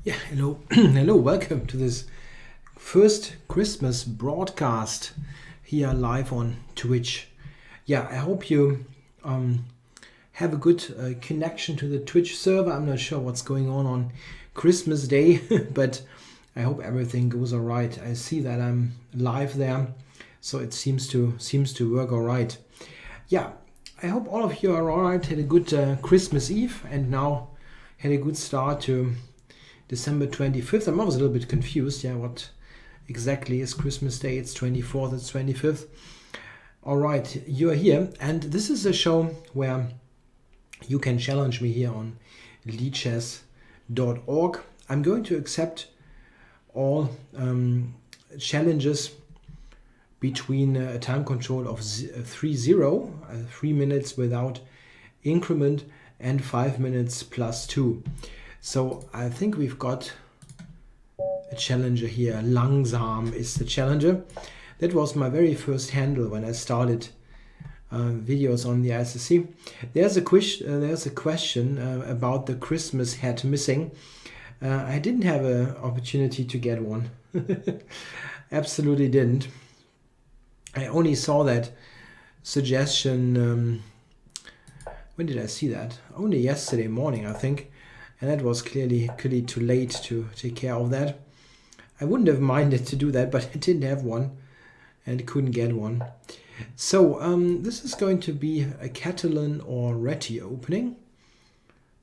Yeah, hello, hello, welcome to this first Christmas broadcast here live on Twitch. Yeah, I hope you have a good connection to the Twitch server. I'm not sure what's going on Christmas Day, but I hope everything goes all right. I see that I'm live there, so it seems to work all right. Yeah, I hope all of you are all right. Had a good Christmas Eve, and now had a good start to December 25th. I'm always a little bit confused. Yeah, what exactly is Christmas Day? It's 24th, it's 25th. All right, you're here, and this is a show where you can challenge me here on leadchess.org. I'm going to accept all challenges between a time control of 3 minutes without increment, and 5 minutes plus 2. So I think we've got a challenger here. Langsam is the challenger. That was my very first handle when I started videos on the ICC. There's a question about the Christmas hat missing. I didn't have an opportunity to get one. Absolutely didn't. I only saw that suggestion. When did I see that? Only yesterday morning, I think. And that was clearly too late to take care of that. I wouldn't have minded to do that, but I didn't have one and couldn't get one. So this is going to be a Catalan or Reti opening.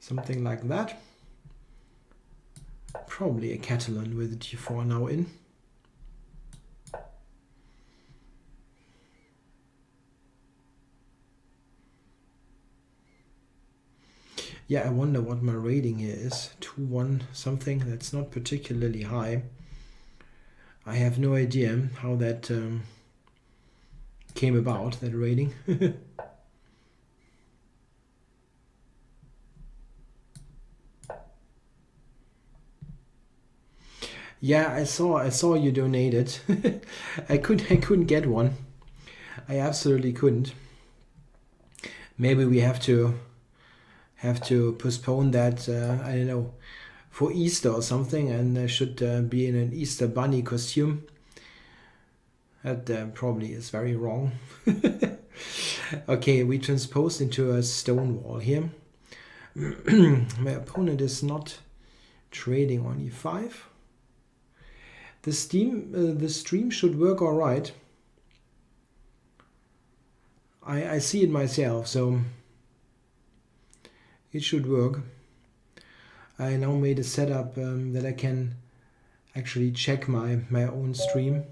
Something like that. Probably a Catalan with a d4 now in. Yeah, I wonder what my rating here is. 2-1 something. That's not particularly high. I have no idea how that came about, that rating. Yeah, I saw you donated. I couldn't get one. I absolutely couldn't. Maybe we have to postpone that, I don't know, for Easter or something, and I should be in an Easter bunny costume. That probably is very wrong. Okay, we transposed into a stone wall here. My opponent is not trading on e5. The stream should work all right. I see it myself, so it should work. I now made a setup that I can actually check my own stream.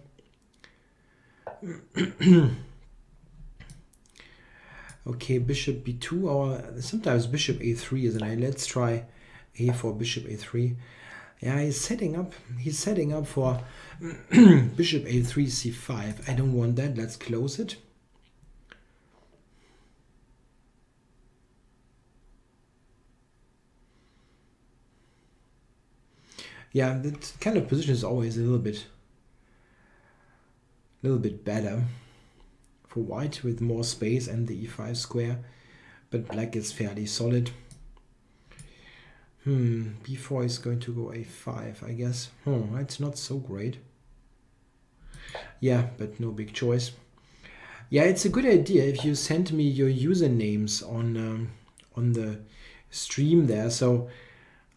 Okay, bishop b2, or sometimes bishop a3 is an idea. Let's try a4, bishop a3. Yeah, he's setting up for bishop a3, c5. I don't want that. Let's close it. Yeah, that kind of position is always a little bit better for white with more space and the e5 square, but black is fairly solid. b4 is going to go a5, I guess. That's not so great. Yeah, but no big choice. Yeah, it's a good idea if you send me your usernames on the stream there, so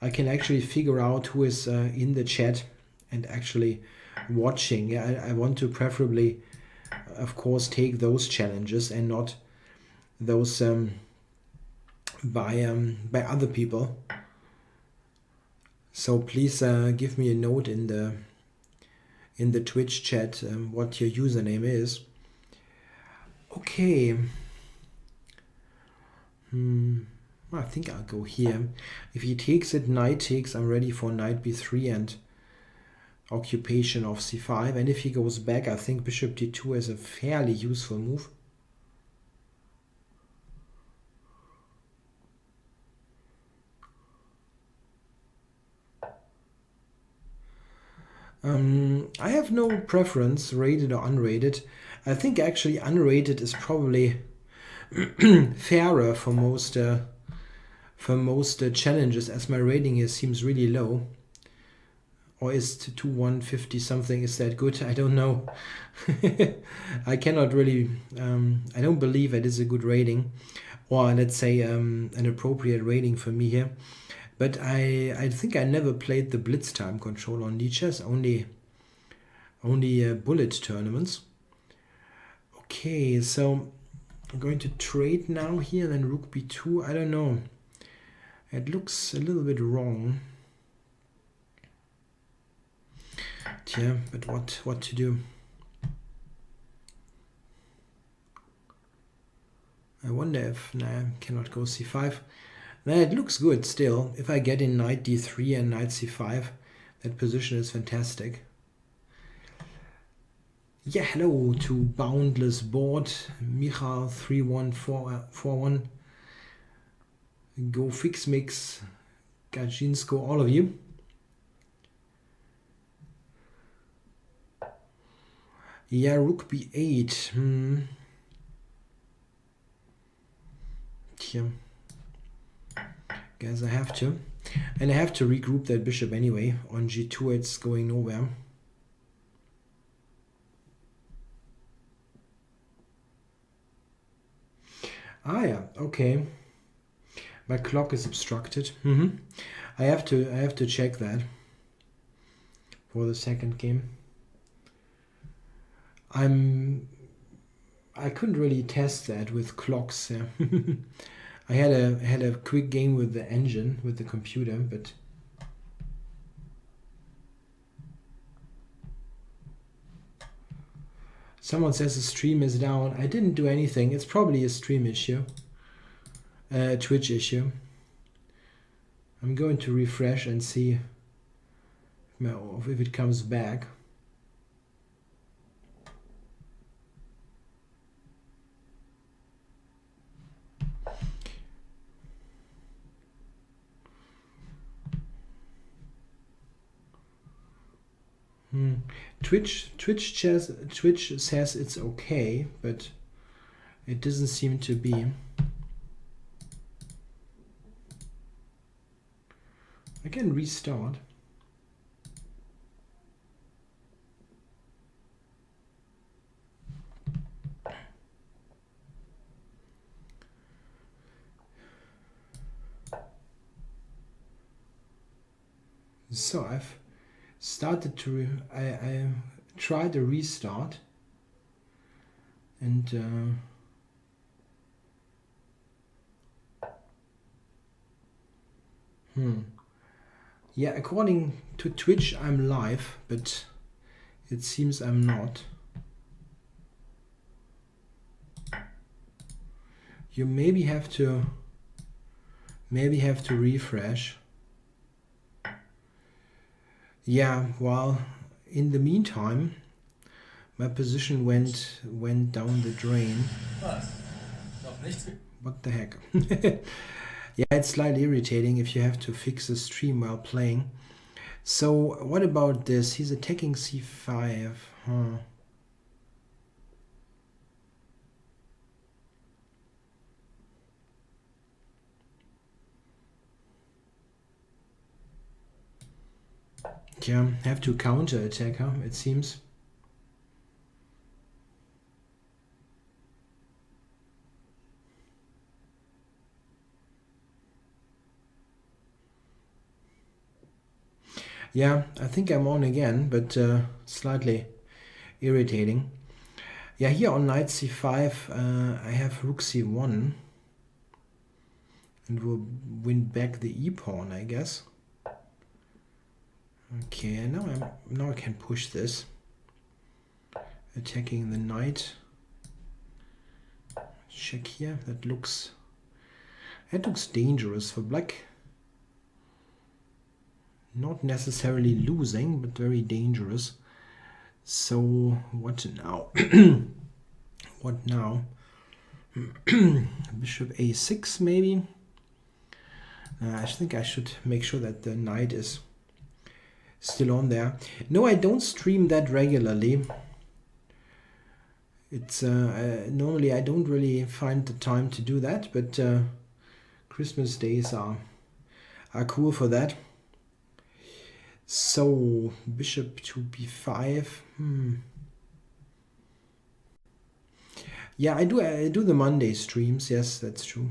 I can actually figure out who is in the chat and actually watching. Yeah, I want to preferably, of course, take those challenges and not those by other people. So please give me a note in the Twitch chat what your username is. Okay. I think I'll go here. If he takes it, knight takes, I'm ready for knight b3 and occupation of c5. And if he goes back, I think bishop d2 is a fairly useful move. I have no preference, rated or unrated. I think actually unrated is probably fairer for most challenges, as my rating here seems really low. Or is 2-1-50 something, is that good? I don't know. I cannot really, I don't believe it is a good rating, or let's say an appropriate rating for me here. But I think I never played the blitz time control on Lichess, only bullet tournaments. Okay, so I'm going to trade now here, then rook b2. I don't know. It looks a little bit wrong. Yeah, but what to do? I wonder if, nah, I cannot go c5. Nah, it looks good still. If I get in knight d3 and knight c5, that position is fantastic. Yeah, hello to Boundless Board, Michal 3141, Go Fix Mix, Gajinsko, all of you. Yeah, rook b8. Yeah. Guess I have to. And I have to regroup that bishop anyway. On g2 it's going nowhere. Ah yeah, okay. My clock is obstructed. I have to check that for the second game. I couldn't really test that with clocks. Yeah. I had a quick game with the engine, with the computer, but someone says the stream is down. I didn't do anything. It's probably a stream issue, Twitch issue. I'm going to refresh and see if it comes back. Twitch says it's okay, but it doesn't seem to be. I can restart. So I've started to, I tried a restart, and yeah, according to Twitch I'm live, but it seems I'm not. You maybe have to refresh. Yeah, well, in the meantime, my position went down the drain. What the heck? Yeah, it's slightly irritating if you have to fix the stream while playing. So what about this? He's attacking c5. Yeah, have to counter attack, huh? It seems. Yeah, I think I'm on again, but slightly irritating. Yeah, here on knight c5, I have rook c1, and we'll win back the e-pawn, I guess. Okay, and now I can push this, attacking the knight. Check here. That looks dangerous for black. Not necessarily losing, but very dangerous. So what now? What now? Bishop a6 maybe. I think I should make sure that the knight is still on there. No, I don't stream that regularly. It's normally I don't really find the time to do that, but Christmas days are cool for that. So bishop to b5. Yeah, I do the Monday streams. Yes, that's true.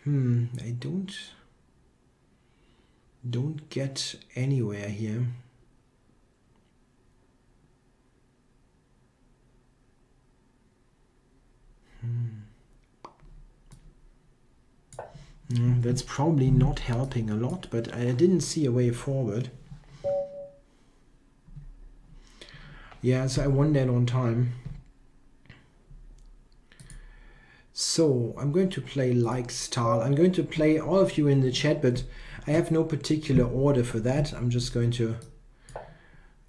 I don't get anywhere here. That's probably not helping a lot, but I didn't see a way forward. Yeah, so I won that on time. So I'm going to play like style. I'm going to play all of you in the chat, but I have no particular order for that. I'm just going to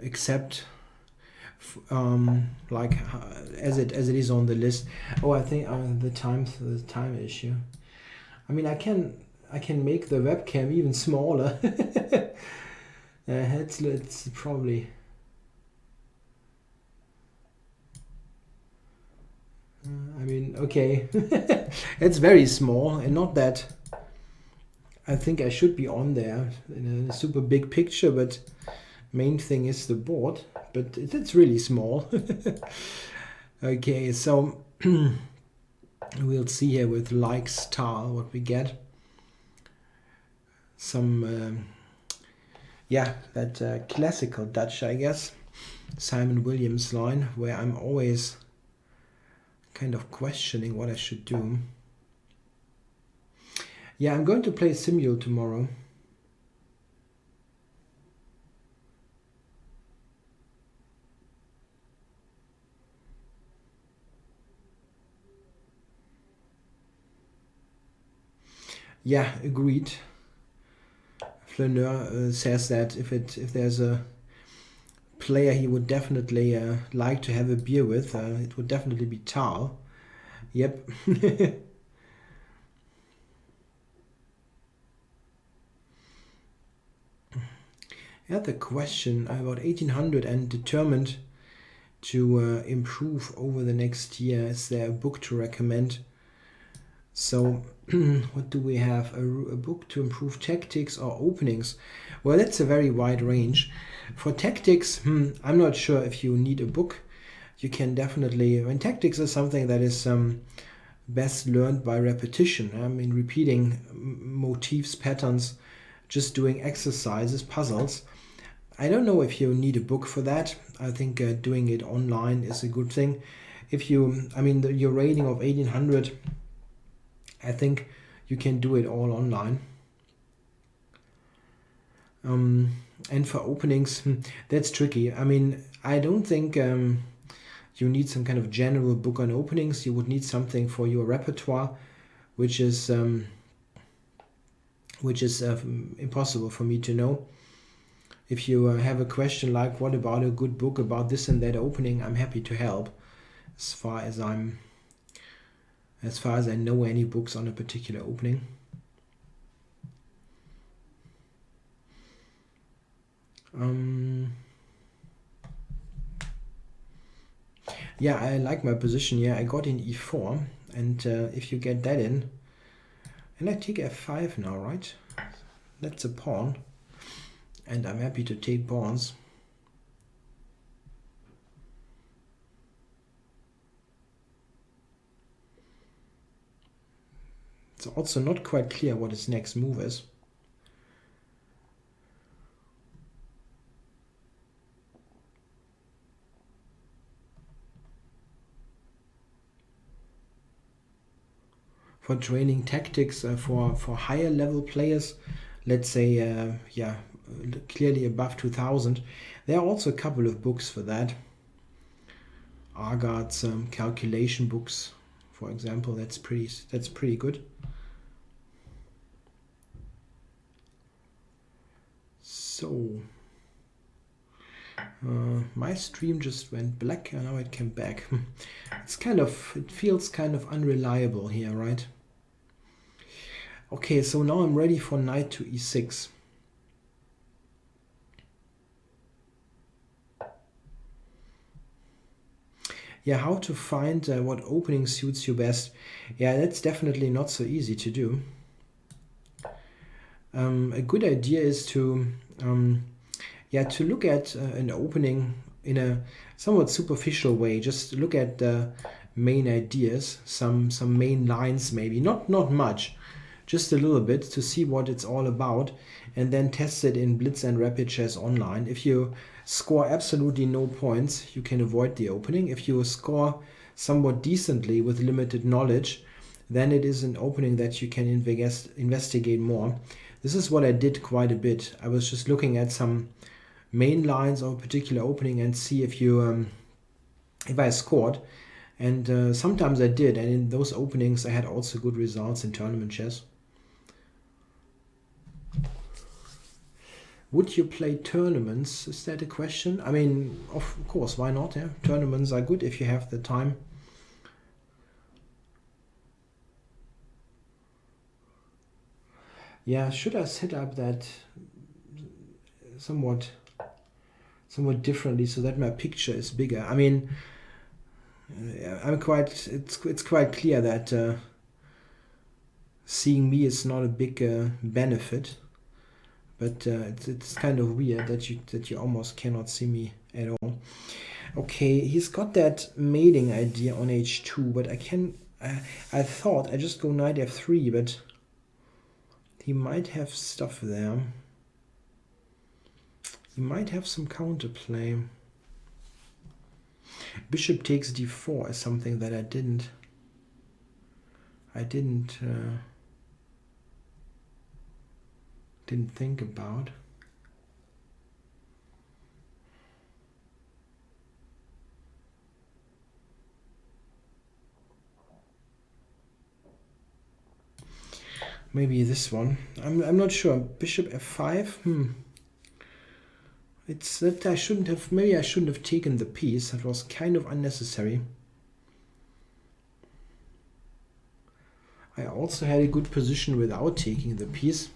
accept like as it is on the list. Oh, I think the time issue. I mean, I can make the webcam even smaller. It's probably. I mean, okay, it's very small and not that. I think I should be on there in a super big picture, but main thing is the board. But it's really small. Okay, so we'll see here with like style what we get. Some that classical Dutch, I guess, Simon Williams line, where I'm always kind of questioning what I should do. Yeah, I'm going to play Simul tomorrow. Yeah, agreed. Flaneur says that if there's a player he would definitely like to have a beer with, it would definitely be Tal. Yep. I had the question about 1800 and determined to improve over the next year. Is there a book to recommend? So what do we have? A book to improve tactics or openings? Well, that's a very wide range. For tactics, I'm not sure if you need a book. You can definitely, when tactics is something that is best learned by repetition. I mean, repeating motifs, patterns, just doing exercises, puzzles. I don't know if you need a book for that. I think doing it online is a good thing. If you, I mean, your rating of 1800, I think you can do it all online. And for openings, that's tricky. I mean, I don't think you need some kind of general book on openings. You would need something for your repertoire, which is impossible for me to know. If you have a question like, what about a good book about this and that opening, I'm happy to help. As far as I know any books on a particular opening. Yeah, I like my position here. I got in e4, and if you get that in, and I take f5 now, right? That's a pawn, and I'm happy to take pawns. It's also not quite clear what his next move is. For training tactics for higher level players, let's say clearly above 2000, there are also a couple of books for that. Argard's calculation books, for example, that's pretty good. So my stream just went black and now it came back. It feels kind of unreliable here, right? Okay, so now I'm ready for knight to e6. Yeah, how to find what opening suits you best. Yeah, that's definitely not so easy to do. a good idea is to to look at an opening in a somewhat superficial way. Just look at the main ideas, some main lines, maybe not much, just a little bit, to see what it's all about, and then test it in Blitz and Rapid Chess Online. If you score absolutely no points, you can avoid the opening. If you score somewhat decently with limited knowledge, then it is an opening that you can investigate more. This is what I did quite a bit. I was just looking at some main lines of a particular opening and see if I scored. And sometimes I did, and in those openings I had also good results in tournament chess. Would you play tournaments? Is that a question? I mean, of course, why not? Yeah? Tournaments are good if you have the time. Yeah, should I set up that somewhat differently so that my picture is bigger? I mean, it's quite clear that seeing me is not a big benefit, but it's kind of weird that you almost cannot see me at all. Okay, he's got that mating idea on h2, but I thought I just go knight f3, but he might have stuff there. He might have some counterplay. Bishop takes d4 is something that I didn't think about. Maybe this one. I'm not sure. Bishop f5. It's that I shouldn't have taken the piece. That was kind of unnecessary. I also had a good position without taking the piece.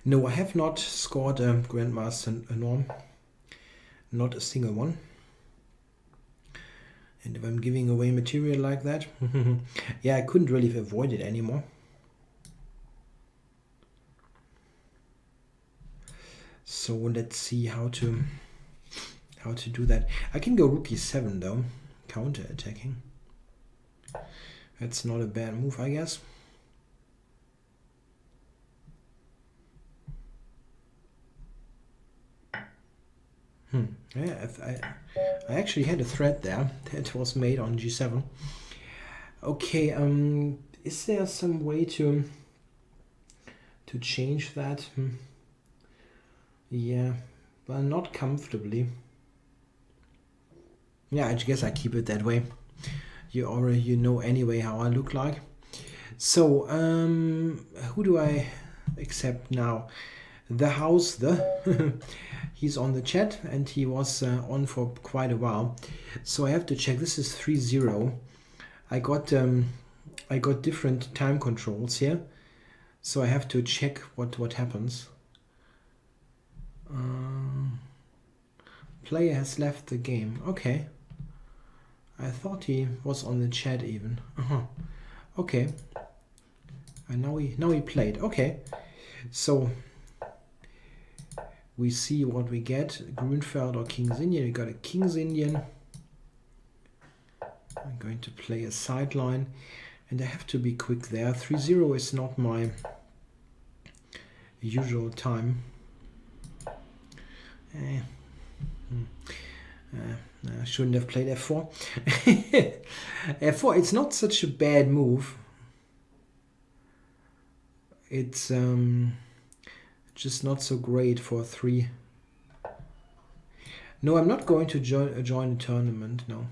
No, I have not scored a Grandmaster norm. Not a single one. And if I'm giving away material like that, yeah, I couldn't really avoid it anymore. So let's see how to do that. I can go rook e7 though, counter attacking. That's not a bad move, I guess. Yeah, I actually had a thread there that was made on g7. Okay, is there some way to change that? Yeah, but not comfortably. Yeah, I guess I keep it that way. You know anyway how I look like. So who do I accept now? The house, he's on the chat and he was on for quite a while, so I have to check. This is 3-0. I got different time controls here, so I have to check what happens. Player has left the game. Okay, I thought he was on the chat even. Okay, and now he played. Okay, so we see what we get. Grunfeld or King's Indian. We got a King's Indian. I'm going to play a sideline. And I have to be quick there. 3-0 is not my usual time. I shouldn't have played f4. f4, it's not such a bad move. It's just not so great for 3. No, I'm not going to join a tournament, no.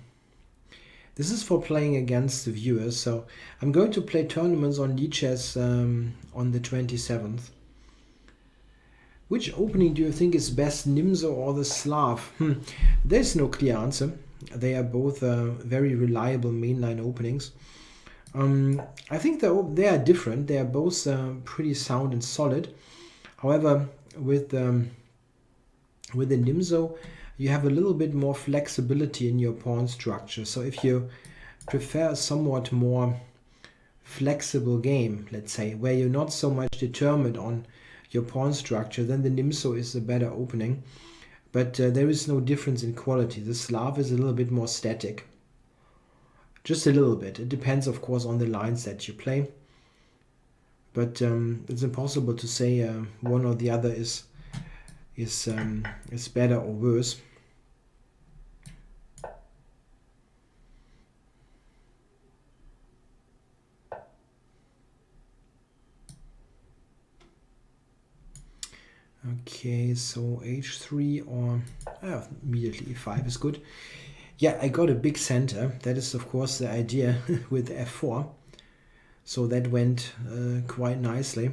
This is for playing against the viewers, so I'm going to play tournaments on Lichess on the 27th. Which opening do you think is best, Nimzo or the Slav? There's no clear answer. They are both very reliable mainline openings. I think they are different. They are both pretty sound and solid. However, with with the Nimzo, you have a little bit more flexibility in your pawn structure. So if you prefer a somewhat more flexible game, let's say, where you're not so much determined on your pawn structure, then the Nimzo is a better opening. But there is no difference in quality. The Slav is a little bit more static. Just a little bit. It depends, of course, on the lines that you play. But it's impossible to say one or the other is better or worse. Okay, so h3 or immediately e5 is good. Yeah, I got a big center. That is, of course, the idea with f4. So that went quite nicely.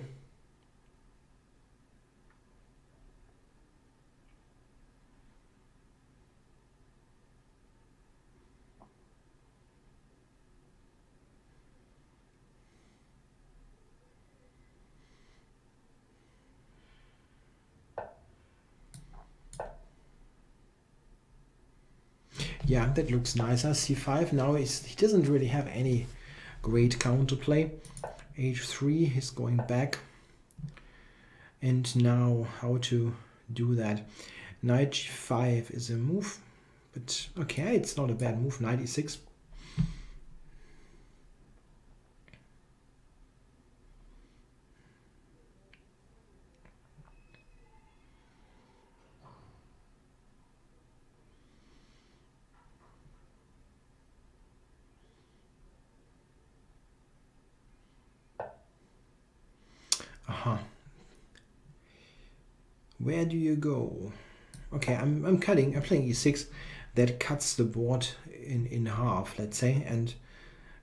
Yeah, that looks nice. c5 now he doesn't really have any great counterplay. h3 is going back. And now how to do that? Knight g5 is a move, but okay, it's not a bad move. Knight e6. Aha. Where do you go? Okay, I'm playing e6. That cuts the board in half, let's say, and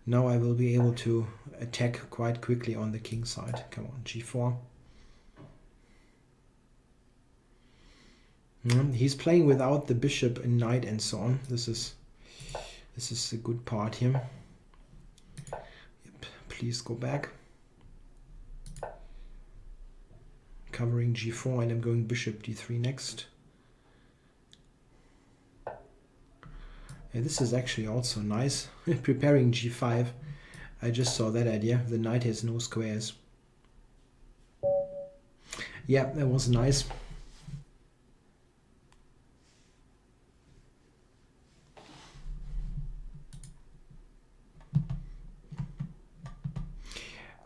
now I will be able to attack quite quickly on the king side. Come on, g4. He's playing without the bishop and knight and so on. This is a good part here. Yep, please go back. Covering g4, and I'm going bishop d3 next. Yeah, this is actually also nice. Preparing g5. I just saw that idea. The knight has no squares. Yeah, that was nice.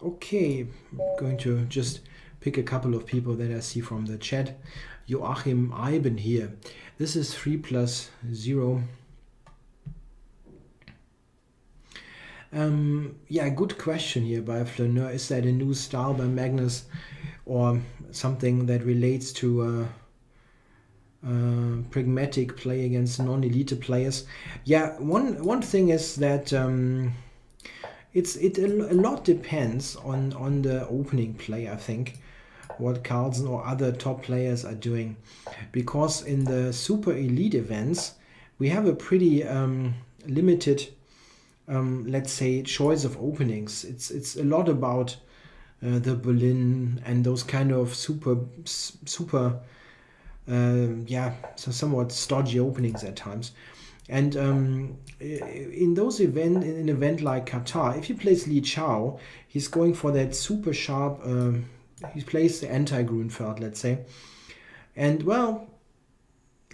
Okay, I'm going to just pick a couple of people that I see from the chat. Joachim Eiben here. This is 3+0. Yeah, good question here by Flaneur. Is that a new style by Magnus or something that relates to pragmatic play against non-elite players? Yeah, one thing is that a lot depends on the opening play, I think, what Carlsen or other top players are doing, because in the super elite events we have a pretty limited let's say choice of openings. It's a lot about the Berlin and those kind of super yeah, so somewhat stodgy openings at times. And in those in an event like Qatar, if he plays Li Chao, he's going for that super sharp. He plays the anti-Grunfeld, let's say, and well,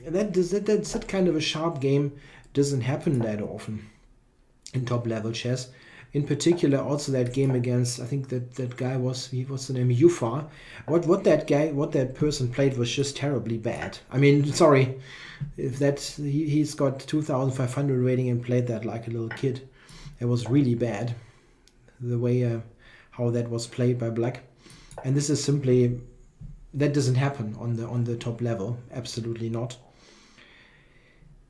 that's that kind of a sharp game doesn't happen that often in top level chess. In particular, also that game against, I think that guy was the name Yufa. What that person played was just terribly bad. I mean, sorry, if he's got 2,500 rating and played that like a little kid. It was really bad, the way how that was played by Black. And this is simply, that doesn't happen on the top level. Absolutely not.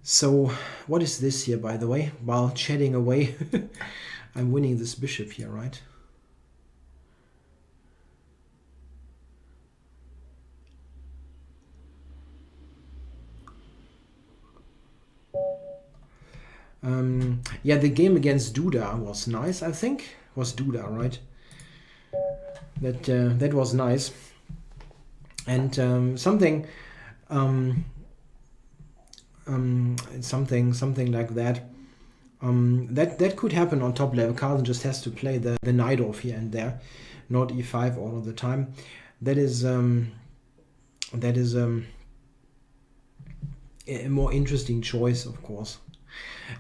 So what is this here, by the way? While chatting away, I'm winning this bishop here, right? Yeah, the game against Duda was nice, I think. Was Duda, right? That was nice. And something something like that. That could happen on top level. Carlsen just has to play the knight off here and there, not e5 all of the time. That is a more interesting choice, of course.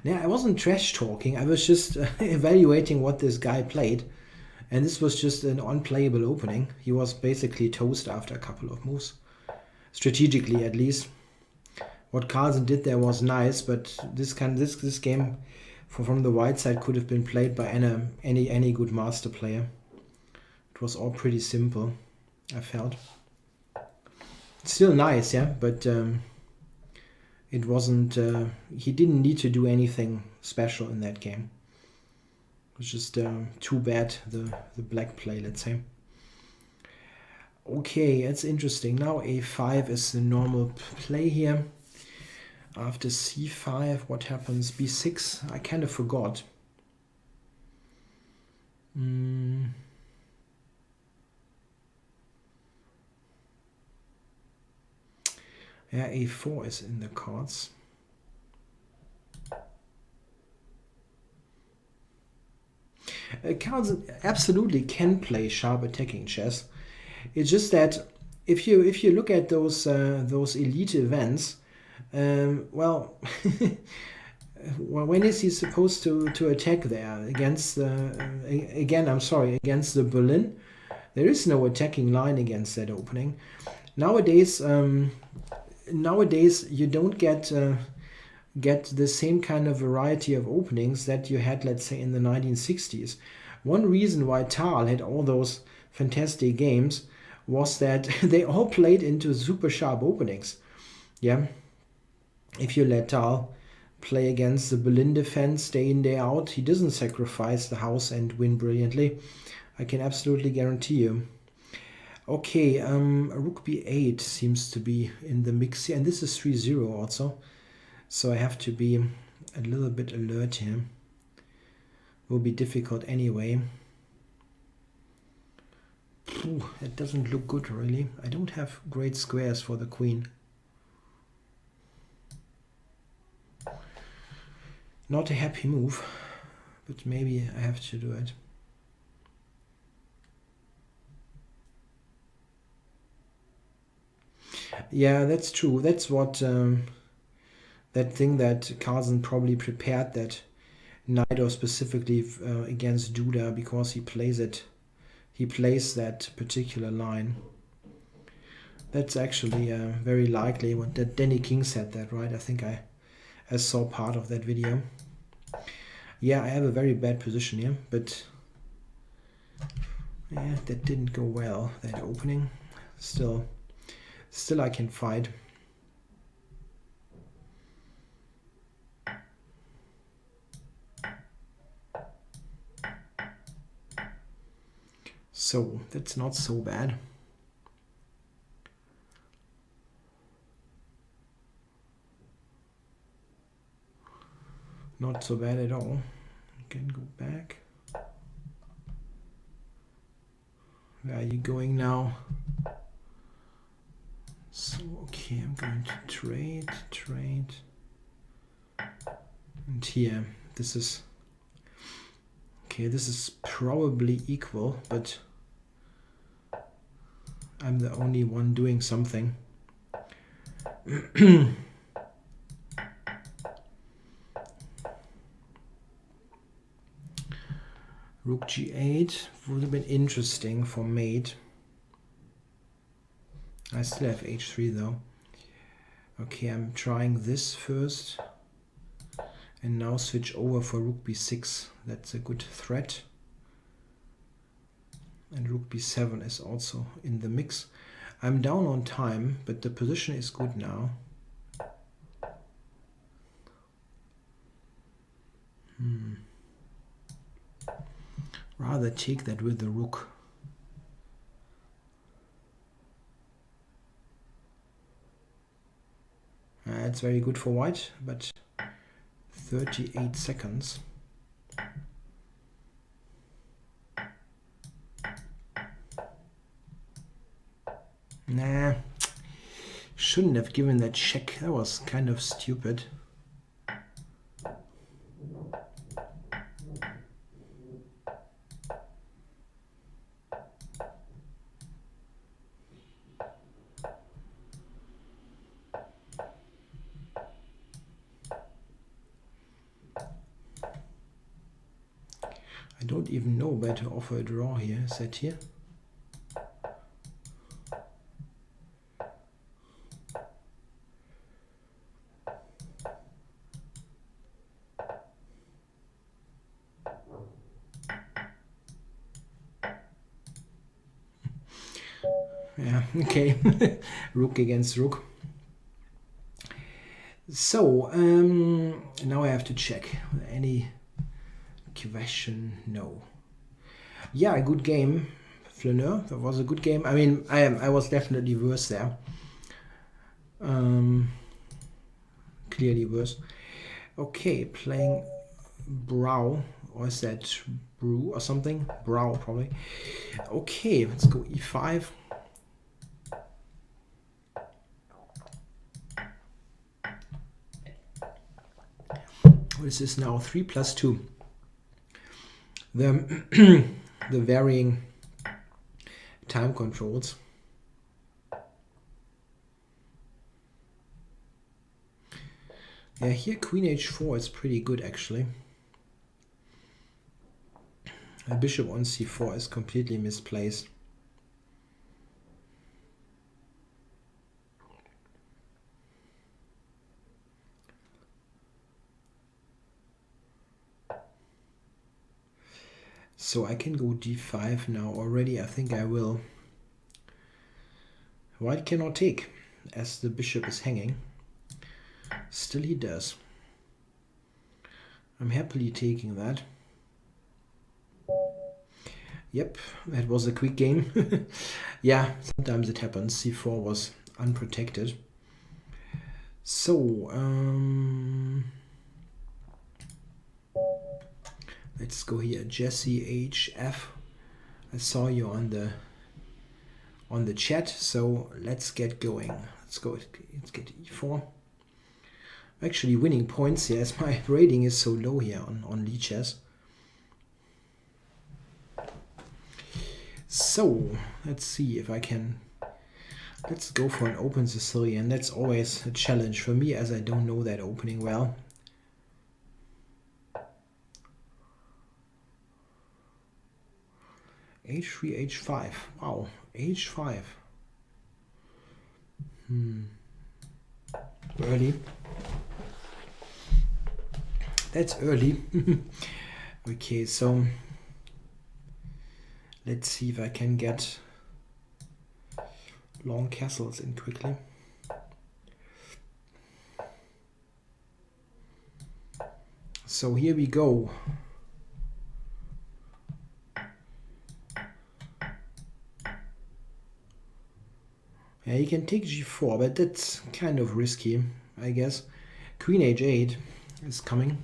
Yeah, I wasn't trash talking. I was just evaluating what this guy played, and this was just an unplayable opening. He was basically toast after a couple of moves, strategically at least. What Carlsen did there was nice, but this game from the white side could have been played by any good master player. It was all pretty simple, I felt. Still nice, yeah, but it wasn't. He didn't need to do anything special in that game. It was just too bad the black play, let's say. Okay, that's interesting. Now a5 is the normal play here. After c5, what happens? b6, I kind of forgot. Yeah, a4 is in the cards. Carlsen absolutely can play sharp attacking chess. It's just that if you look at those elite events, well, when is he supposed to attack there against against the Berlin? There is no attacking line against that opening. Nowadays you don't get the same kind of variety of openings that you had, let's say, in the 1960s. One reason why Tal had all those fantastic games was that they all played into super sharp openings. Yeah. If you let Tal play against the Berlin defense day in, day out, he doesn't sacrifice the house and win brilliantly. I can absolutely guarantee you. Okay, rook b8 seems to be in the mix here, and this is 3-0 also. So I have to be a little bit alert here. Will be difficult anyway. Ooh, that doesn't look good really. I don't have great squares for the queen. Not a happy move, but maybe I have to do it. Yeah, that's true. That's what that thing that Carlsen probably prepared, that knight or specifically against Duda, because he plays it. He plays that particular line. That's actually very likely. What that Danny King said that, right? I think I saw part of that video. Yeah, I have a very bad position here, but yeah, that didn't go well, that opening. Still I can fight. So that's not so bad. Not so bad at all. You can go back. Where are you going now? So, okay, I'm going to trade. And here, this is... Okay, this is probably equal, but I'm the only one doing something. Rook g8 would have been interesting for mate. I still have h3 though. Okay, I'm trying this first. And now switch over for rook b6. That's a good threat. And rook b7 is also in the mix. I'm down on time, but the position is good now. Rather take that with the rook. It's very good for white, but 38 seconds. Nah, Shouldn't have given that check. That was kind of stupid. I don't even know where to offer a draw here. Is that here? Yeah, okay. Rook against rook. So, now I have to check. Any question? No. Yeah, a good game. Flaneur, that was a good game. I mean, I was definitely worse there. Clearly worse. Okay, playing Brow. Or is that Brew or something? Brow, probably. Okay, let's go e5. What is this now? 3 plus 2. The the varying time controls. Yeah, here Queen h4 is pretty good actually. A bishop on c4 is completely misplaced. So I can go d5 now already. I think I will. White cannot take as the bishop is hanging. Still he does. I'm happily taking that. Yep, that was a quick game. Yeah, sometimes it happens. c4 was unprotected. So, let's go here. Jesse HF. I saw you on the chat, so let's get going. Let's get e4. I'm actually winning points here as my rating is so low here on Lichess. So let's see if I can. Let's go for an open Sicilian. That's always a challenge for me as I don't know that opening well. H3, H5. Wow, H5. Early. That's early. Okay, so let's see if I can get long castles in quickly. So here we go. Yeah, you can take g4, but that's kind of risky, I guess. Queen h8 is coming.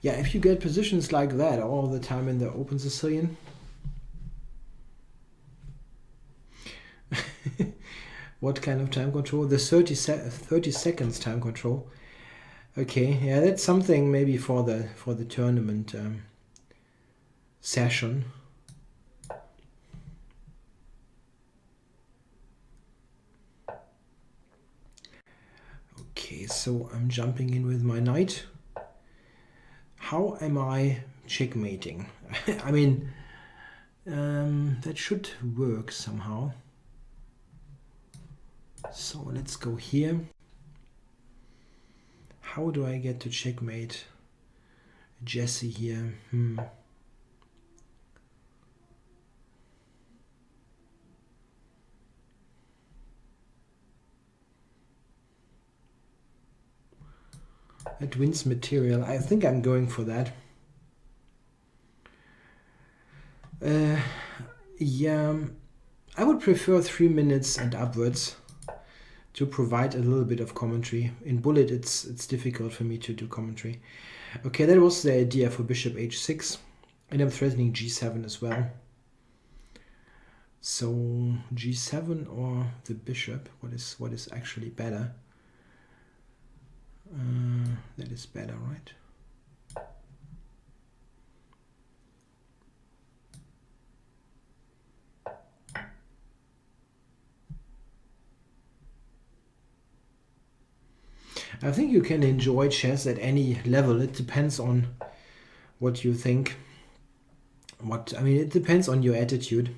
Yeah, if you get positions like that all the time in the open Sicilian. What kind of time control? The 30 seconds time control. Okay, yeah, that's something maybe for the tournament session. Okay, so I'm jumping in with my knight. How am I checkmating? I mean, that should work somehow. So let's go here. How do I get to checkmate Jesse here? That wins material. I think I'm going for that. Yeah, I would prefer 3 minutes and upwards to provide a little bit of commentary. In bullet, it's difficult for me to do commentary. Okay, that was the idea for bishop h6, and I'm threatening g7 as well. So g7 or the bishop, what is actually better? That is better, right? I think you can enjoy chess at any level. It depends on what you think. It depends on your attitude.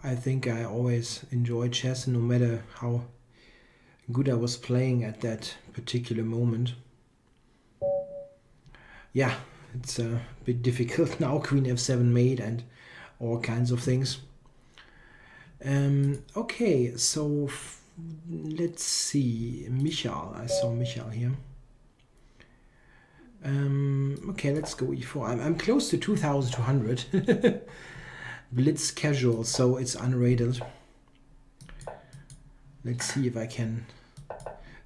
I think I always enjoy chess, no matter how good I was playing at that particular moment. Yeah, it's a bit difficult now. Queen f7 mate and all kinds of things. Okay, so let's see. Michael, I saw Michael here. Okay, let's go e4. I'm close to 2,200. Blitz casual, so it's unrated. Let's see if I can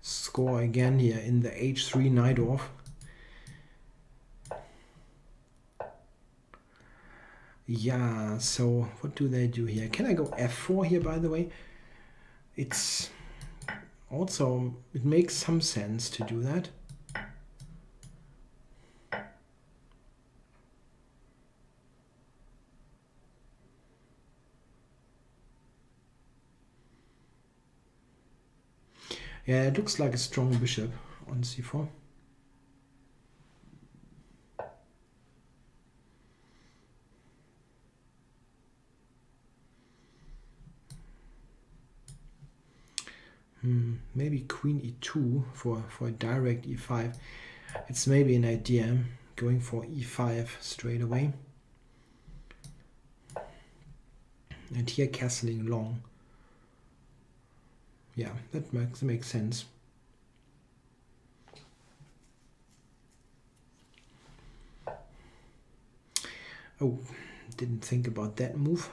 score again here in the h3 knight off. Yeah, so what do they do here? Can I go f4 here, by the way? It's also, it makes some sense to do that. Yeah, it looks like a strong bishop on c4. Maybe queen e2 for a direct e5. It's maybe an idea going for e5 straight away. And here castling long. Yeah, that makes sense. Oh, didn't think about that move.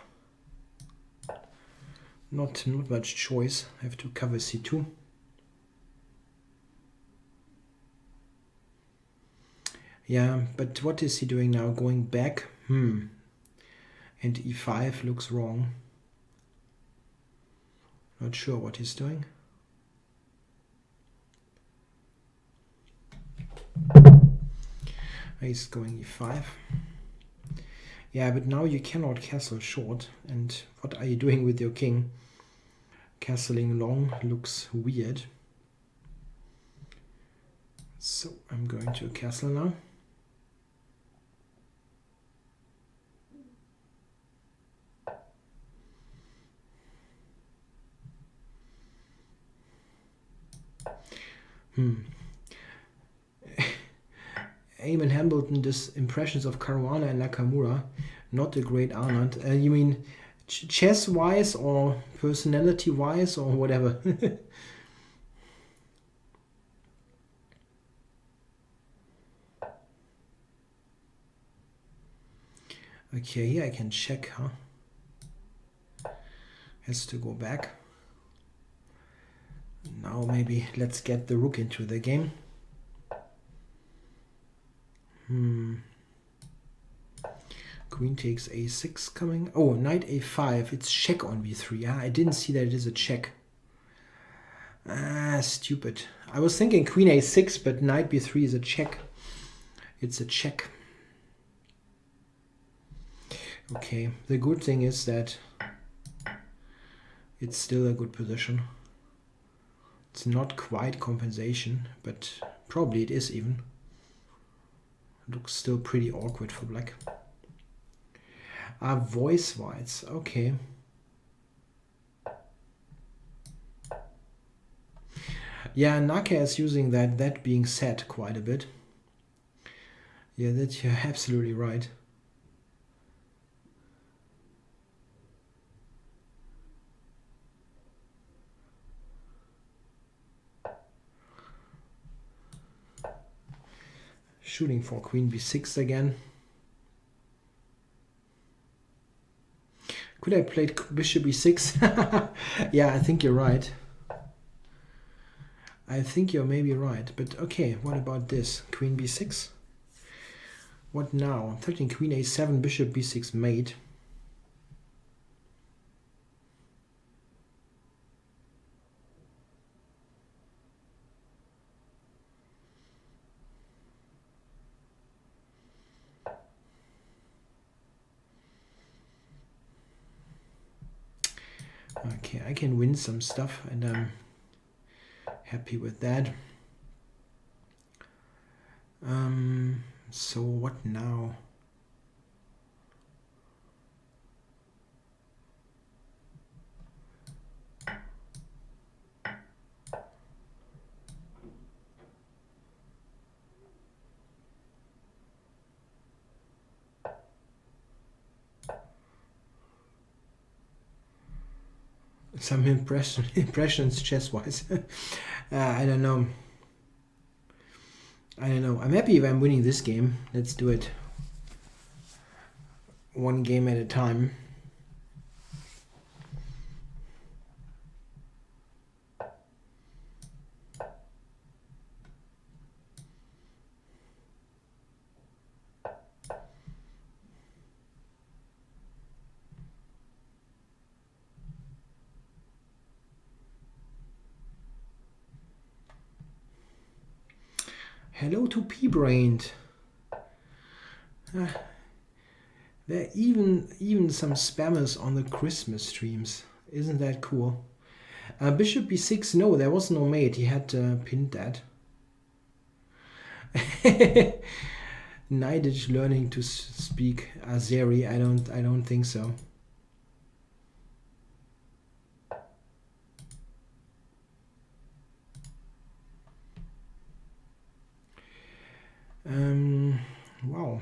Not much choice. I have to cover c2. Yeah, but what is he doing now? Going back? And e5 looks wrong. Not sure what he's doing. He's going e5. Yeah, but now you cannot castle short. And what are you doing with your king? Castling long looks weird. So I'm going to castle now. Eamon Hambleton, this impressions of Caruana and Nakamura, not a great Arnold. You mean chess-wise or personality-wise or whatever? Okay, here I can check, huh? Has to go back. Now maybe let's get the rook into the game. Queen takes a6 coming. Oh, knight a5. It's check on b3. I didn't see that it is a check. Stupid. I was thinking queen a6, but knight b3 is a check. It's a check. Okay, the good thing is that it's still a good position. It's not quite compensation, but probably it is even. Looks still pretty awkward for black. Voice whites, okay. Yeah, Naka is using that being said quite a bit. Yeah, that you're absolutely right. Shooting for queen b6 again. Could I play bishop e6? Yeah, I think you're right. I think you're maybe right. But okay, what about this? Queen b6? What now? 13, queen a7, bishop b6 mate. Okay, I can win some stuff and I'm happy with that. So what now? Some impressions chess-wise. I don't know. I'm happy if I'm winning this game. Let's do it. One game at a time. Hello to P-Brained. There are even some spammers on the Christmas streams. Isn't that cool? Bishop b6, no, there was no mate. He had pinned that. Nidage learning to speak Azeri. I don't think so. Wow.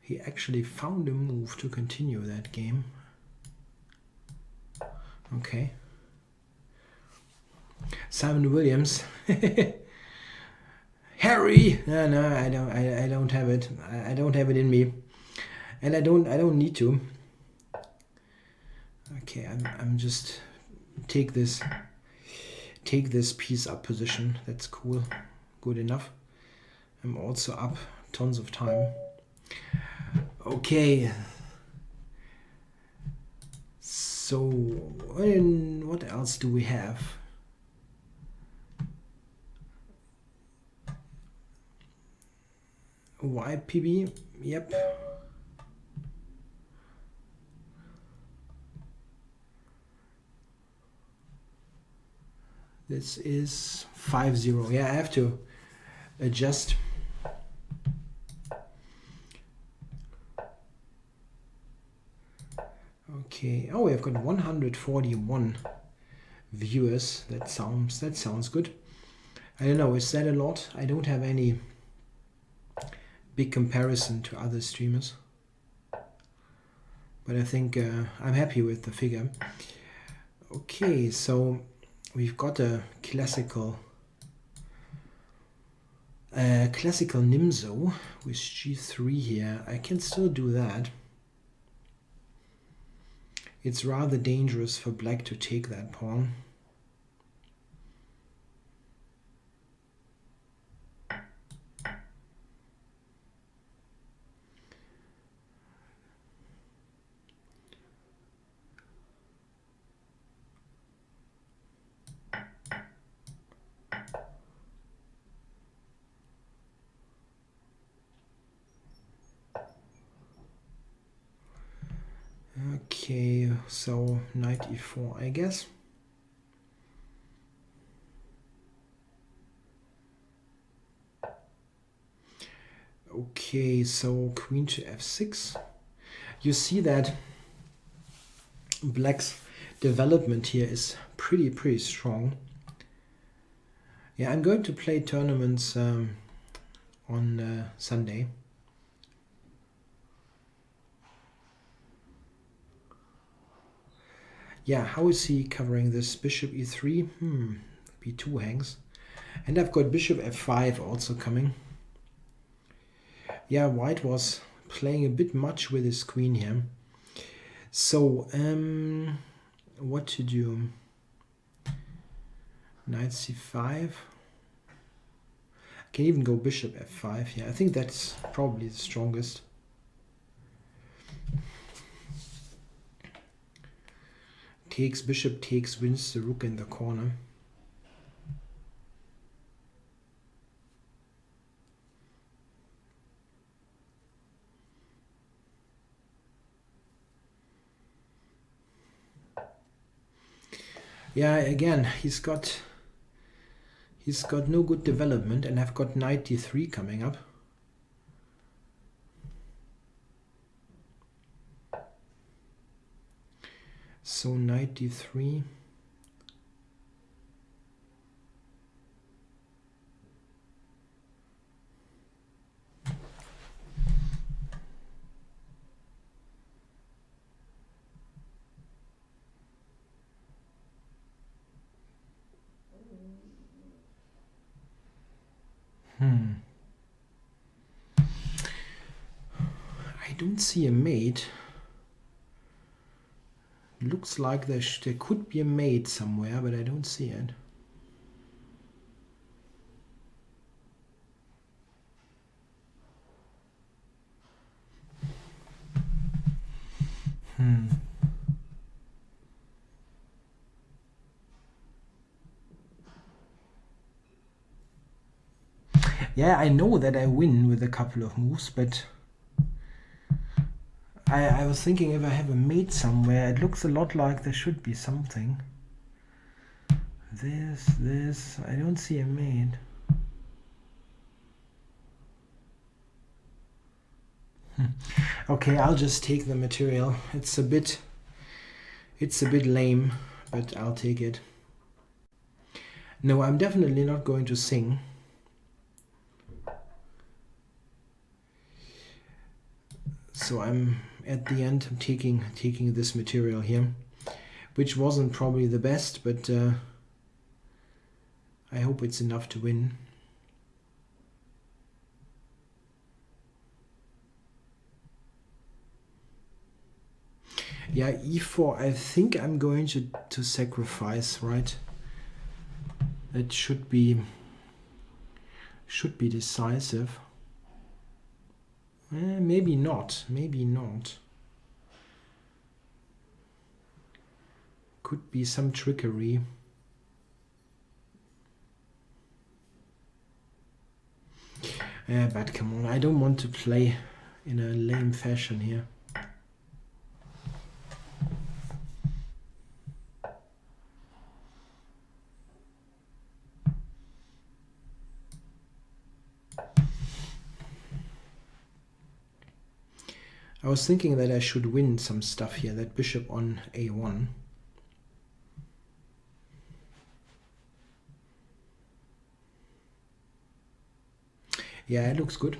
He actually found a move to continue that game. Okay. Simon Williams. Harry! No, I don't have it. I don't have it in me. And I don't need to. Okay, I'm just take this piece up position. That's cool. Good enough. I'm also up tons of time. Okay. So what else do we have? YPB, yep. This is 5-0. Yeah, I have to adjust. Okay. Oh, we've got 141 viewers. That sounds good. I don't know, is that a lot? I don't have any big comparison to other streamers, but I think I'm happy with the figure. Okay, so we've got a classical Nimzo with g3 here. I can still do that. It's rather dangerous for black to take that pawn. Okay, so knight e4, I guess. Okay, so queen to f6. You see that black's development here is pretty strong. Yeah, I'm going to play tournaments on Sunday. Yeah, how is he covering this? Bishop e3, b2 hangs. And I've got bishop f5 also coming. Yeah, white was playing a bit much with his queen here. So, what to do? Knight c5. I can even go bishop f5 here. I think that's probably the strongest. Takes, bishop takes, wins the rook in the corner. Yeah, again, he's got no good development, and I've got knight d3 coming up. So knight d3. I don't see a mate. Looks like there could be a mate somewhere, but I don't see it. Yeah, I know that I win with a couple of moves, but I was thinking if I have a mate somewhere, it looks a lot like there should be something. This, I don't see a mate. Okay, I'll just take the material. It's a bit lame, but I'll take it. No, I'm definitely not going to sing. So I'm at the end, I'm taking this material here, which wasn't probably the best, but I hope it's enough to win. Yeah, e4, I think I'm going to sacrifice, right? It should be decisive. Maybe not, maybe not. Could be some trickery. But come on, I don't want to play in a lame fashion here. I was thinking that I should win some stuff here, that bishop on a1. Yeah, it looks good.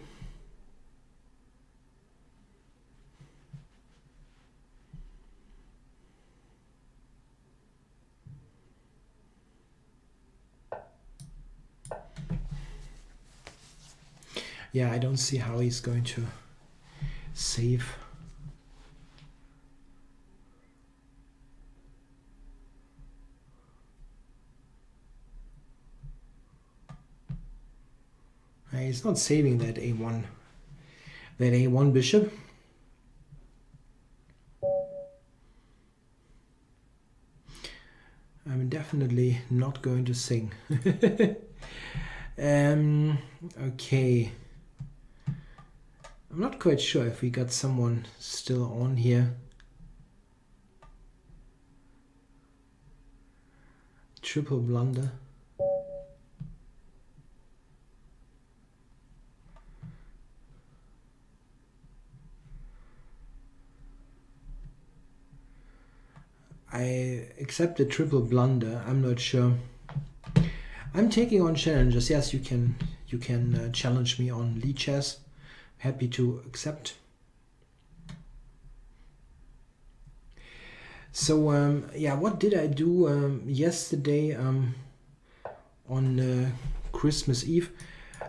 Yeah, I don't see how he's going to save. He's not saving that a1 bishop. I'm definitely not going to sing. Okay. I'm not quite sure if we got someone still on here. Triple blunder. I accept a triple blunder. I'm not sure. I'm taking on challenges. Yes, you can challenge me on lead chess. Happy to accept. So yeah, what did I do yesterday on Christmas Eve?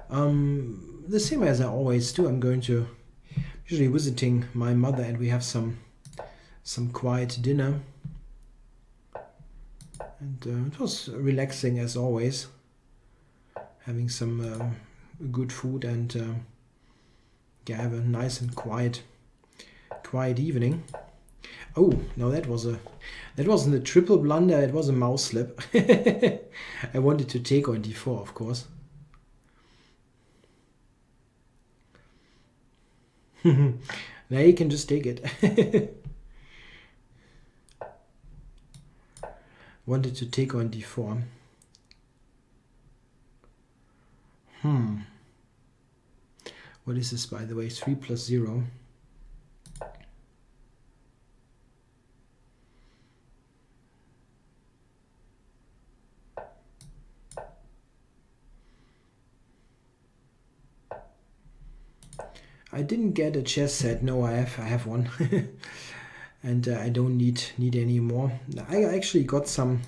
The same as I always do. I'm going to usually visiting my mother, and we have some quiet dinner. And it was relaxing as always, having some good food and yeah, have a nice and quiet evening. Oh, no, that wasn't a triple blunder, it was a mouse slip. I wanted to take on d4, of course. Now you can just take it. Wanted to take on d4. What is this, by the way? 3 plus 0. I didn't get a chess set. No, I have one. And I don't need any more. I actually got some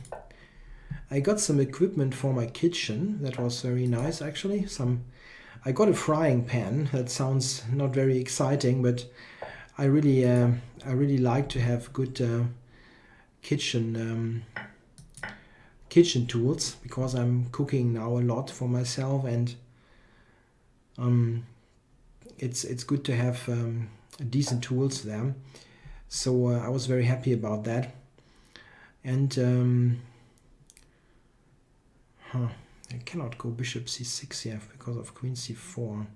equipment for my kitchen. That was very nice, actually. I got a frying pan. That sounds not very exciting, but I really like to have good kitchen tools, because I'm cooking now a lot for myself, and it's good to have decent tools there. So I was very happy about that. And I cannot go bishop c6 here because of queen c4.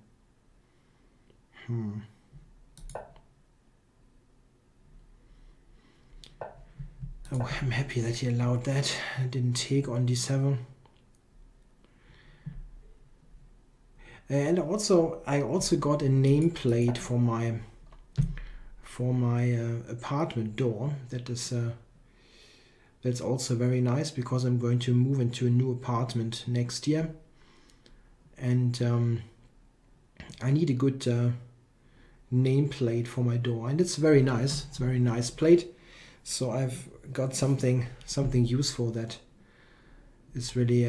Oh, I'm happy that he allowed that. I didn't take on d7. And I also got a nameplate for my apartment door. That's also very nice, because I'm going to move into a new apartment next year, and I need a good nameplate for my door, and it's very nice. It's a very nice plate. So I've got something useful that is really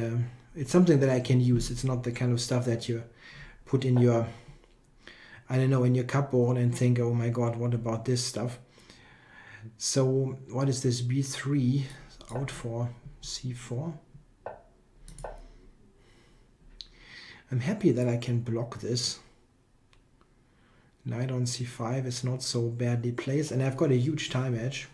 it's something that I can use. It's not the kind of stuff that you put in your, I don't know, in your cupboard and think, oh my god, what about this stuff? So what is this? b3 out for c4. I'm happy that I can block this. Knight on c5 is not so badly placed, and I've got a huge time edge.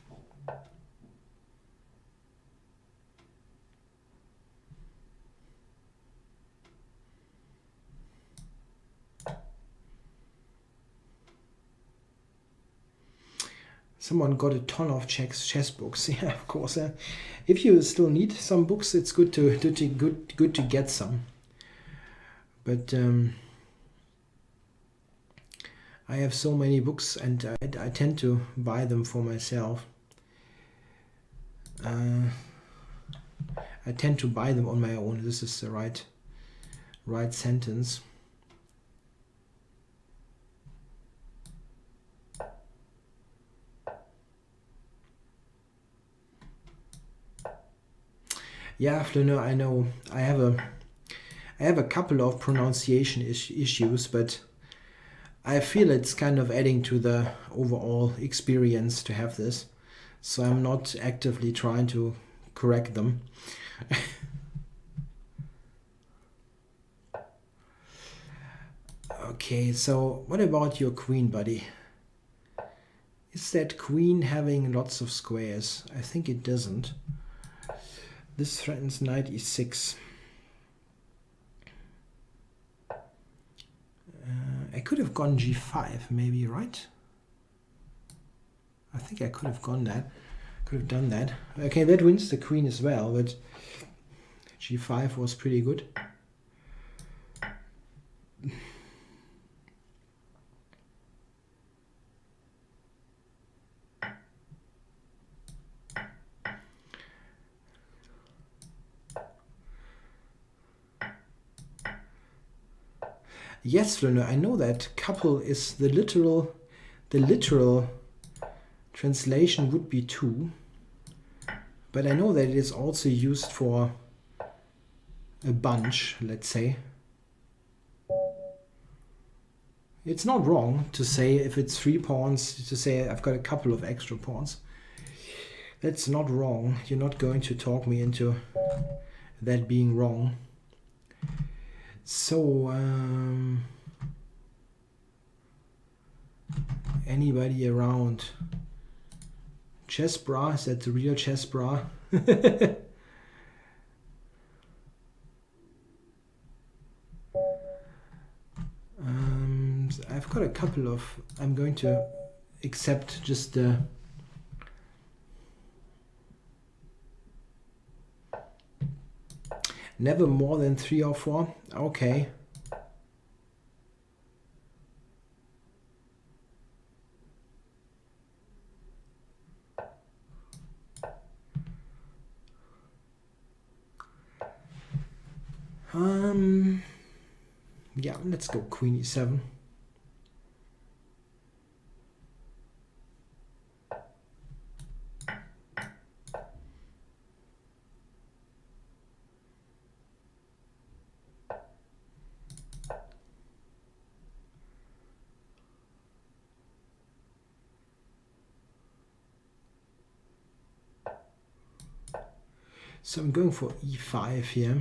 Someone got a ton of chess books. Yeah, of course. If you still need some books, it's good to get some. But I have so many books, and I tend to buy them for myself. I tend to buy them on my own. This is the right sentence. Yeah, Flaneur, I know. I have a couple of pronunciation issues, but I feel it's kind of adding to the overall experience to have this. So I'm not actively trying to correct them. Okay, so what about your queen, buddy? Is that queen having lots of squares? I think it doesn't. This threatens knight e6. I could have gone g5, maybe, right? I think I could have gone that. Could have done that. Okay, that wins the queen as well, but g5 was pretty good. Yes, Flaneur, I know that couple is the literal translation would be 2, but I know that it is also used for a bunch, let's say. It's not wrong to say if it's 3 pawns, to say I've got a couple of extra pawns. That's not wrong. You're not going to talk me into that being wrong. So, anybody around? Chess bra? Is that the real chess bra? I've got a couple of. I'm going to accept just the. Never more than 3 or 4. Okay. Yeah, let's go Queen E7. So I'm going for E5 here.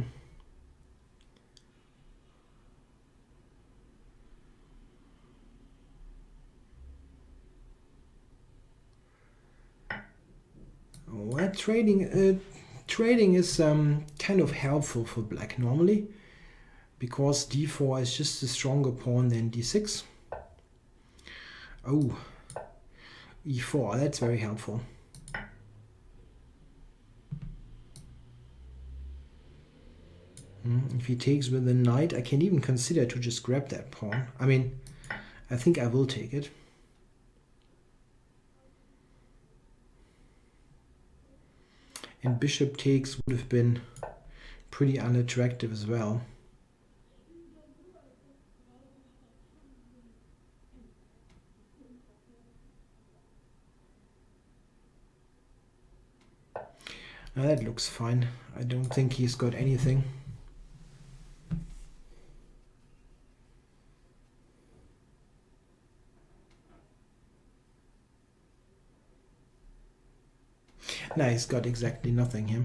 Well, trading is kind of helpful for black normally, because D4 is just a stronger pawn than D6. Oh, E4, that's very helpful. If he takes with the knight, I can even consider to just grab that pawn. I mean, I think I will take it. And bishop takes would have been pretty unattractive as well. Now that looks fine. I don't think he's got anything. No, he's got exactly nothing here.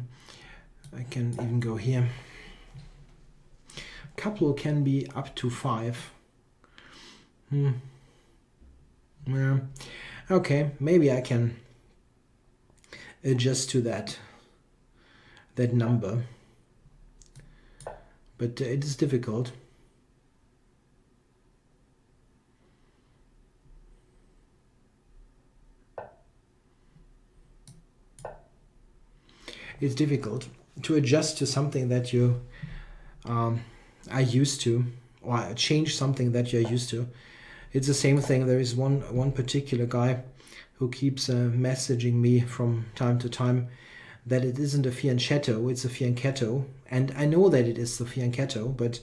I can even go here. Couple can be up to 5. Yeah. Okay, maybe I can adjust to that number. But it is difficult. It's difficult to adjust to something that you are used to, or change something that you're used to. It's the same thing. There is one particular guy who keeps messaging me from time to time that it isn't a fianchetto, it's a fianchetto. And I know that it is the fianchetto, but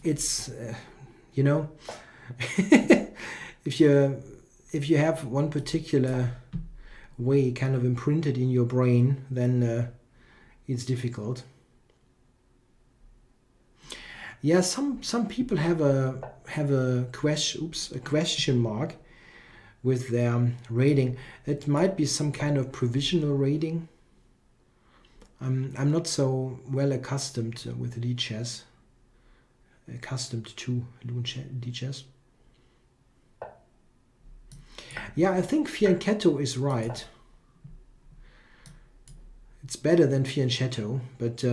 it's, you know, if you have one particular way kind of imprinted in your brain, then it's difficult. Yeah, some people have a question mark with their rating. It might be some kind of provisional rating. I'm not so well accustomed with lead chess. Accustomed to lead chess. Yeah, I think fianchetto is right. It's better than fianchetto, but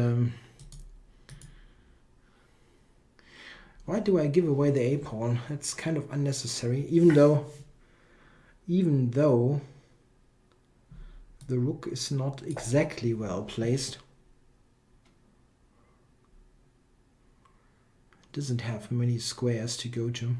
why do I give away the A pawn? That's kind of unnecessary, even though the rook is not exactly well placed. It doesn't have many squares to go to.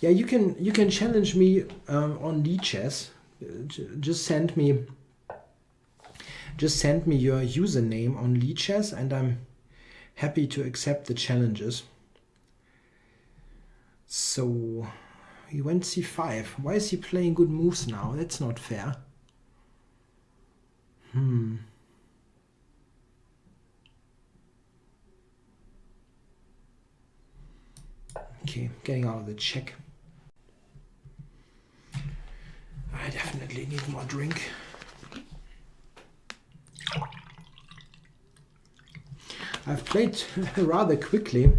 Yeah, you can challenge me on lead chess. Just send me your username on lead chess, and I'm happy to accept the challenges. So he went c5. Why is he playing good moves now? That's not fair. Okay, getting out of the check. I definitely need more drink. I've played rather quickly.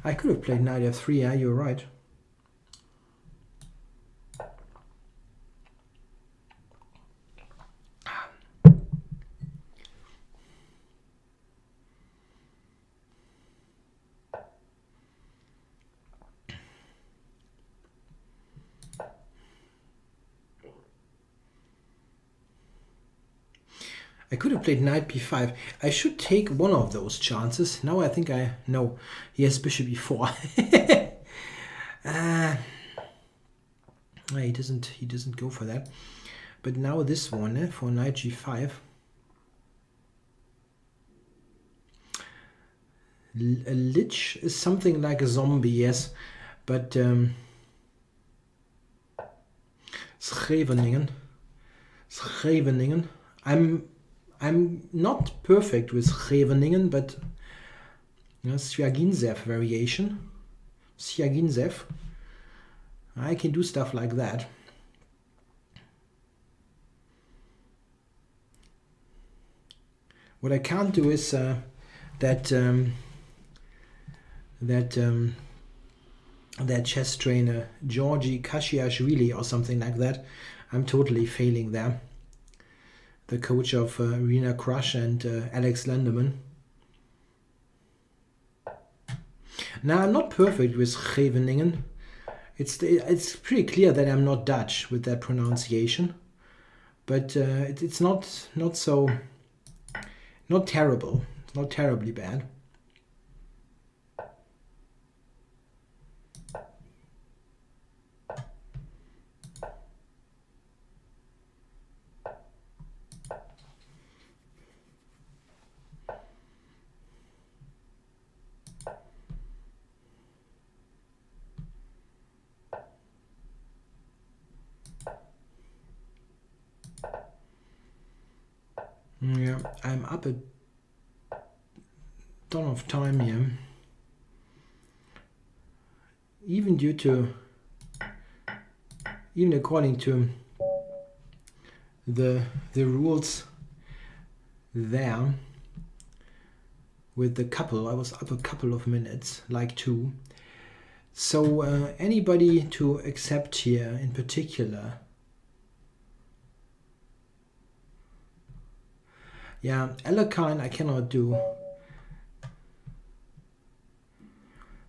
I could have played knight f3, yeah, you're right. I could have played knight b5. I should take one of those chances. Now I think I know. He has bishop e4. He doesn't go for that. But now this one for knight g5. A lich is something like a zombie, yes, but Scheveningen. I'm not perfect with Scheveningen, but Sviagintsev variation. Sviagintsev. I can do stuff like that. What I can't do is that chess trainer Georgi Kashiashvili or something like that. I'm totally failing there. The coach of Rena Crush and Alex Landerman. Now I'm not perfect with Scheveningen. It's pretty clear that I'm not Dutch with that pronunciation, but it's not terrible. It's not terribly bad. Yeah, I'm up a ton of time here. Even according to the rules there with the couple, I was up a couple of minutes, like 2. So anybody to accept here in particular? Yeah, Alekhine I cannot do.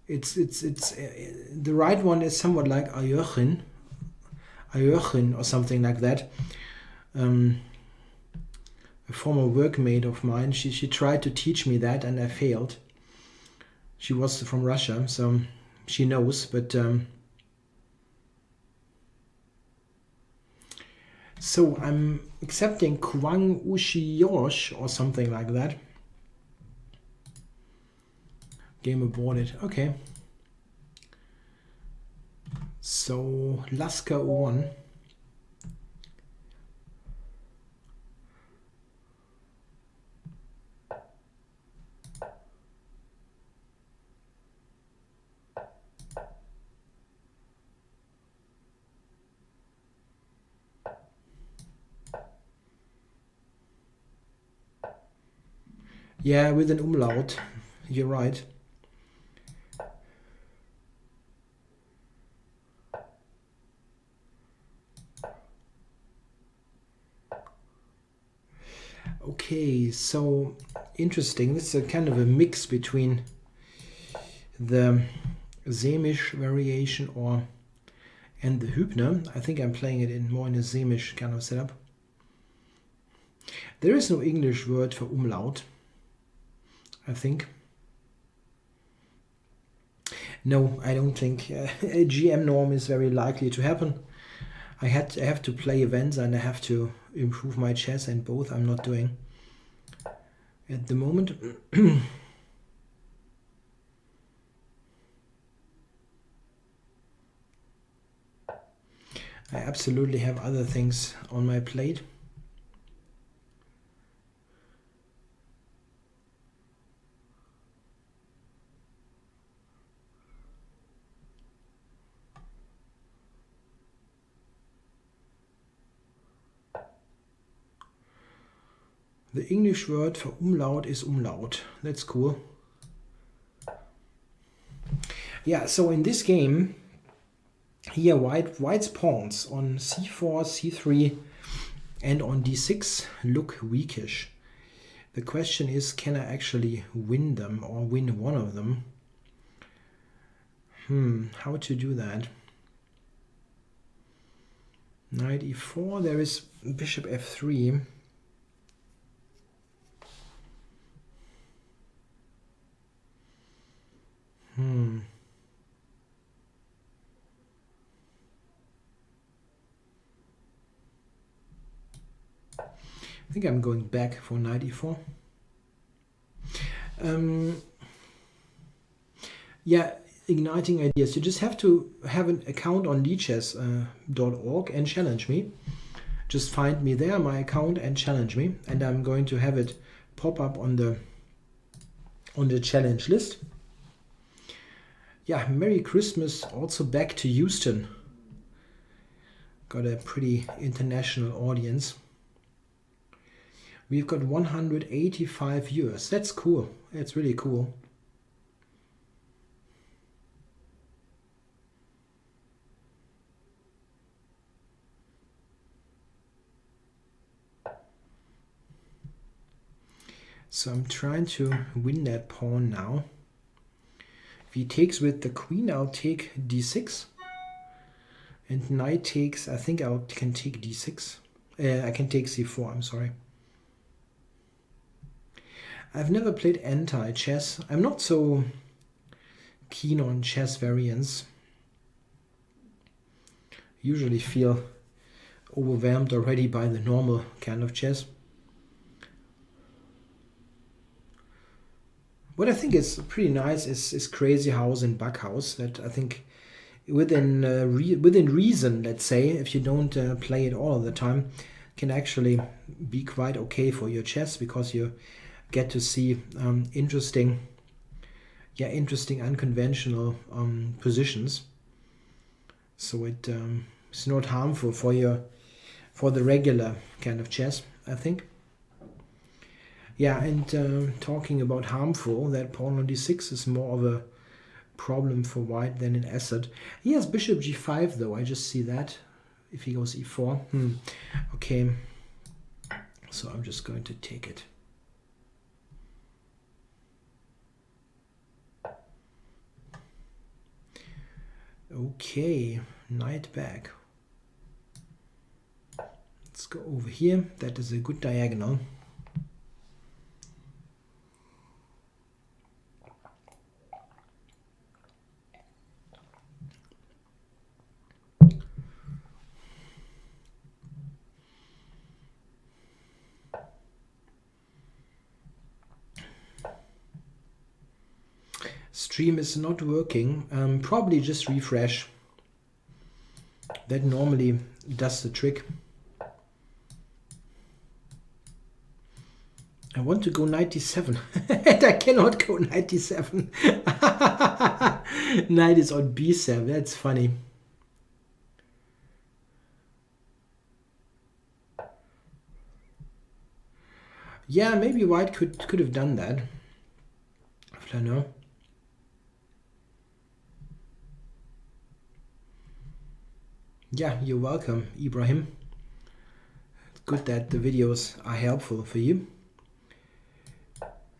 It's the right one is somewhat like Ayochin or something like that. A former workmate of mine, she tried to teach me that and I failed. She was from Russia, so she knows, but so I'm accepting Kwang Ushi-yosh or something like that. Game aborted. Okay. So Lasker 1. Yeah, with an umlaut. You're right. Okay, so interesting. This is a kind of a mix between the Sämisch variation and the Hübner. I think I'm playing it more in a Sämisch kind of setup. There is no English word for umlaut, I think. No, I don't think a GM norm is very likely to happen. I have to play events and I have to improve my chess, and both I'm not doing. at the moment. I absolutely have other things on my plate. The English word for umlaut is umlaut. That's cool. Yeah, so in this game, here white's pawns on c4, c3 and on d6 look weakish. The question is, can I actually win them or win one of them? How to do that? Knight e4, there is bishop f3. I think I'm going back for knight e4. Yeah, igniting ideas. You just have to have an account on lichess.org and challenge me. Just find me there, my account, and challenge me. And I'm going to have it pop up on the challenge list. Yeah, Merry Christmas also back to Houston. Got a pretty international audience. We've got 185 viewers. That's cool. That's really cool. So I'm trying to win that pawn now. If he takes with the queen, I'll take d6. And knight takes, I think I can take d6. I can take c4, I'm sorry. I've never played anti-chess. I'm not so keen on chess variants. Usually feel overwhelmed already by the normal kind of chess. What I think is pretty nice is Crazy House and Backhouse. That I think within reason, let's say, if you don't play it all the time, can actually be quite okay for your chess, because you get to see interesting unconventional positions. So it's not harmful for the regular kind of chess, I think. Yeah, and talking about harmful, that pawn on d6 is more of a problem for white than an asset. He has bishop g5 though, I just see that. If he goes e4. Okay, so I'm just going to take it. Okay, knight back. Let's go over here. That is a good diagonal. Stream is not working. Probably just refresh. That normally does the trick. I want to go 97 and I cannot go 97. Knight is on b7. That's funny. Yeah, maybe white could have done that. I don't know. Yeah, you're welcome, Ibrahim. It's good that the videos are helpful for you.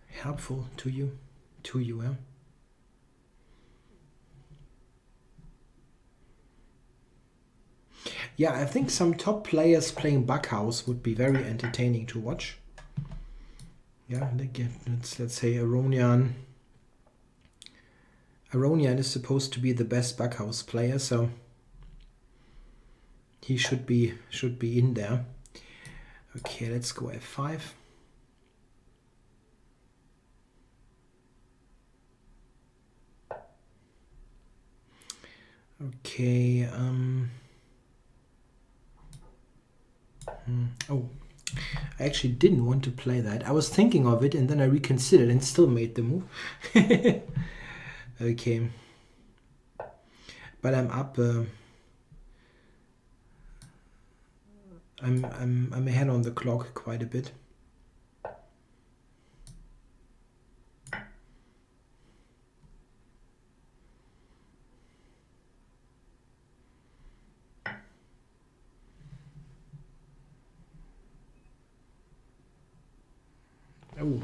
Helpful to you, yeah. Yeah, I think some top players playing Backhouse would be very entertaining to watch. Yeah, let's say Aronian. Aronian is supposed to be the best Backhouse player, so he should be in there. Okay, let's go f5. Okay. Oh, I actually didn't want to play that. I was thinking of it and then I reconsidered and still made the move. Okay. But I'm up. I'm ahead on the clock quite a bit. Oh.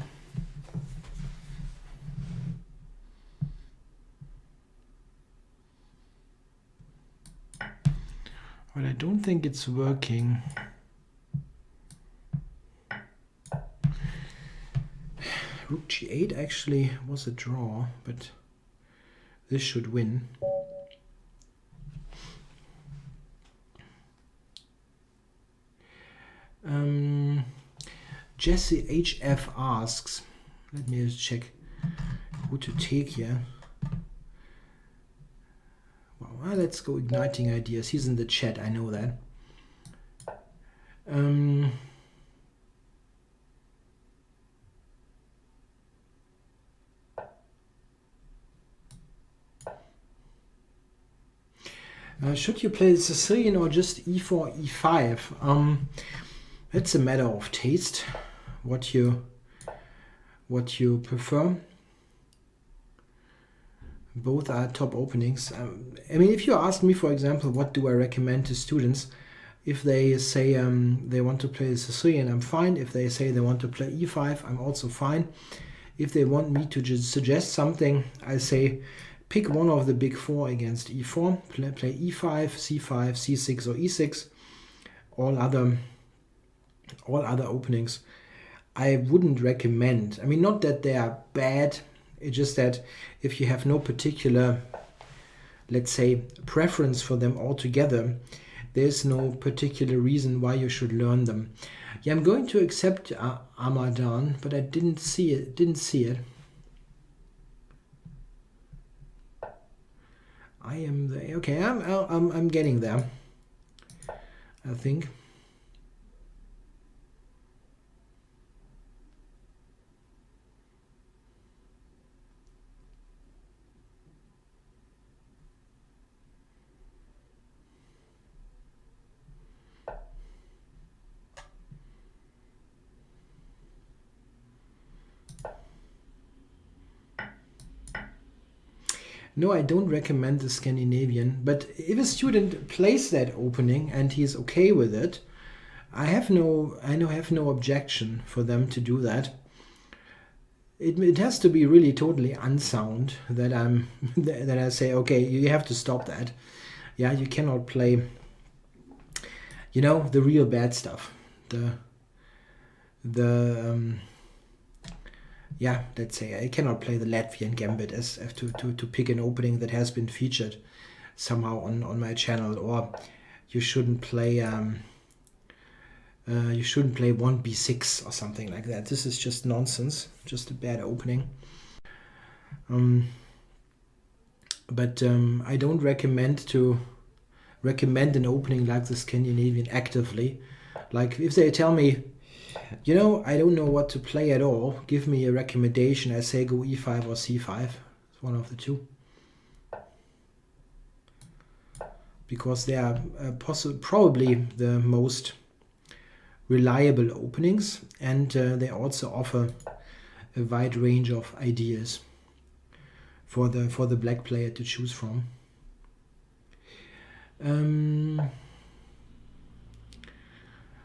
But I don't think it's working. Rook g8 actually was a draw, but this should win. Jesse HF asks, let me just check who to take here. Well, let's go igniting ideas. He's in the chat, I know that. Should you play Sicilian or just e4, e5? It's a matter of taste, what you prefer. Both are top openings. I mean, if you ask me, for example, what do I recommend to students? If they say they want to play Sicilian, I'm fine. If they say they want to play e5, I'm also fine. If they want me to just suggest something, I say pick one of the big four against e4, play e5, c5, c6 or e6. All other openings I wouldn't recommend. I mean, not that they are bad, it's just that if you have no particular, let's say, preference for them altogether, there's no particular reason why you should learn them. Yeah, I'm going to accept Amadan, but I didn't see it. I am there. Okay, I'm getting there, I think. No, I don't recommend the Scandinavian, but if a student plays that opening and he's okay with it, I have no objection for them to do that. It has to be really totally unsound that that I say, okay, you have to stop that. Yeah, you cannot play, the real bad stuff. Yeah, let's say I cannot play the Latvian Gambit as to pick an opening that has been featured somehow on my channel, or you shouldn't play 1b6 or something like that. This is just nonsense, just a bad opening. But I don't recommend an opening like the Scandinavian actively. Like if they tell me, I don't know what to play at all, give me a recommendation, I say go e5 or c5. It's one of the two. Because they are probably the most reliable openings, and they also offer a wide range of ideas for the black player to choose from.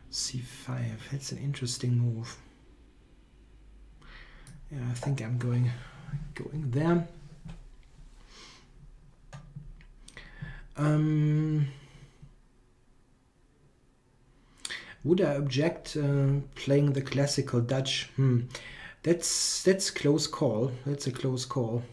c5, that's an interesting move. Yeah, I think I'm going there. Would I object playing the classical Dutch? That's close call. That's a close call.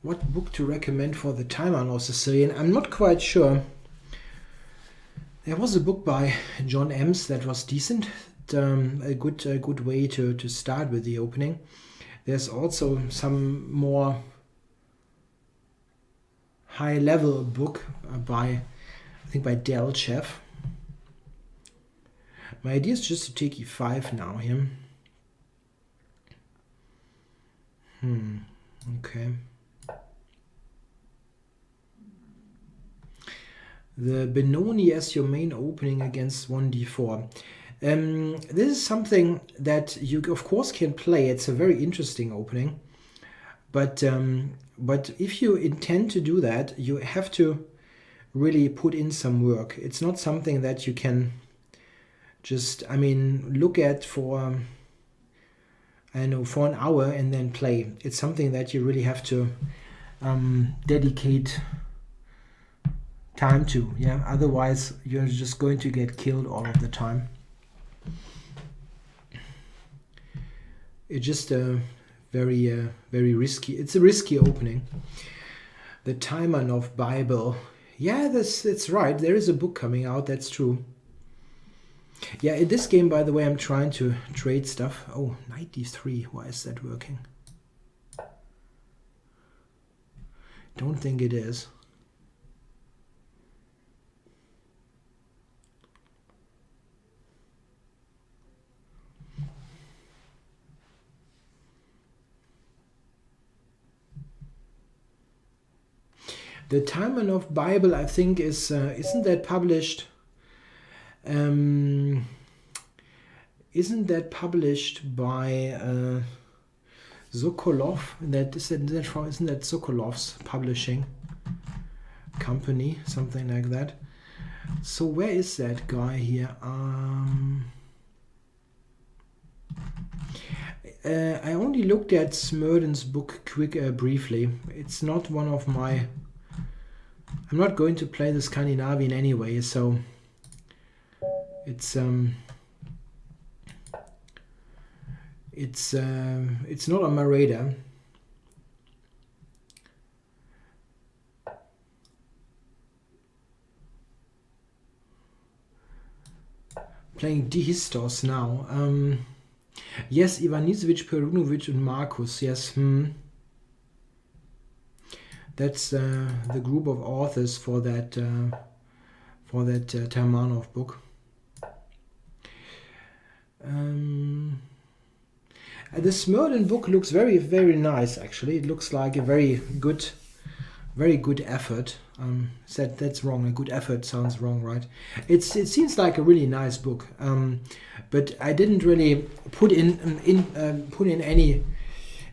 What book to recommend for the timer on Sicilian? I'm not quite sure. There was a book by John Ems that was decent. A good way to start with the opening. There's also some more high-level book by, I think, by Del Chef. My idea is just to take e5 now here. Okay. The Benoni as your main opening against 1d4. This is something that you of course can play. It's a very interesting opening, but if you intend to do that, you have to really put in some work. It's not something that you can just, I mean, look at for, I don't know, for an hour and then play. It's something that you really have to dedicate time to, yeah. Otherwise, you're just going to get killed all of the time. It's just a very risky. It's a risky opening. The Taimanov Bible. Yeah, that's right. There is a book coming out. That's true. Yeah, in this game, by the way, I'm trying to trade stuff. Oh, knight d3. Why is that working? Don't think it is. The Taimanov Bible, I think, is isn't that published? Isn't that published by Sokolov? Isn't that Sokolov's publishing company, something like that? So where is that guy here? I only looked at Smerdon's book briefly. It's not one of my. I'm not going to play the Scandinavian anyway, so it's not on my radar. Playing Dihistos now. Yes, Ivanisevic, Perunovic, and Marcus. Yes. That's the group of authors for that Taimanov book. The Smerdon book looks very nice. Actually, it looks like a very good effort. That's wrong. A good effort sounds wrong, right? It seems like a really nice book. But I didn't really put in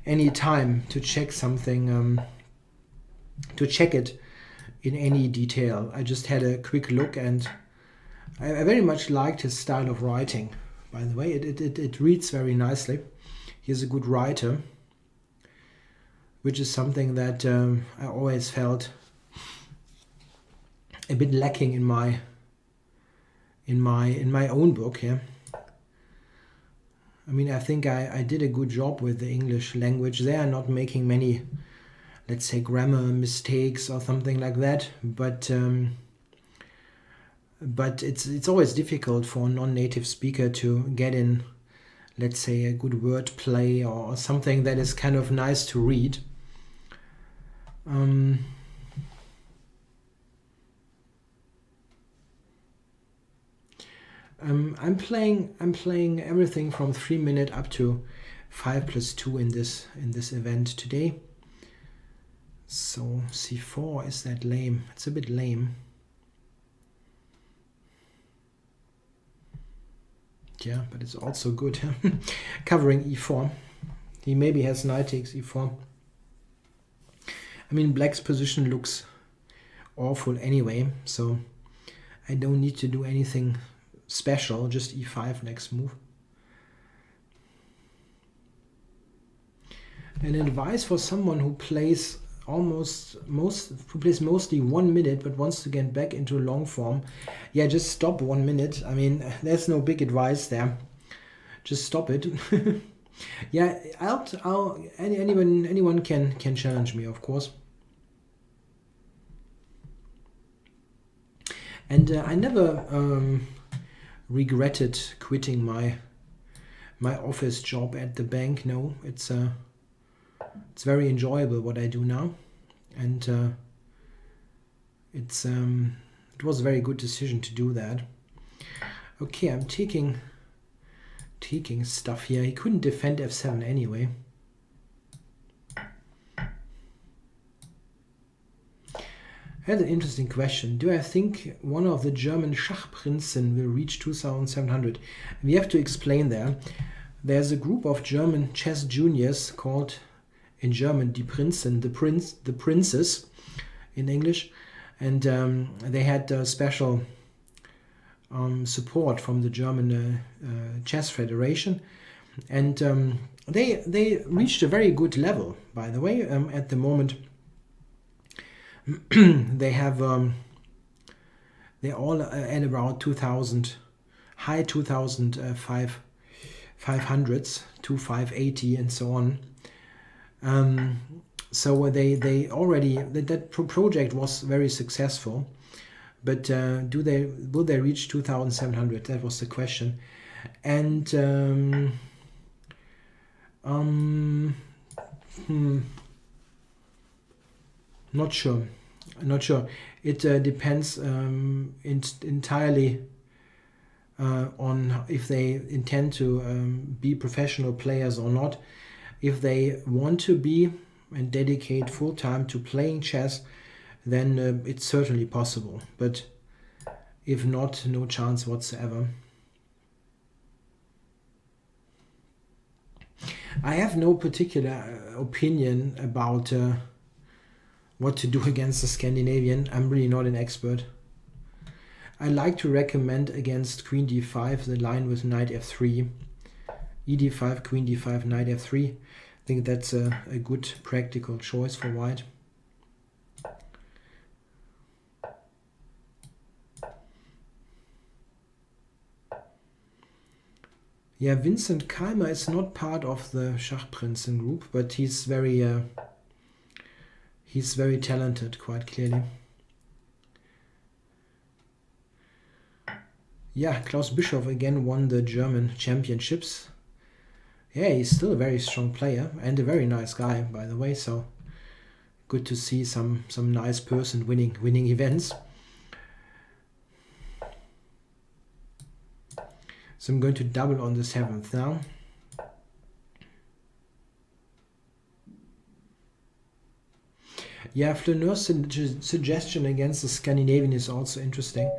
any time to check something. To check it in any detail. I just had a quick look, and I very much liked his style of writing. By the way, it reads very nicely. He's a good writer, which is something that I always felt a bit lacking in my own book. Yeah, I mean, I think I did a good job with the English language. They are not making many, let's say, grammar mistakes or something like that, but it's always difficult for a non-native speaker to get in, let's say, a good word play or something that is kind of nice to read. I'm playing everything from 3 minutes up to 5+2 in this event today. So c4, is that lame? It's a bit lame. Yeah, but it's also good. Covering e4. He maybe has knight takes e4. I mean, black's position looks awful anyway, so I don't need to do anything special, just e5 next move. An advice for someone who plays mostly 1 minute but wants to get back into long form. Yeah, just stop 1 minute. I mean, there's no big advice there. Just stop it. Yeah, anyone can challenge me, of course. And I never regretted quitting my office job at the bank. No, it's very enjoyable what I do now, and it was a very good decision to do that. Okay, I'm taking stuff here. He couldn't defend f7 anyway. Here's an interesting question. Do I think one of the German Schachprinzen will reach 2,700? We have to explain there. There's a group of German chess juniors called in German Die Prinzen, the princes in English, and they had special support from the German Chess Federation, and they reached a very good level, by the way. At the moment, they have they're all at about 2,000, high 2,500s, 2,580, and so on. So they already that project was very successful. But will they reach 2,700? That was the question, and not sure. It depends entirely on if they intend to be professional players or not. If they want to be and dedicate full time to playing chess, then it's certainly possible. But if not, no chance whatsoever. I have no particular opinion about what to do against the Scandinavian. I'm really not an expert. I like to recommend against Queen d5 the line with Knight f3, e d5, Queen d5, Knight f3. I think that's a good practical choice for white. Yeah, Vincent Keimer is not part of the Schachprinzen group, but he's very talented, quite clearly. Yeah, Klaus Bischoff again won the German championships. Yeah, he's still a very strong player and a very nice guy, by the way. So good to see some nice person winning events. So I'm going to double on the 7th now. Yeah, Fleur's suggestion against the Scandinavian is also interesting.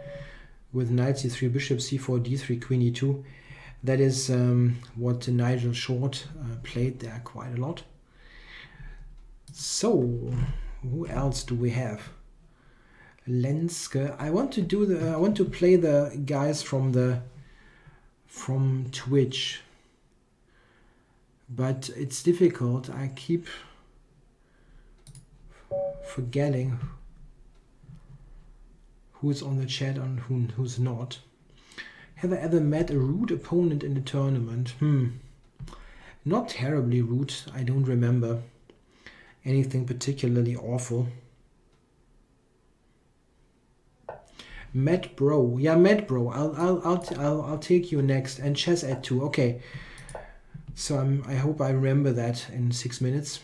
With Knight c3, Bishop c4, d3, Queen e2. That is what Nigel Short played there quite a lot. So, who else do we have? Lenske. I want to play the guys from Twitch, but it's difficult. I keep forgetting who's on the chat and who's not. Have I ever met a rude opponent in the tournament? Not terribly rude. I don't remember anything particularly awful. Matt Bro. Yeah, Matt Bro. I'll take you next. And chess at 2. Okay. So I hope I remember that in 6 minutes.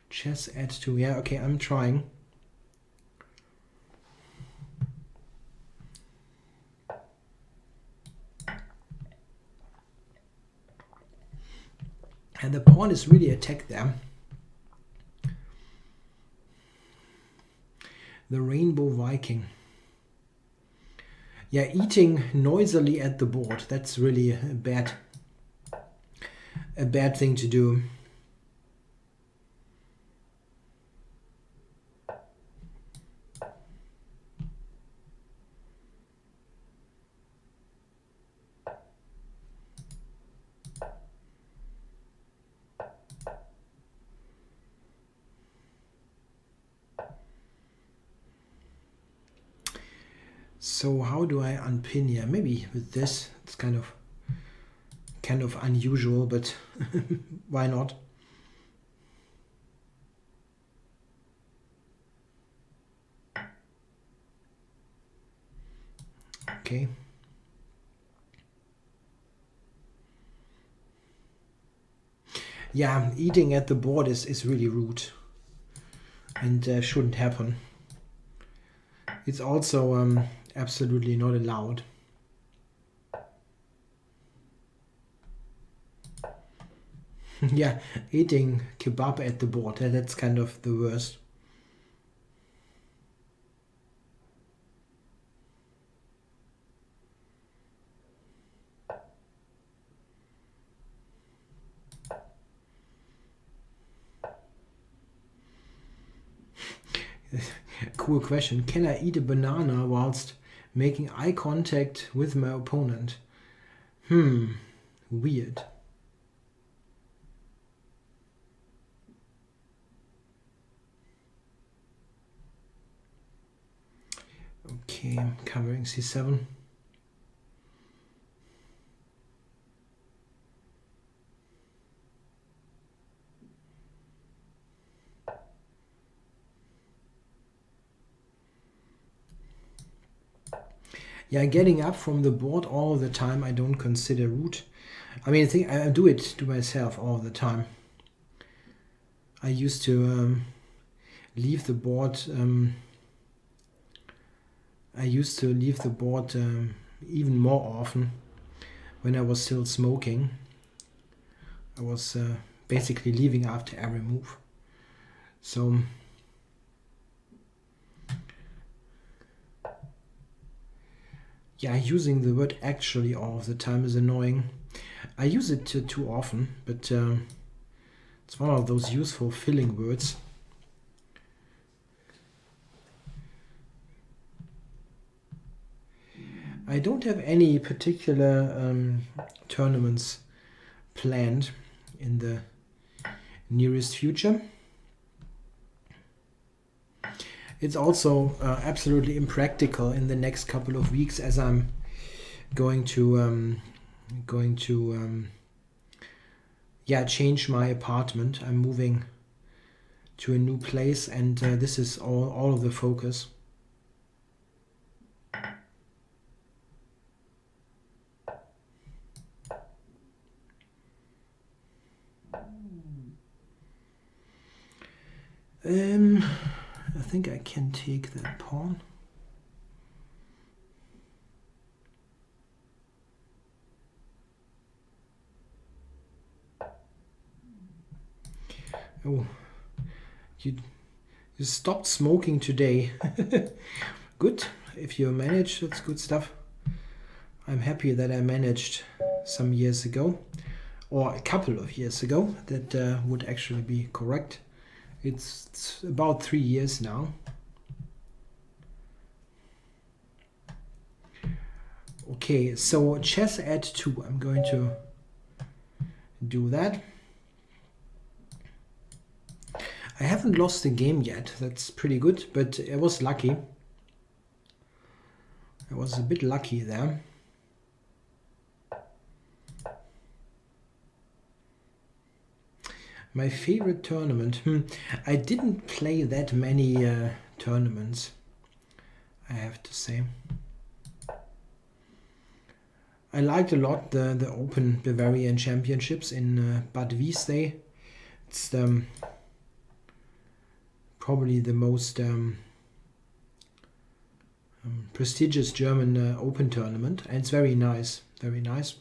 Chess at 2. Yeah, okay, I'm trying. And the pawn is really attacked there. The Rainbow Viking. Yeah, eating noisily at the board. That's really a bad thing to do. So how do I unpin here? Maybe with this. It's kind of unusual, but why not? Okay. Yeah, eating at the board is really rude and shouldn't happen. It's also absolutely not allowed. Yeah, eating kebab at the board, that's kind of the worst. Cool question. Can I eat a banana whilst making eye contact with my opponent? Weird. Okay, I'm covering c7. Yeah, getting up from the board all the time I don't consider rude. I mean, I think I do it to myself all the time. I used to leave the board. I used to leave the board even more often when I was still smoking. I was basically leaving after every move. So yeah, using the word actually all the time is annoying. I use it too often, but it's one of those useful filling words. I don't have any particular tournaments planned in the nearest future. It's also absolutely impractical in the next couple of weeks, as I'm going to change my apartment. I'm moving to a new place, and this is all of the focus. I think I can take that pawn. Oh, you stopped smoking today. Good. If you manage, that's good stuff. I'm happy that I managed some years ago, or a couple of years ago. That would actually be correct. It's about 3 years now. Okay, so chess at 2. I'm going to do that. I haven't lost the game yet. That's pretty good, but I was lucky. I was a bit lucky there. My favorite tournament. I didn't play that many tournaments, I have to say. I liked a lot the Open Bavarian Championships in Bad Wiessee. It's probably the most prestigious German Open tournament, and it's very nice, very nice.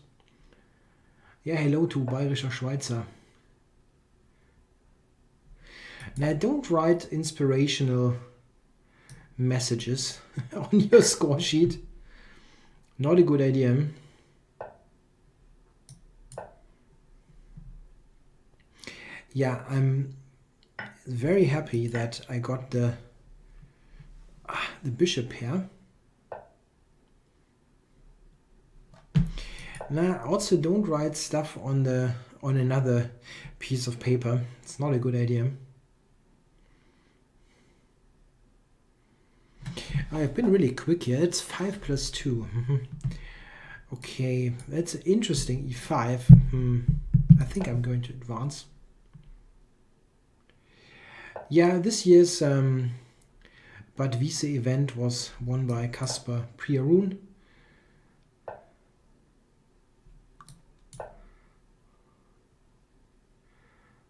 Yeah, hello to Bayerischer Schweizer. Now, don't write inspirational messages on your score sheet. Not a good idea. Yeah, I'm very happy that I got the bishop here. Now, also don't write stuff on another piece of paper. It's not a good idea. I've been really quick here. It's 5 plus 2. Okay, that's interesting. E5. I think I'm going to advance. Yeah, this year's Bad Wiese event was won by Kasper Priarun.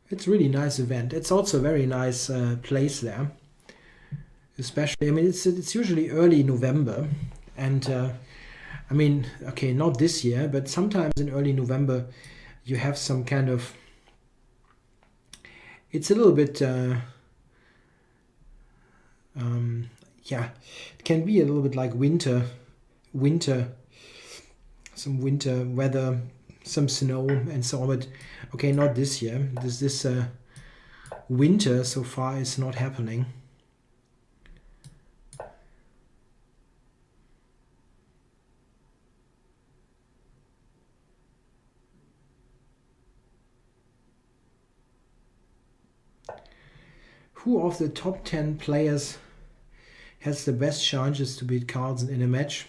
It's a really nice event. It's also a very nice place there. Especially, I mean, it's usually early November, and I mean, okay, not this year, but sometimes in early November you have some kind of. It's a little bit, yeah, it can be a little bit like winter, some winter weather, some snow and so on. But okay, not this year. This winter so far is not happening. Who of the top 10 players has the best chances to beat Carlsen in a match?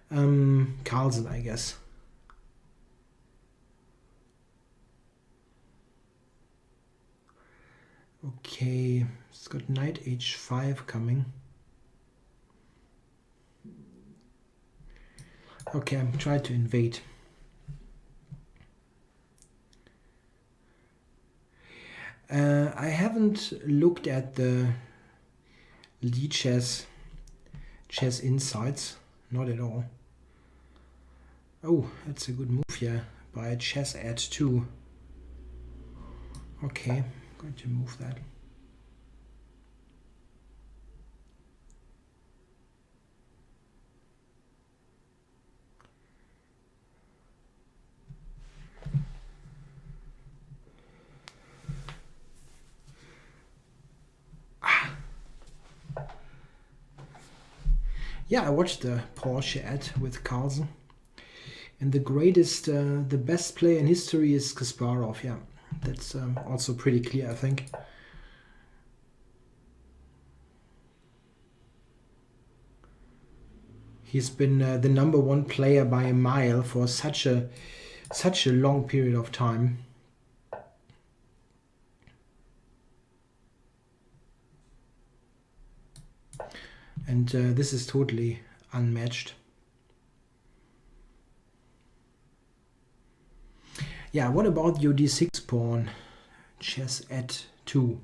Carlsen, I guess. Okay, it's got knight h5 coming. Okay, I'm trying to invade. I haven't looked at the lead chess insights, not at all. Oh, that's a good move here by chess at 2. Okay, I'm going to move that. Yeah, I watched the Porsche ad with Carlsen. And the greatest, the best player in history is Kasparov. Yeah, that's also pretty clear, I think. He's been the #1 player by a mile for such a long period of time. And this is totally unmatched. Yeah, what about your d6 pawn? Chess at 2.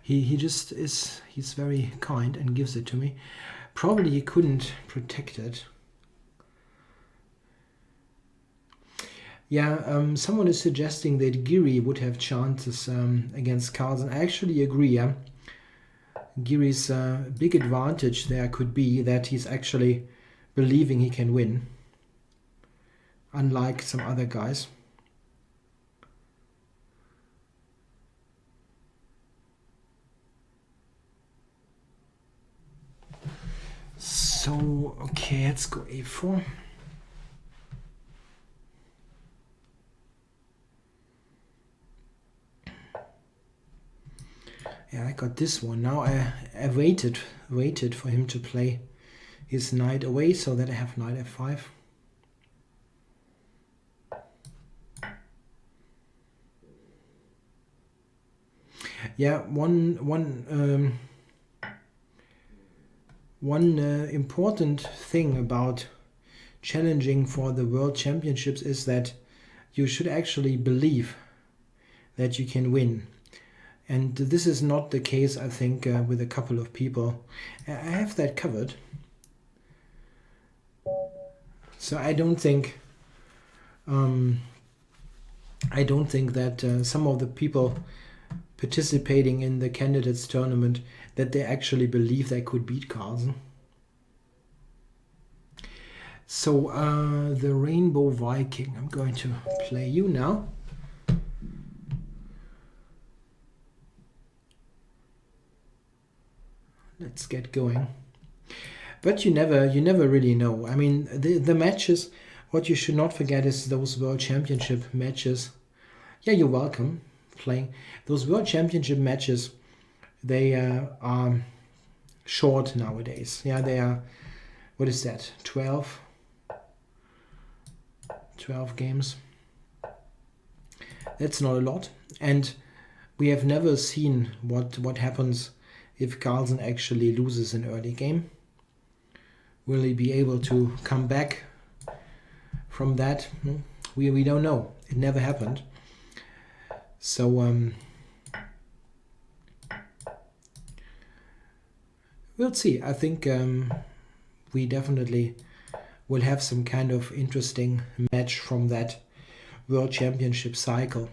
He just is, he's very kind and gives it to me. Probably he couldn't protect it. Yeah, someone is suggesting that Giri would have chances against Carlsen. I actually agree, yeah. Giri's big advantage there could be that he's actually believing he can win, unlike some other guys. So, okay, let's go a4. Yeah, I got this one. Now I waited for him to play his knight away so that I have knight f5. Yeah, one important thing about challenging for the World Championships is that you should actually believe that you can win. And this is not the case, I think, with a couple of people. I have that covered. So I don't think that some of the people participating in the candidates tournament that they actually believe they could beat Carlsen. So the Rainbow Viking, I'm going to play you now. Let's get going. But you never really know. I mean, the matches, what you should not forget is those World Championship matches. Yeah, you're welcome playing. Those World Championship matches, they are short nowadays. Yeah, they are, what is that, 12 games. That's not a lot. And we have never seen what happens if Carlsen actually loses an early game. Will he be able to come back from that? We don't know. It never happened. So we'll see. I think we definitely will have some kind of interesting match from that World Championship cycle.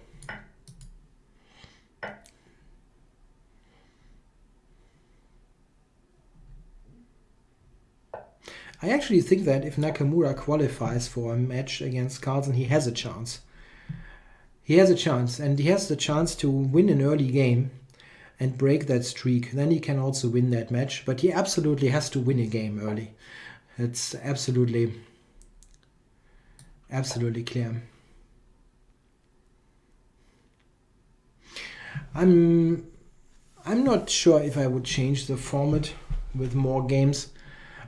I actually think that if Nakamura qualifies for a match against Carlsen, he has a chance. He has a chance, and he has the chance to win an early game and break that streak. Then he can also win that match, but he absolutely has to win a game early. It's absolutely clear. I'm not sure if I would change the format with more games.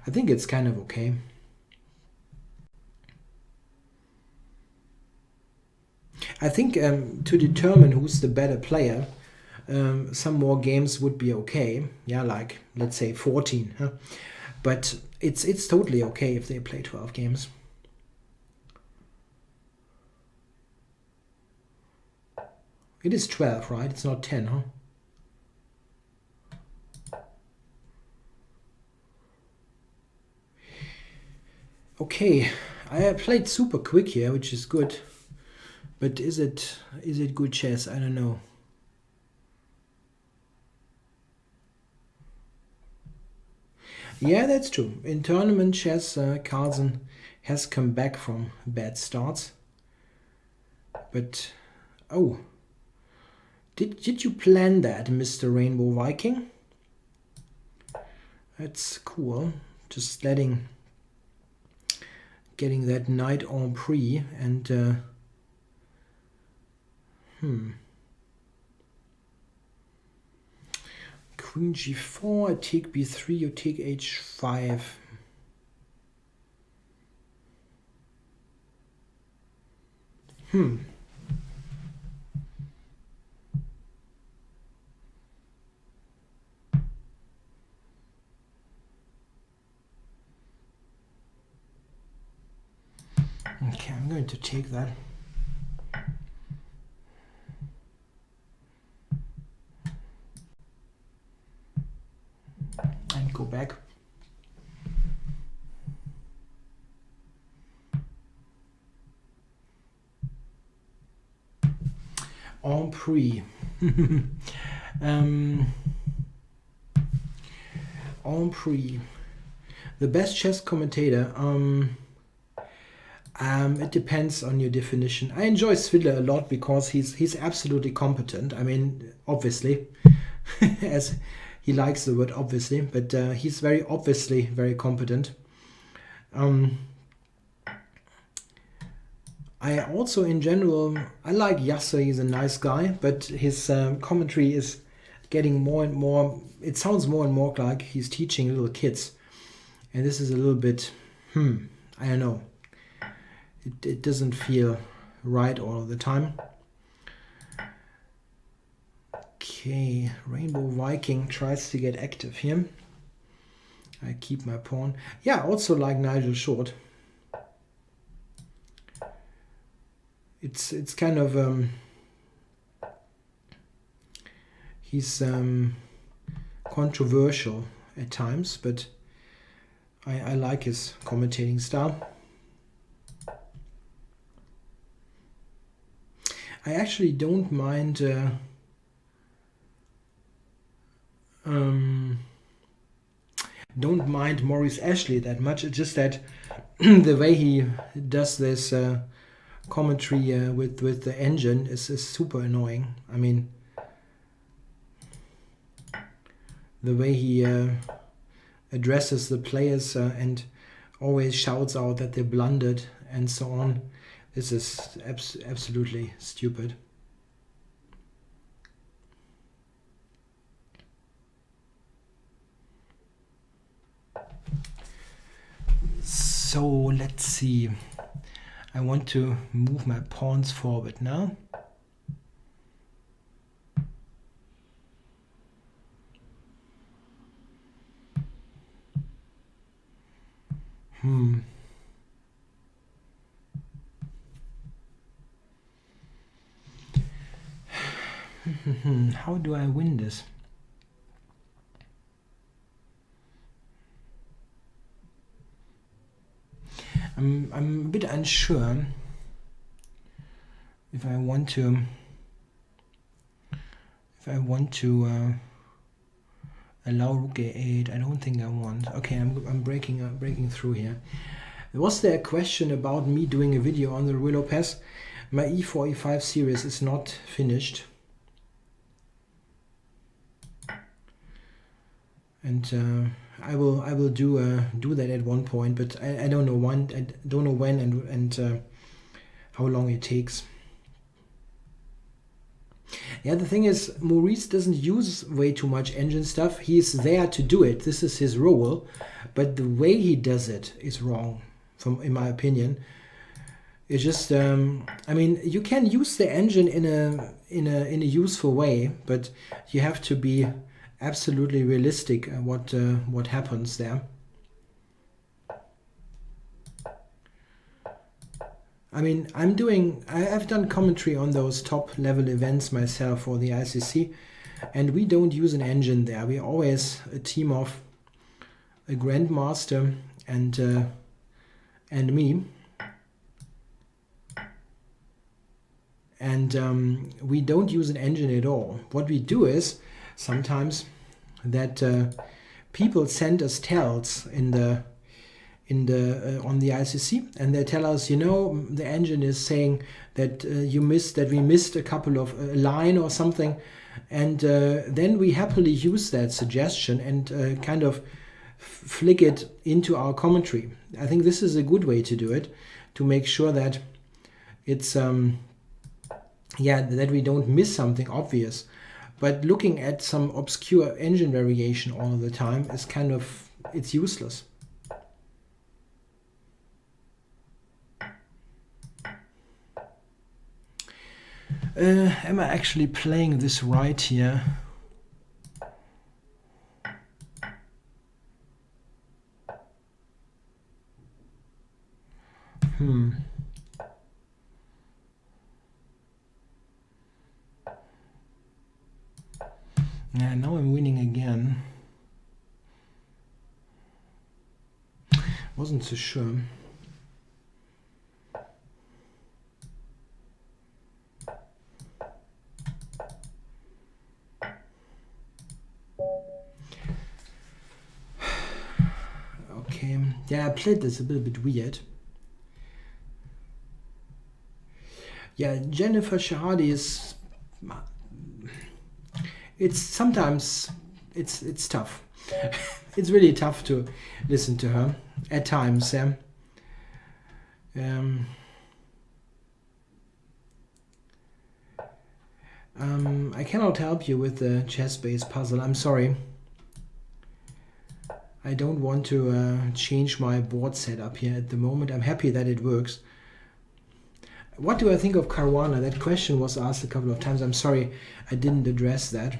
I think it's kind of okay. I think to determine who's the better player, some more games would be okay. Yeah, like let's say 14. Huh? But it's totally okay if they play 12 games. It is 12, right? It's not 10, huh? Okay, I played super quick here, which is good. But is it good chess? I don't know. Yeah, that's true. In tournament chess, Carlsen has come back from bad starts. But oh, did you plan that, Mr. Rainbow Viking? That's cool. Just getting that knight en prise and Queen g4, I take b3, you take h5. Okay, I'm going to take that. And go back. En prise. En prise. The best chess commentator. It depends on your definition. I enjoy Svidler a lot because he's absolutely competent. I mean, obviously, as he likes the word obviously, but he's very obviously very competent. I also, in general, I like Yasser. He's a nice guy, but his commentary is getting more and more. It sounds more and more like he's teaching little kids, and this is a little bit. I don't know. It doesn't feel right all the time. Okay, Rainbow Viking tries to get active here. I keep my pawn. Yeah, also like Nigel Short. It's kind of he's controversial at times, but I like his commentating style. I actually don't mind Maurice Ashley that much. It's just that the way he does this commentary with the engine is super annoying. I mean, the way he addresses the players and always shouts out that they blundered and so on. This is absolutely stupid. So let's see. I want to move my pawns forward now. How do I win this? I'm a bit unsure if I want to allow rook a8. I don't think I want. Okay, I'm breaking through here. Was there a question about me doing a video on the Ruy Lopez? My e4 e5 series is not finished, and I will do that at one point, but I don't know when. I don't know when and how long it takes. Yeah, the thing is, Maurice doesn't use way too much engine stuff. He's there to do it. This is his role, but the way he does it is wrong, in my opinion. It's just, I mean, you can use the engine in a useful way, but you have to be absolutely realistic what happens there. I mean, I've done commentary on those top level events myself for the ICC, and we don't use an engine there. We're always a team of a grandmaster and me, and we don't use an engine at all. What we do is sometimes that people send us tells on the ICC, and they tell us, you know, the engine is saying that we missed a couple of a line or something, and then we happily use that suggestion and kind of flick it into our commentary. I think this is a good way to do it, to make sure that it's that we don't miss something obvious. But looking at some obscure engine variation all the time is it's useless. Am I actually playing this right here? Yeah, now I'm winning again. Wasn't so sure. Okay, yeah, I played this a little bit weird. Yeah, Jennifer Shahadi is... Sometimes it's tough. It's really tough to listen to her at times. I cannot help you with the chess-based puzzle. I'm sorry. I don't want to change my board setup here at the moment. I'm happy that it works. What do I think of Caruana? That question was asked a couple of times. I'm sorry I didn't address that.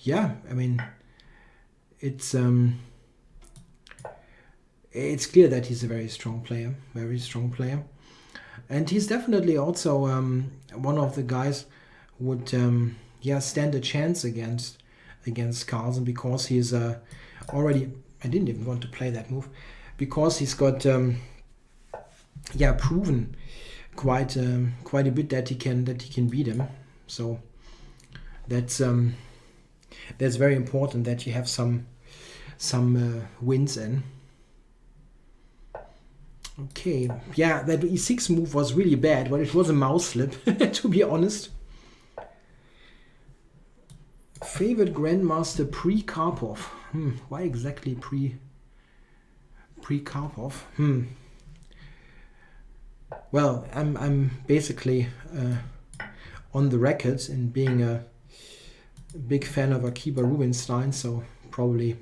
Yeah, I mean, it's clear that he's a very strong player, and he's definitely also one of the guys who would stand a chance against Carlsen, because he's already... I didn't even want to play that move, because he's got proven quite a bit that he can beat him. So that's very important that you have some wins in. Okay, yeah, that e6 move was really bad, but it was a mouse slip, to be honest. Favorite Grandmaster pre-Karpov. Why exactly pre-Karpov? Well, I'm basically on the record in being a big fan of Akiba Rubinstein, so probably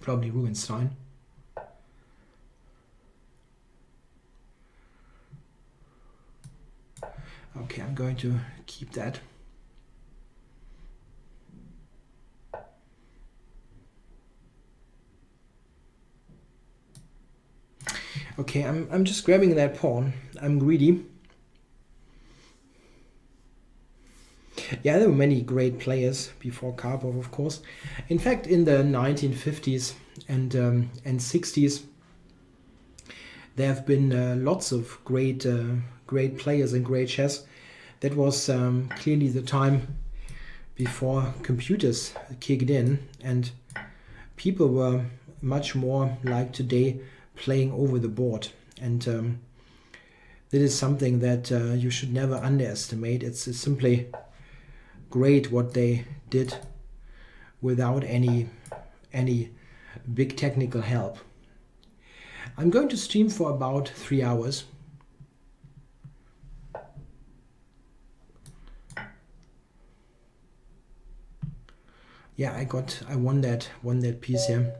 Rubinstein. Okay, I'm going to keep that. Okay, I'm just grabbing that pawn. I'm greedy. Yeah, there were many great players before Karpov, of course. In fact, in the 1950s and 60s, there have been lots of great players in great chess. That was clearly the time before computers kicked in, and people were much more like today playing over the board. And that is something that you should never underestimate. It's simply great what they did without any big technical help. I'm going to stream for about 3 hours. Yeah, I won that piece here.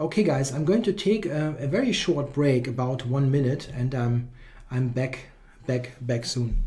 Okay, guys, I'm going to take a very short break, about 1 minute, and I'm back soon.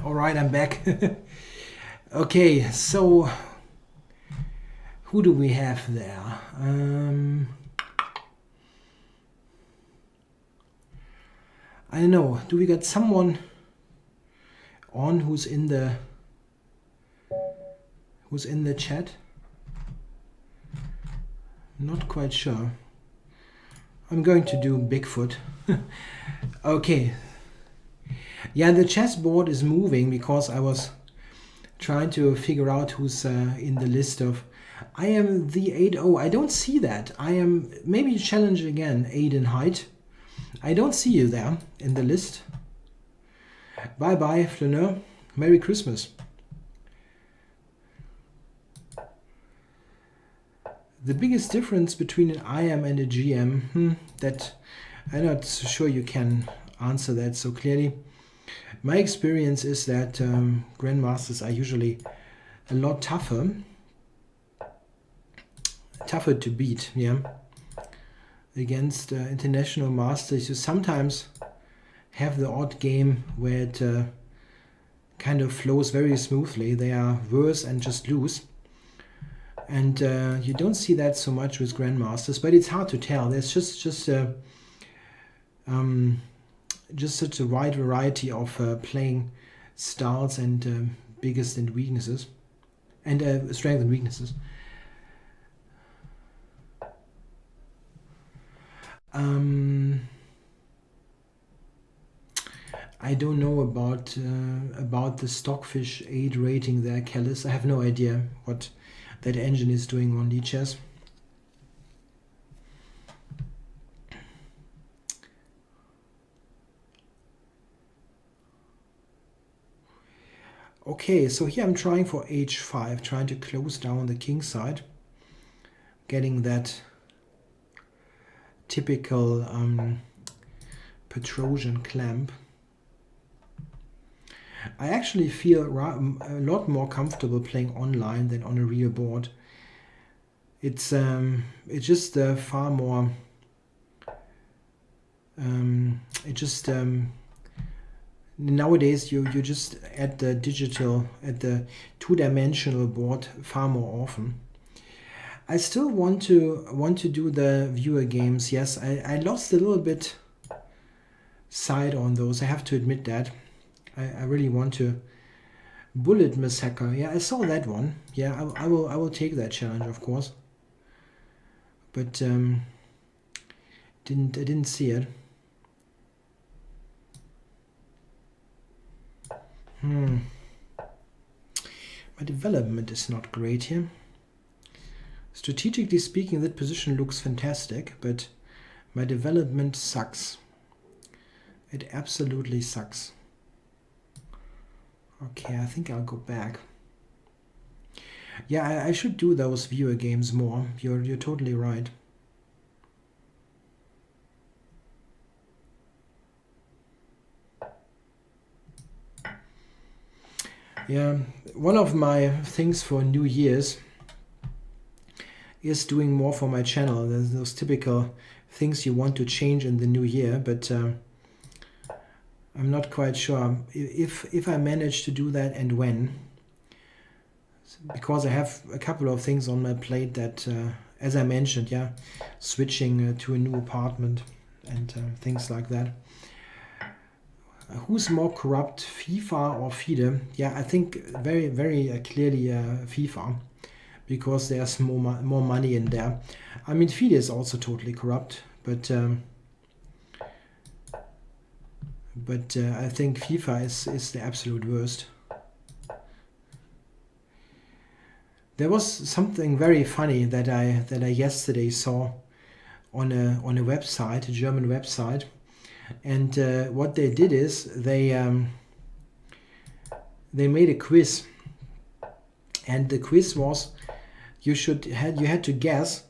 All right, I'm back. Okay, so who do we have there? I don't know. Do we got someone on who's in the chat? Not quite sure. I'm going to do Bigfoot. Okay. Yeah, the chessboard is moving because I was trying to figure out who's in the list of. I am the 8-0. I don't see that. I am maybe challenge again, 8 in height. I don't see you there in the list. Bye bye, Flaneur. Merry Christmas. The biggest difference between an IM and a GM, that I'm not so sure you can answer that so clearly. My experience is that grandmasters are usually a lot tougher to beat, yeah. Against international masters, you sometimes have the odd game where it kind of flows very smoothly. They are worse and just lose. And you don't see that so much with grandmasters, but it's hard to tell. There's just such a wide variety of playing styles and biggest and weaknesses, and strengths and weaknesses. I don't know about the Stockfish 8 rating there, Kellis. I have no idea what that engine is doing on Lichess. Okay, so here I'm trying for h5, trying to close down the king side, getting that typical Petrosian clamp. I actually feel a lot more comfortable playing online than on a real board. It's just far more. Nowadays you just at the two-dimensional board far more often. I still want to do the viewer games. Yes, I lost a little bit side on those. I have to admit that. I really want to. Bullet Massacre. Yeah, I saw that one. Yeah, I will take that challenge, of course. But I didn't see it. My development is not great here. Strategically speaking, that position looks fantastic, but my development sucks. It absolutely sucks. Okay, I think I'll go back. Yeah, I should do those viewer games more. You're totally right. Yeah, one of my things for New Year's is doing more for my channel. There's those typical things you want to change in the new year, but I'm not quite sure if I manage to do that and when. Because I have a couple of things on my plate that, as I mentioned, yeah, switching to a new apartment and things like that. Who's more corrupt, FIFA or FIDE? Yeah, I think very, very clearly FIFA, because there's more money in there. I mean, FIDE is also totally corrupt, but I think FIFA is the absolute worst. There was something very funny that I yesterday saw on a website, a German website. And what they did is they made a quiz, and the quiz was you had to guess.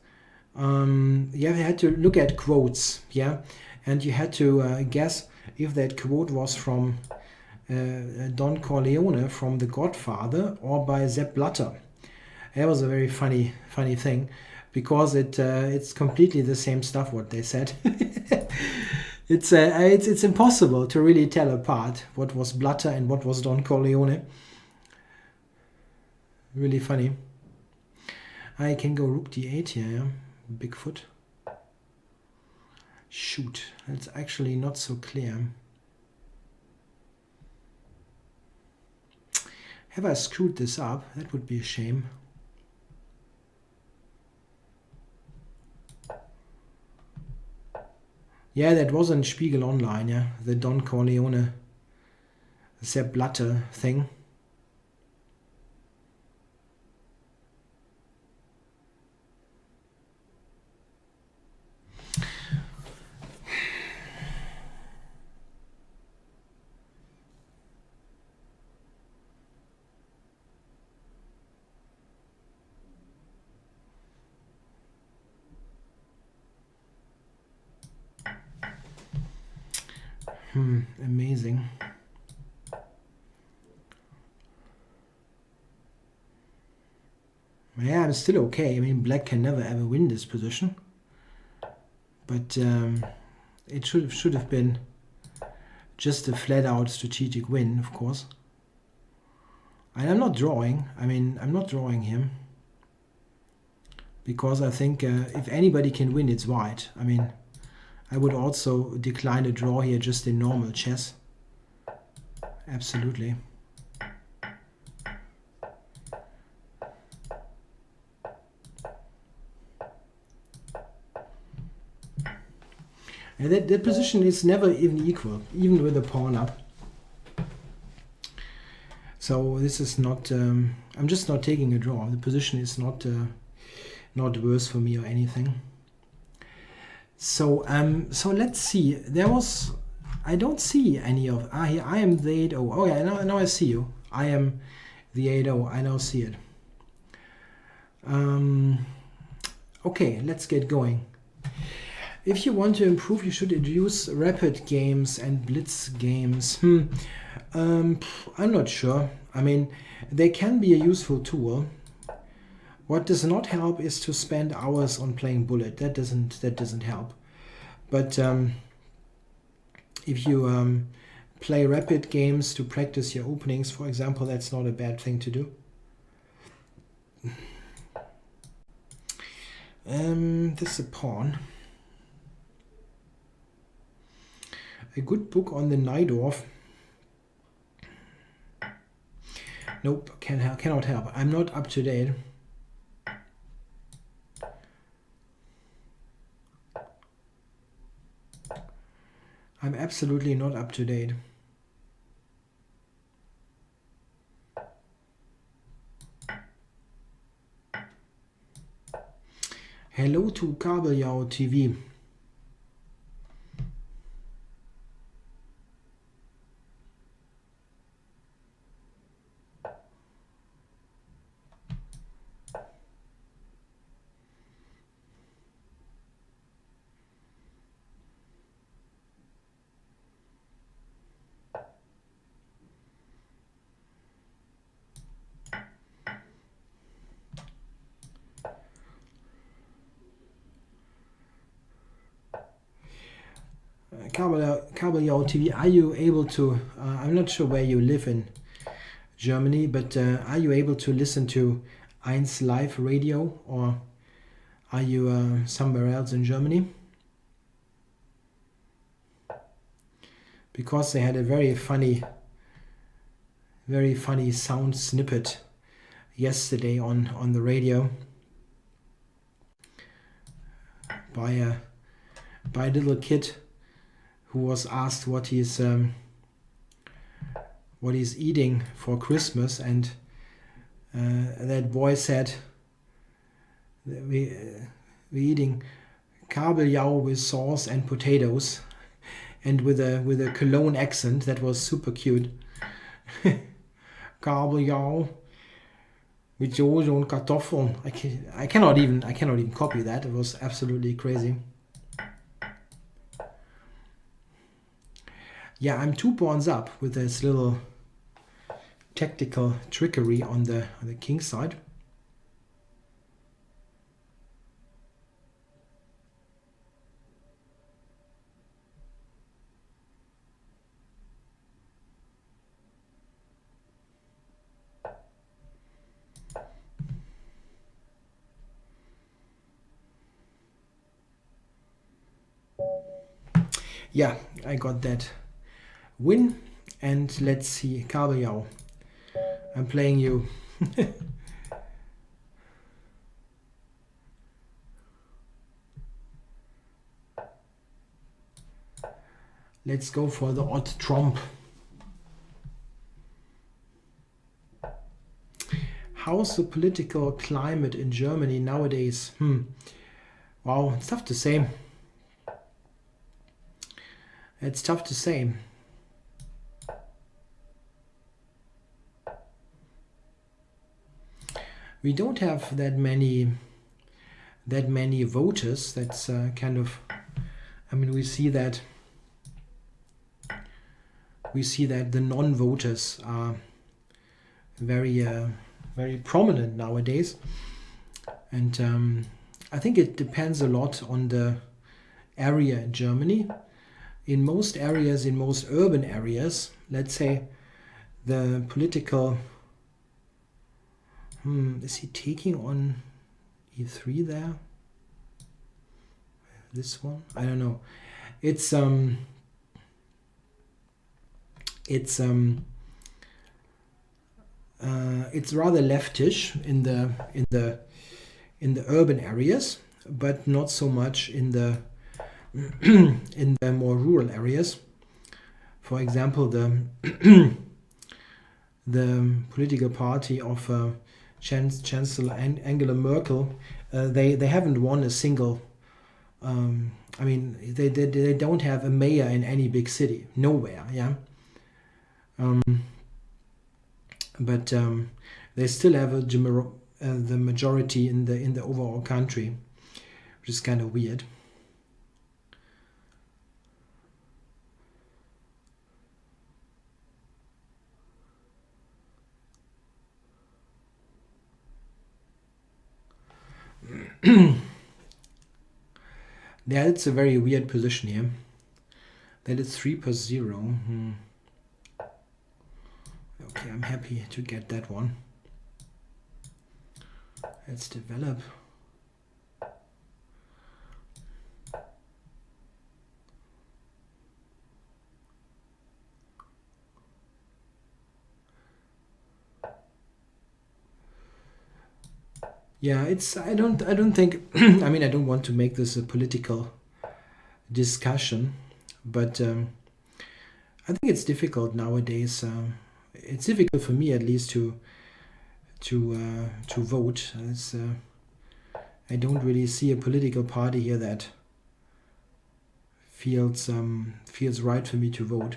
You had to look at quotes, yeah, and you had to guess if that quote was from Don Corleone from The Godfather or by Sepp Blatter. That was a very funny thing, because it's completely the same stuff what they said. It's impossible to really tell apart what was Blatter and what was Don Corleone. Really funny. I can go rook d8 here, yeah? Bigfoot. Shoot, that's actually not so clear. Have I screwed this up? That would be a shame. Yeah, that was in Spiegel Online, yeah, the Don Corleone, Sepp Blatter thing. Amazing. Yeah, I'm still okay. I mean, black can never ever win this position, but it should have been just a flat-out strategic win, of course. And I'm not drawing. I mean, I'm not drawing him, because I think if anybody can win, it's white. I mean, I would also decline a draw here just in normal chess. Absolutely. And that position is never even equal, even with a pawn up. So this is not, I'm just not taking a draw. The position is not worse for me or anything. So so let's see. There was, I don't see any of, here I am the 8-0. Oh yeah, now I see you. I am the 8-0. I now see it. Okay, let's get going. If you want to improve, you should use rapid games and blitz games. I'm not sure. I mean, they can be a useful tool. What does not help is to spend hours on playing bullet. That doesn't help. But if you play rapid games to practice your openings, for example, that's not a bad thing to do. This is a pawn. A good book on the Najdorf. Nope, cannot help. I'm not up to date. I'm absolutely not up to date. Hello to Kabeljau TV. Kabeljau TV, are you able to, I'm not sure where you live in Germany, but are you able to listen to 1 Live Radio, or are you somewhere else in Germany? Because they had a very funny sound snippet yesterday on the radio by a little kid who was asked what he's eating for Christmas, and that boy said, we're eating Kabeljau with sauce and potatoes, and with a Cologne accent that was super cute. Kabeljau mit Soße und Kartoffeln. I cannot even copy that. It was absolutely crazy. Yeah, I'm 2 pawns up with this little tactical trickery on the king side. Yeah, I got that win, and let's see, Kabeljau, I'm playing you. Let's go for the odd trump. How's the political climate in Germany nowadays? Wow, it's tough to say. It's tough to say. We don't have that many voters. That's kind of, I mean, we see that the non-voters are very prominent nowadays, and I think it depends a lot on the area in Germany. In most areas, in most urban areas, let's say, the political, is he taking on e3 there? This one? I don't know. It's rather leftish in the urban areas, but not so much in the in the more rural areas. For example, the political party of Chancellor Angela Merkel, they haven't won a single. I mean, they don't have a mayor in any big city, nowhere. Yeah. but they still have the majority in the overall country, which is kind of weird. Yeah, it's a very weird position here. That is 3 plus 0. Okay, I'm happy to get that one. Let's develop. Yeah, I don't think I mean, I don't want to make this a political discussion, but I think it's difficult nowadays. It's difficult for me, at least, to vote. I don't really see a political party here that feels right for me to vote.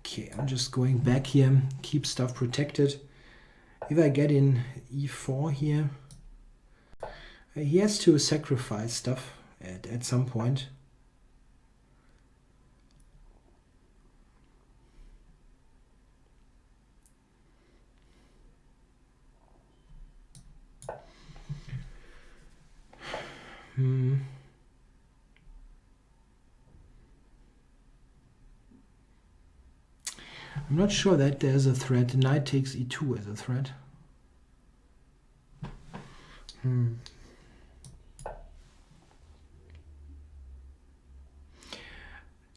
Okay, I'm just going back here, keep stuff protected. If I get in e4 here, he has to sacrifice stuff at some point. I'm not sure that there's a threat. Knight takes e2 as a threat.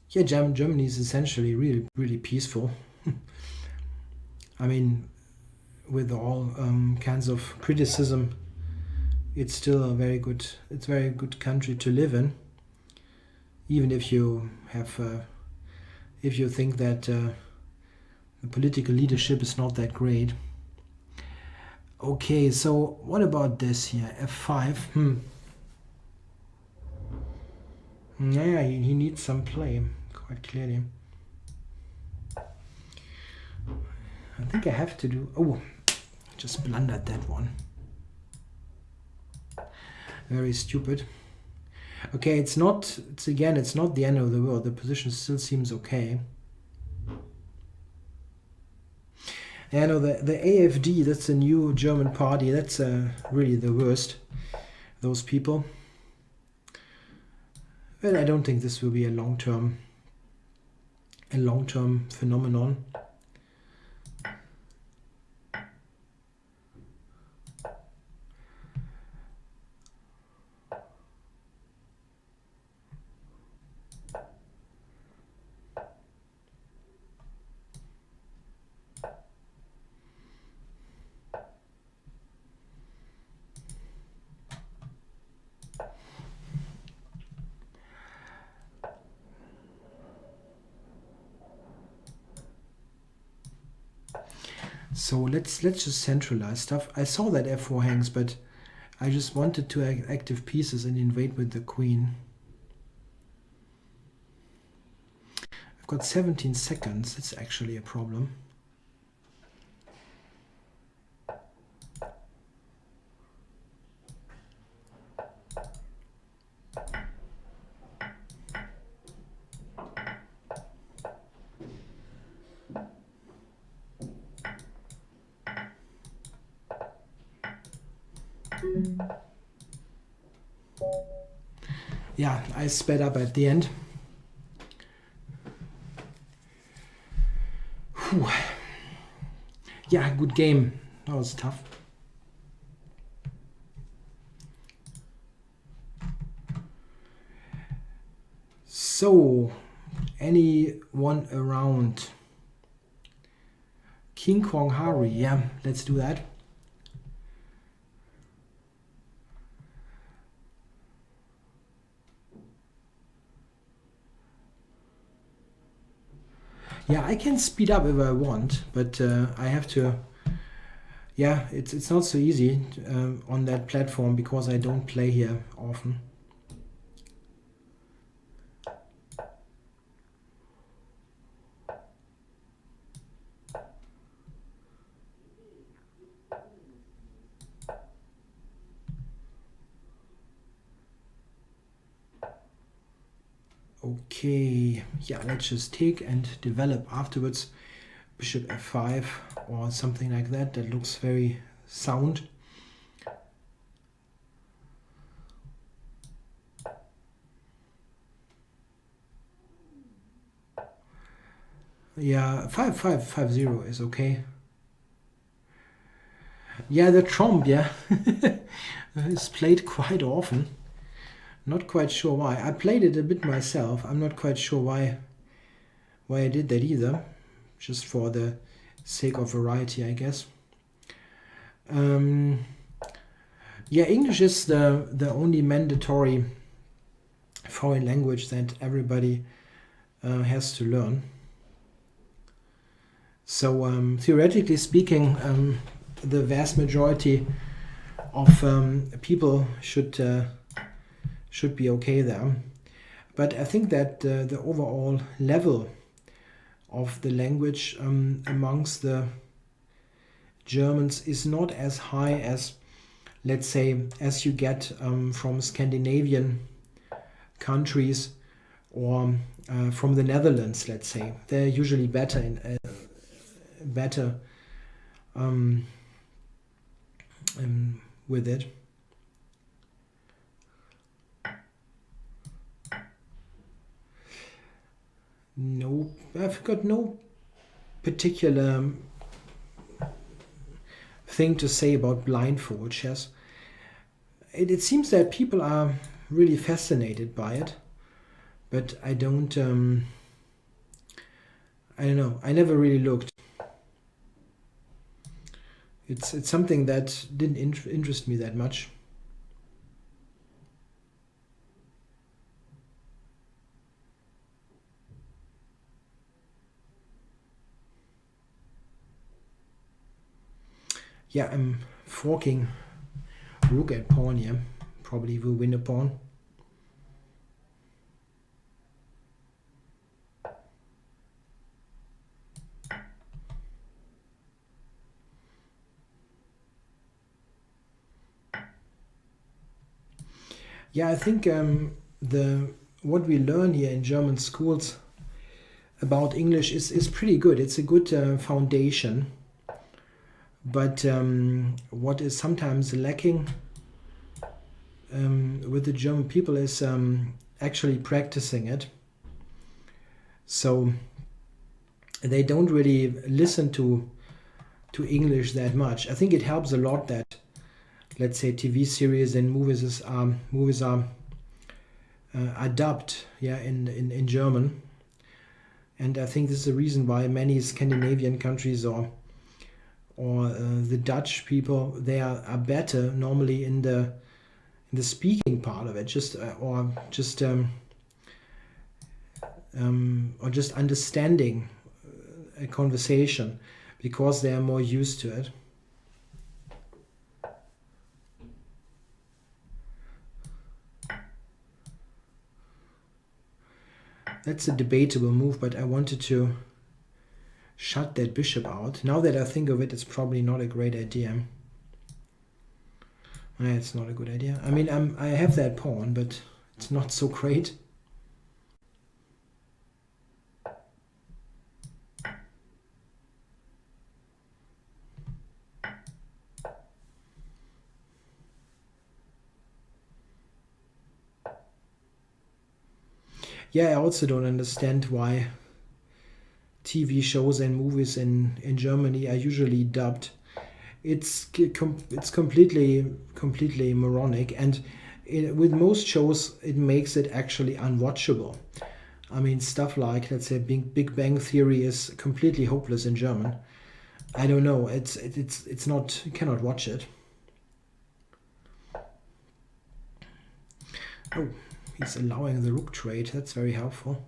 Yeah, Germany is essentially really peaceful. I mean, with all kinds of criticism, it's still a very good country to live in. Even if you have, if you think that the political leadership is not that great. Okay, so what about this here? f5. Yeah, he needs some play, quite clearly. I think I have to do... Oh, just blundered that one. Very stupid. Okay, it's not the end of the world. The position still seems okay. Yeah, no, the AfD, that's a new German party. That's really the worst. Those people. Well, I don't think this will be a long-term phenomenon. So let's just centralize stuff. I saw that f4 hangs, but I just wanted to active pieces and invade with the queen. I've got 17 seconds. That's actually a problem. Yeah, I sped up at the end. Whew. Yeah, good game. That was tough. So, anyone around? King Kong Hari, yeah, let's do that. Yeah, I can speed up if I want, but I have to. Yeah, it's not so easy on that platform because I don't play here often. Okay, yeah, let's just take and develop afterwards bishop f5 or something like that. That looks very sound. Yeah, 5-5-5-0 is okay. Yeah, the trompe, yeah, it's played quite often. Not quite sure why. I played it a bit myself. I'm not quite sure why I did that either. Just for the sake of variety, I guess. Yeah, English is the only mandatory foreign language that everybody has to learn. So theoretically speaking, the vast majority of people should be okay there. But I think that the overall level of the language amongst the Germans is not as high as, let's say, as you get from Scandinavian countries or from the Netherlands, let's say. They're usually better in with it. No, I've got no particular thing to say about blindfold chess. It seems that people are really fascinated by it, but I don't know. I never really looked. It's something that didn't interest me that much. Yeah, I'm forking rook at pawn here. Probably will win a pawn. Yeah, I think what we learn here in German schools about English is pretty good. It's a good foundation. But what is sometimes lacking with the German people is actually practicing it. So they don't really listen to English that much. I think it helps a lot that, let's say, TV series and movies are dubbed, yeah, in German. And I think this is the reason why many Scandinavian countries or the Dutch people, they are better normally in the speaking part of it, or just understanding a conversation, because they are more used to it. That's a debatable move, but I wanted to shut that bishop out. Now that I think of it, it's probably not a great idea. It's not a good idea. I mean, I have that pawn, but it's not so great. Yeah, I also don't understand why TV shows and movies in Germany are usually dubbed. It's completely moronic, and with most shows it makes it actually unwatchable. I mean, stuff like, let's say, Big Bang Theory is completely hopeless in German. I don't know. It's not. You cannot watch it. Oh, he's allowing the rook trade. That's very helpful.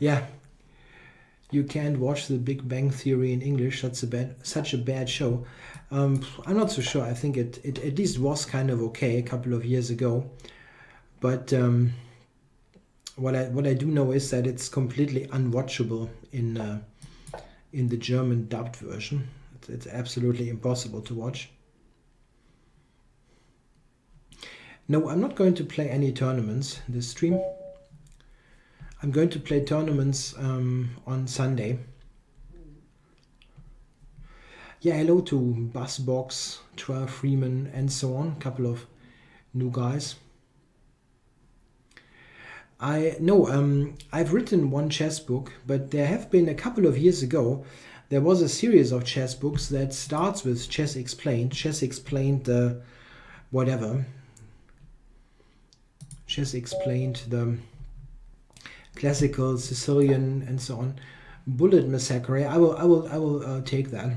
Yeah, you can't watch The Big Bang Theory in English. That's such a bad show. I'm not so sure. I think it at least was kind of okay a couple of years ago. But what I do know is that it's completely unwatchable in the German dubbed version. It's absolutely impossible to watch. No, I'm not going to play any tournaments this stream. I'm going to play tournaments on Sunday. Yeah, hello to Buzzbox, 12 Freeman, and so on. A couple of new guys. I've written one chess book, but there have been a couple of years ago. There was a series of chess books that starts with Chess Explained. Chess Explained the whatever. Chess Explained the classical Sicilian and so on. Bullet Massacre. I will take that.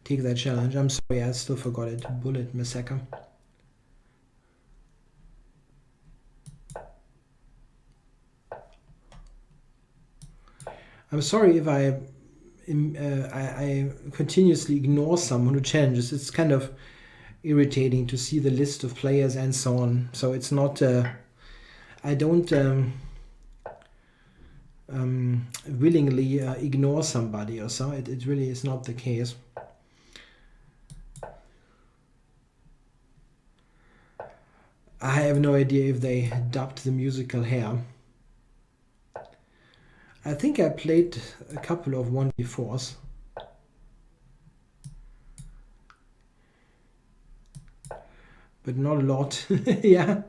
Take that challenge. I'm sorry, I still forgot it. Bullet Massacre. I'm sorry if I continuously ignore someone who challenges. It's kind of irritating to see the list of players and so on. So it's not. I don't willingly ignore somebody or so. It really is not the case. I have no idea if they dubbed the musical Hair. I think I played a couple of 1v4s. But not a lot. Yeah.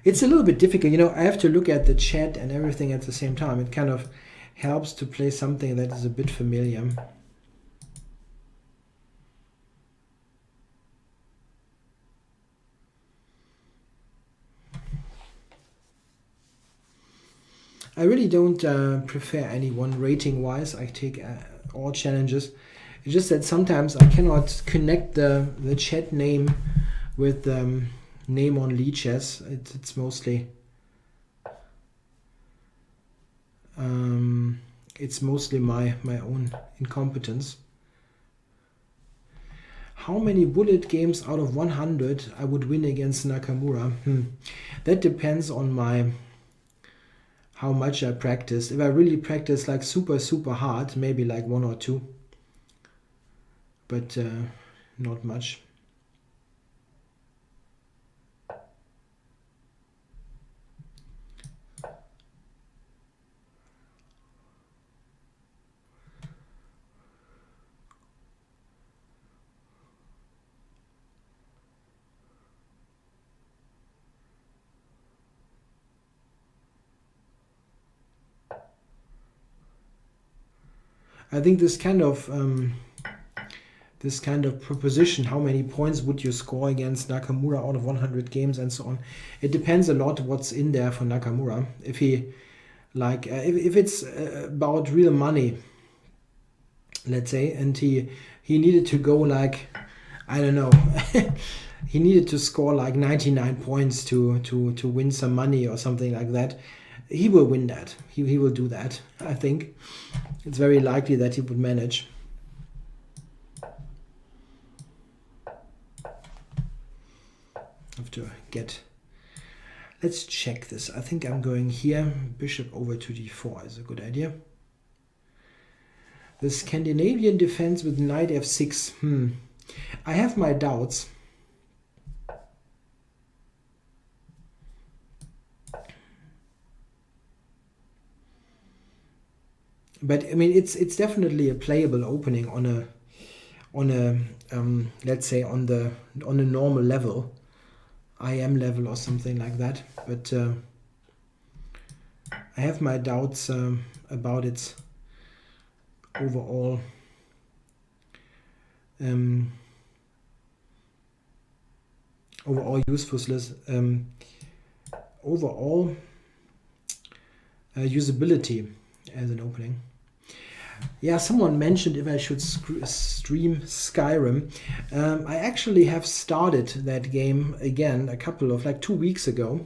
It's a little bit difficult. You know, I have to look at the chat and everything at the same time. It kind of helps to play something that is a bit familiar. I really don't prefer anyone rating-wise. I take all challenges. It's just that sometimes I cannot connect the chat name with name on Lichess. It's mostly my own incompetence. How many bullet games out of 100 I would win against Nakamura? That depends on how much I practice. If I really practice like super hard, maybe like 1 or 2, but not much. I think this kind of proposition, how many points would you score against Nakamura out of 100 games and so on, it depends a lot what's in there for Nakamura. If he like if it's about real money, let's say, and he needed to go like, I don't know, he needed to score like 99 points to win some money or something like that, he will win that. He will do that. I think it's very likely that he would manage. Have to get. Let's check this. I think I'm going here. Bishop over to d4 is a good idea. The Scandinavian defense with knight f6. I have my doubts. But I mean, it's definitely a playable opening on a let's say on a normal level, IM level or something like that. But I have my doubts about its overall usefulness, overall usability as an opening. Yeah, someone mentioned if I should stream Skyrim. I actually have started that game again a couple of, like 2 weeks ago,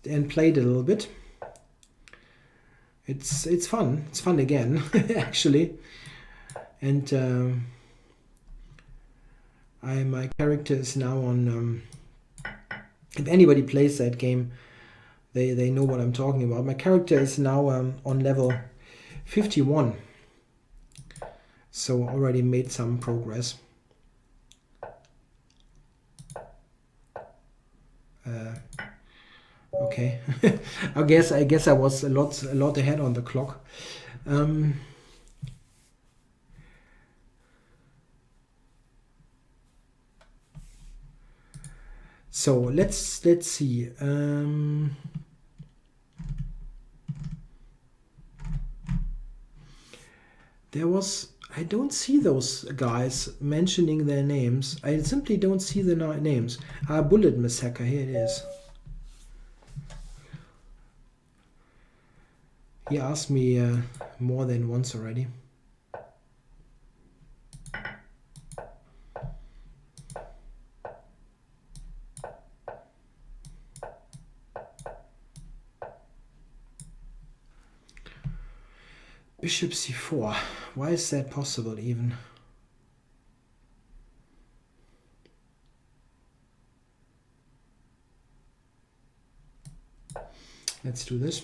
and played a little bit. It's fun. It's fun again, actually. And my character is now on. If anybody plays that game, they know what I'm talking about. My character is now on level 51, so already made some progress. Okay, I guess I was a lot ahead on the clock. So let's see. I don't see those guys mentioning their names. I simply don't see the names. Bullet Massacre, here it is. He asked me more than once already. Bishop c4. Why is that possible even? Let's do this.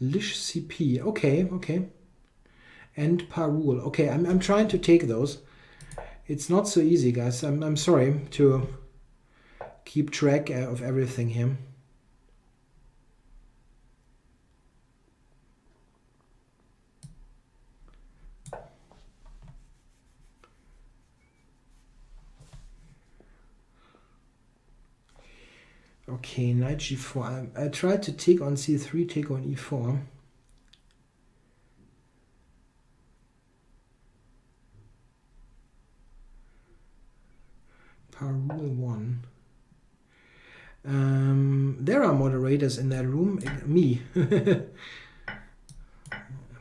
Lish cp. Okay. And parul. Okay, I'm trying to take those. It's not so easy, guys. I'm sorry to keep track of everything here. Okay, knight g4. I tried to take on c3, take on e4. Parul 1. There are moderators in that room, me.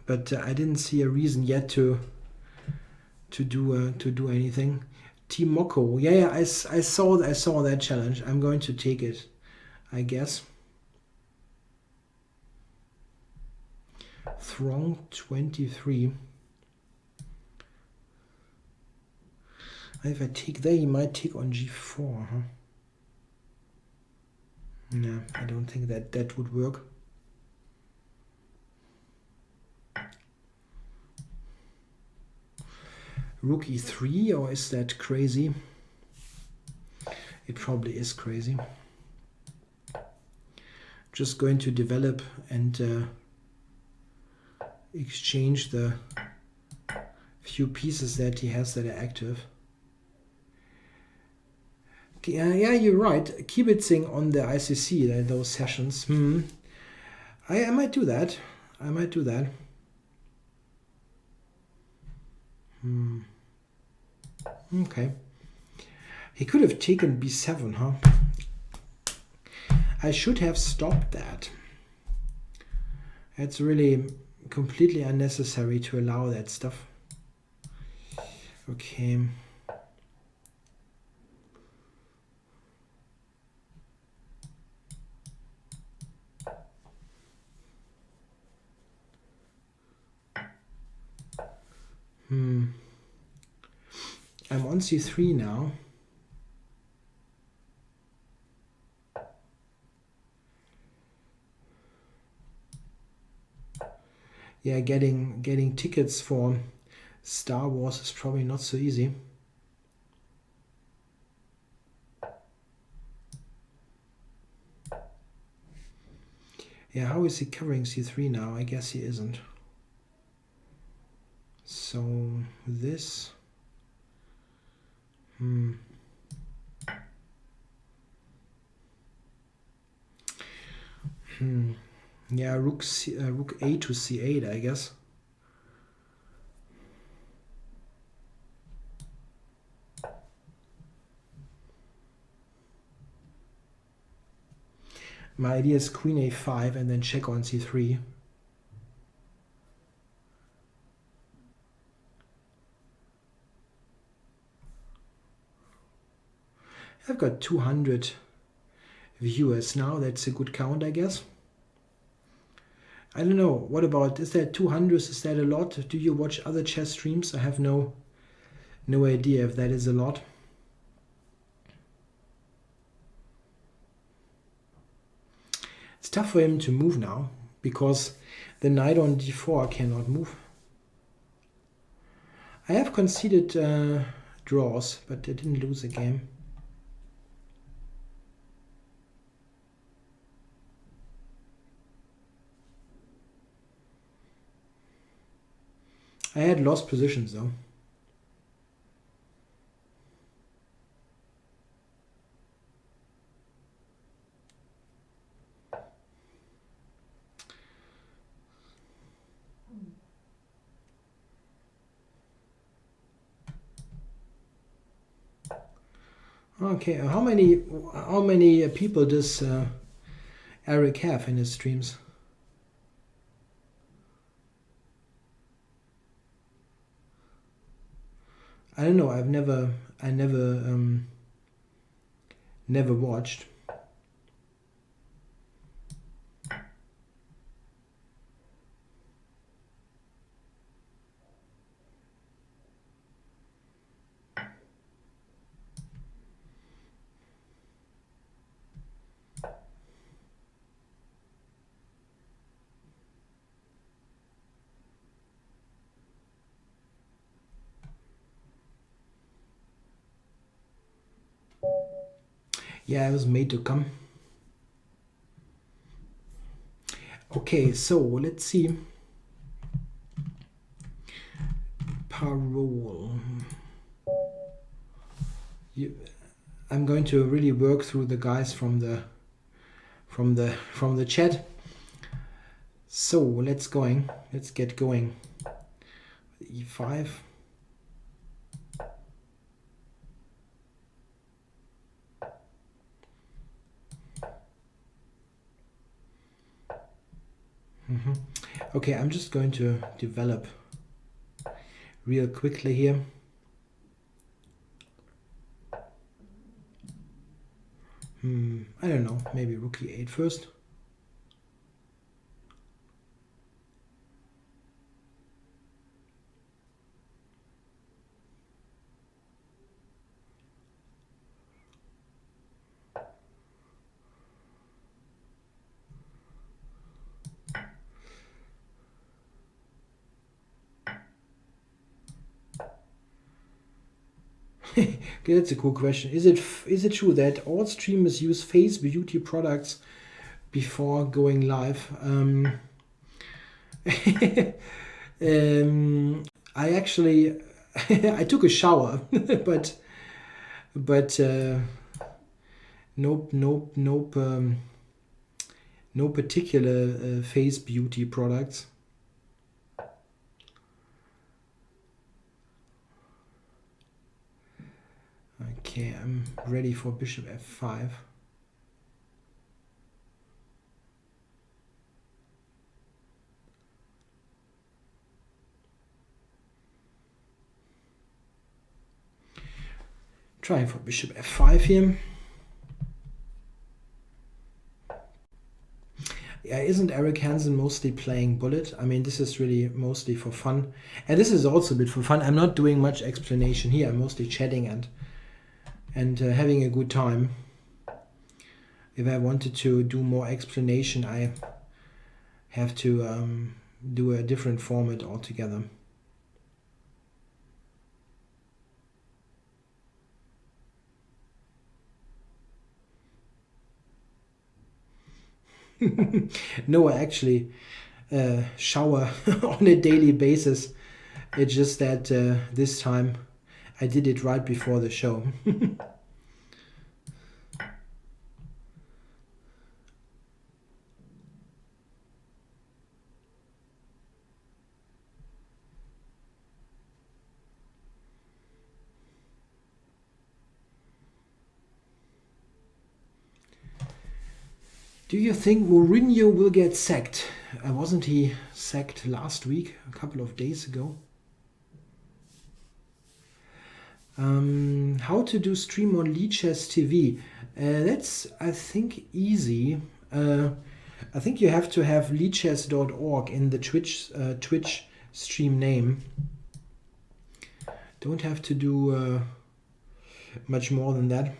But I didn't see a reason yet to do anything. Timoko. Yeah, I saw that challenge. I'm going to take it, I guess. Throng 23. If I take there, he might take on g4, huh? No, I don't think that would work. Rook e3, or is that crazy? It probably is crazy. Just going to develop and exchange the few pieces that he has that are active. Yeah, you're right. Kibitzing on the ICC, those sessions. I might do that. Okay. He could have taken b7, huh? I should have stopped that. It's really completely unnecessary to allow that stuff. Okay. I'm on c3 now. Yeah, getting tickets for Star Wars is probably not so easy. Yeah, how is he covering c3 now? I guess he isn't. So this. Yeah, rook a to c8, I guess. My idea is queen a5 and then check on c3. I've got 200 viewers now. That's a good count, I guess. I don't know. What about, is that 200? Is that a lot? Do you watch other chess streams? I have no idea if that is a lot. It's tough for him to move now because the knight on d4 cannot move. I have conceded draws, but I didn't lose a game. I had lost positions though. Okay, how many people does Eric have in his streams? I don't know. I never watched. Yeah, I was made to come. Okay, so let's see. Parole. I'm going to really work through the guys from the chat. So let's get going. E5. Okay, I'm just going to develop real quickly here. I don't know, maybe rook e8 first. Okay, that's a cool question. Is it true that all streamers use face beauty products before going live? I actually I took a shower, but nope, no particular face beauty products. Okay, I'm ready for bishop f5. Trying for bishop f5 here. Yeah, isn't Eric Hansen mostly playing bullet? I mean, this is really mostly for fun. And this is also a bit for fun. I'm not doing much explanation here. I'm mostly chatting and having a good time. If I wanted to do more explanation, I have to do a different format altogether. No, I actually shower on a daily basis. It's just that this time I did it right before the show. Do you think Mourinho will get sacked? Wasn't he sacked last week, a couple of days ago? How to do stream on Lichess TV? That's, I think, easy. I think you have to have leadchess.org in the Twitch stream name. Don't have to do much more than that.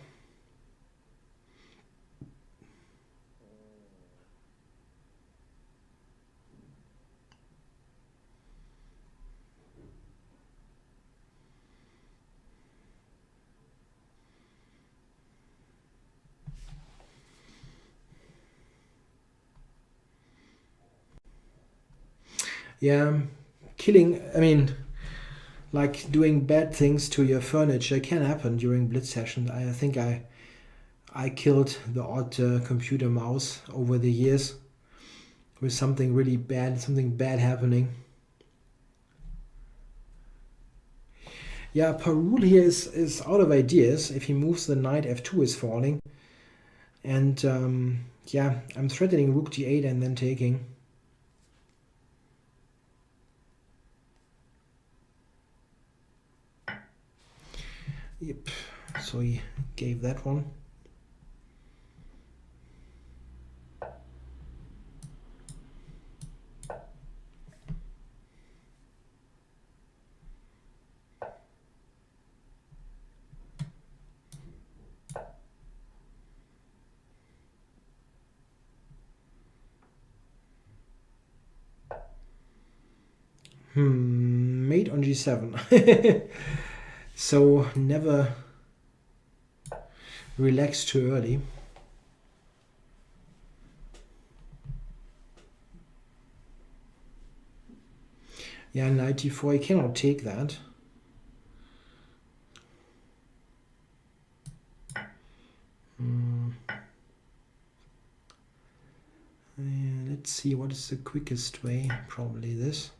Yeah, like doing bad things to your furniture can happen during blitz sessions. I think I killed the odd computer mouse over the years with something really bad, something bad happening. Yeah, Parul here is out of ideas. If he moves, the knight f2 is falling. And yeah, I'm threatening rook d8 and then taking. Yep, so he gave that one. Mate on g7. So never relax too early. Yeah, knight d4, I cannot take that. Let's see, what is the quickest way? Probably this.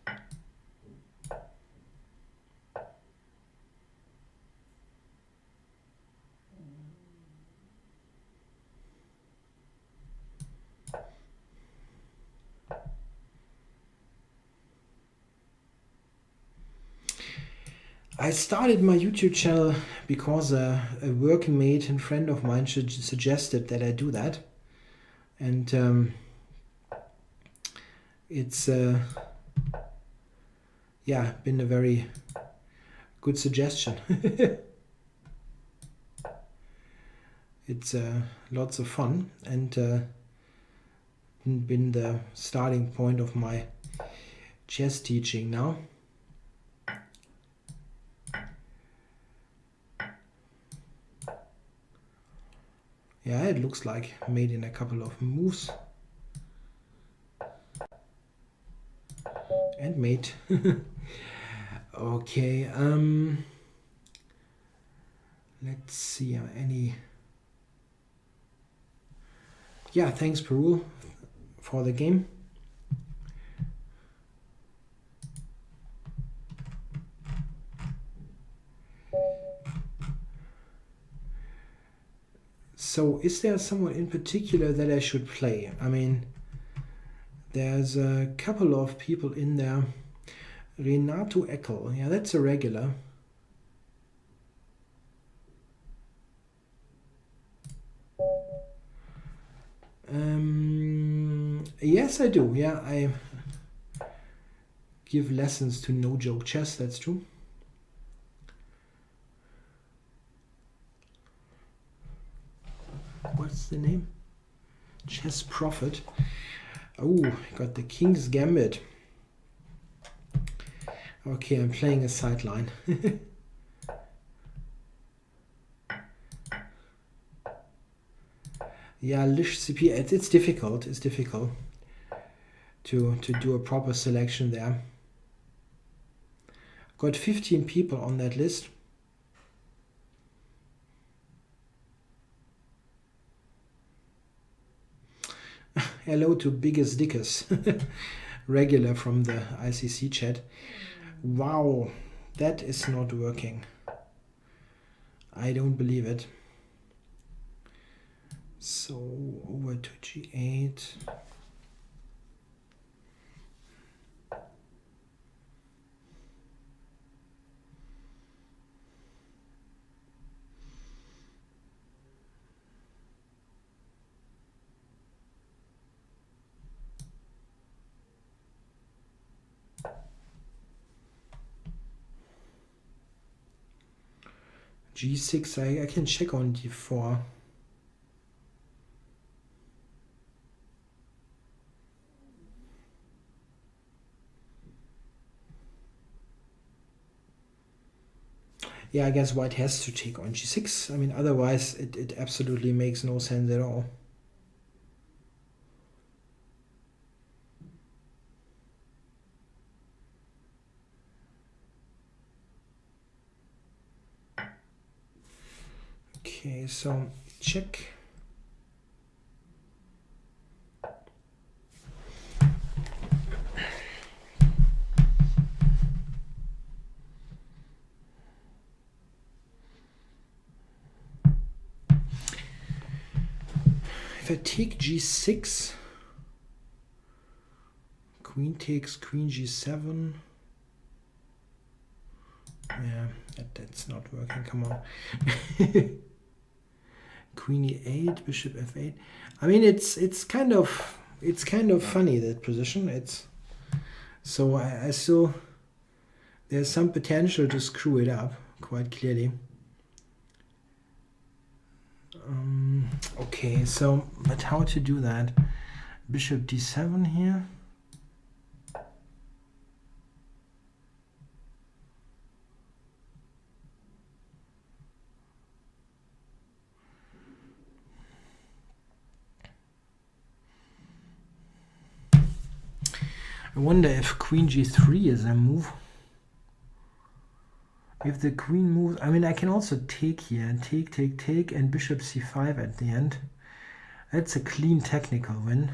I started my YouTube channel because a workmate and friend of mine suggested that I do that. And it's yeah, been a very good suggestion. It's lots of fun and been the starting point of my chess teaching now. Yeah, it looks like made in a couple of moves. And mate. Okay, let's see any. Yeah, thanks Perul for the game. So is there someone in particular that I should play? I mean, there's a couple of people in there. Renato Eckel, yeah, that's a regular. Yes, I do. Yeah, I give lessons to No Joke Chess, that's true. What's the name? Chess Prophet. Oh, got the King's Gambit. Okay, I'm playing a sideline. Yeah, Lish CP, it's difficult. It's difficult to do a proper selection there. Got 15 people on that list. Hello to Biggest Dickus, regular from the ICC chat. Wow, that is not working. I don't believe it. So over to g8. g6. I can check on d4. Yeah, I guess white has to take on g6. I mean, otherwise it absolutely makes no sense at all. Okay, so check. If I take g6, queen takes queen g7. Yeah, that's not working. Come on. Queen e8, bishop f8. I mean, it's kind of funny, that position. It's so I still, there's some potential to screw it up quite clearly. Okay, so but how to do that? Bishop d7 here. I wonder if queen g3 is a move. If the queen moves, I mean, I can also take here and take, and bishop c5 at the end. That's a clean technical win.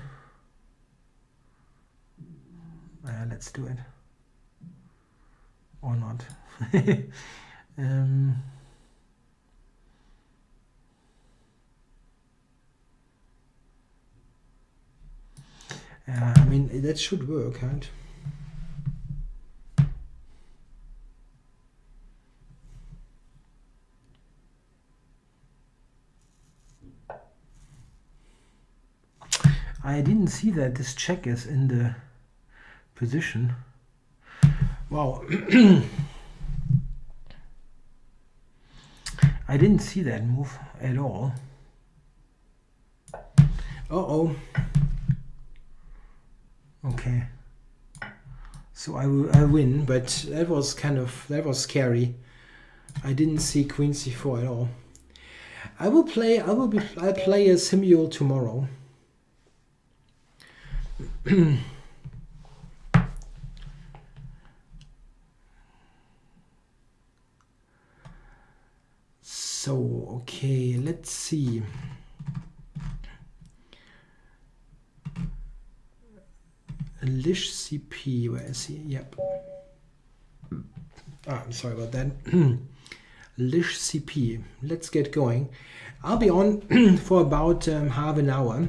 Let's do it. Or not. I mean, that should work, right? I didn't see that this check is in the position. Wow. I didn't see that move at all. Uh-oh. Okay. So I win, but that was scary. I didn't see queen c4 at all. I'll play a simul tomorrow. So, okay, let's see. Lish CP, where is he? Yep. I'm sorry about that. Lish CP. Let's get going. I'll be on for about half an hour.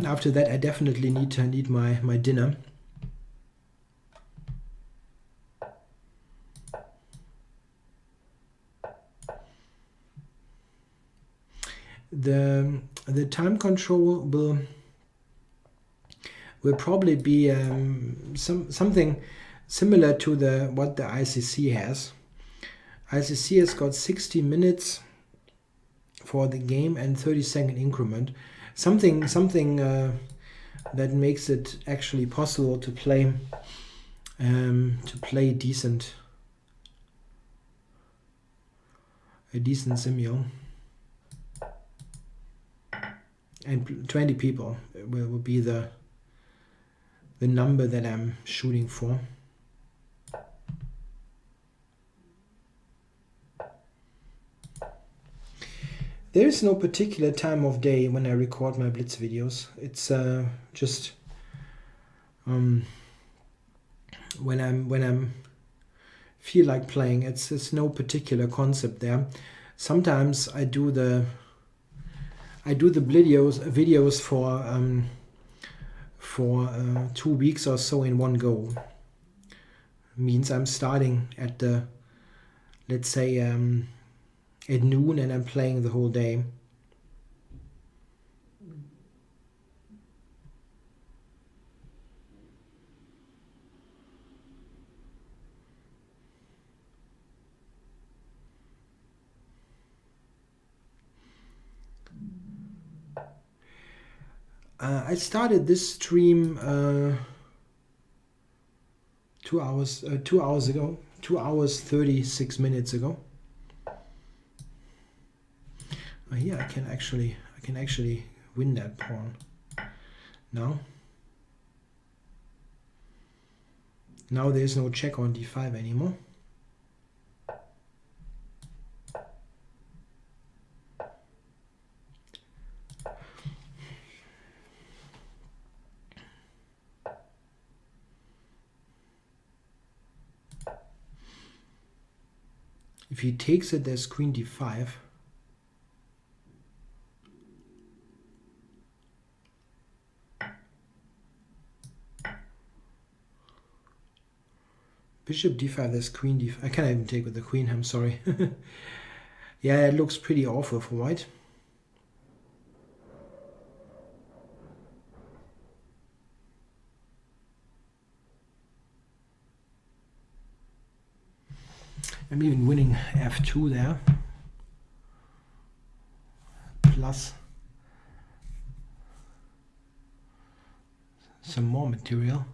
After that, I definitely need my dinner. The time control will probably be something similar to what the ICC has. ICC has got 60 minutes for the game and 30-second increment. Something that makes it actually possible to play a decent simul. And 20 people will be the number that I'm shooting for. There is no particular time of day when I record my blitz videos. It's just when I'm feel like playing. It's no particular concept there. Sometimes I do the videos for 2 weeks or so in one go. Means I'm starting at let's say at noon, and I'm playing the whole day. I started this stream 2 hours ago, 2 hours 36 minutes ago. Here I can actually win that pawn. Now there's no check on d5 anymore. If he takes it, there's queen d5. Bishop d5, there's queen d5. I can't even take with the queen, I'm sorry. Yeah, it looks pretty awful for white. I'm even winning f2 there. Plus some more material.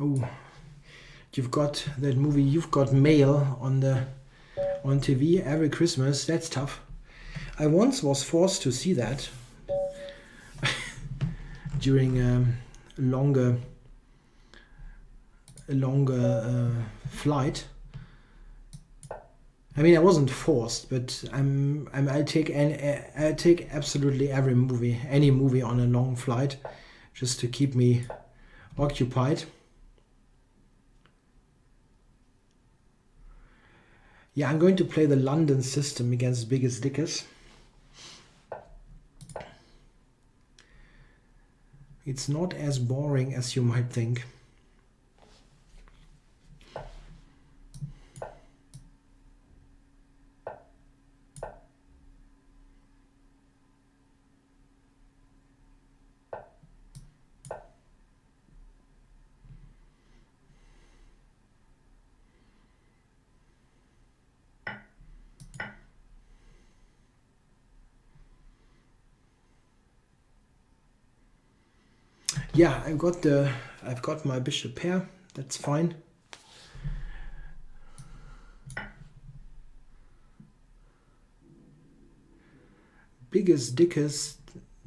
Oh, you've got that movie You've Got Mail on TV every Christmas. That's tough. I once was forced to see that during a longer flight. I mean, I wasn't forced, but I'll take absolutely every movie, any movie on a long flight, just to keep me occupied. Yeah, I'm going to play the London system against Biggest Dickers. It's not as boring as you might think. Yeah, I've got my bishop pair. That's fine. Biggest Dickers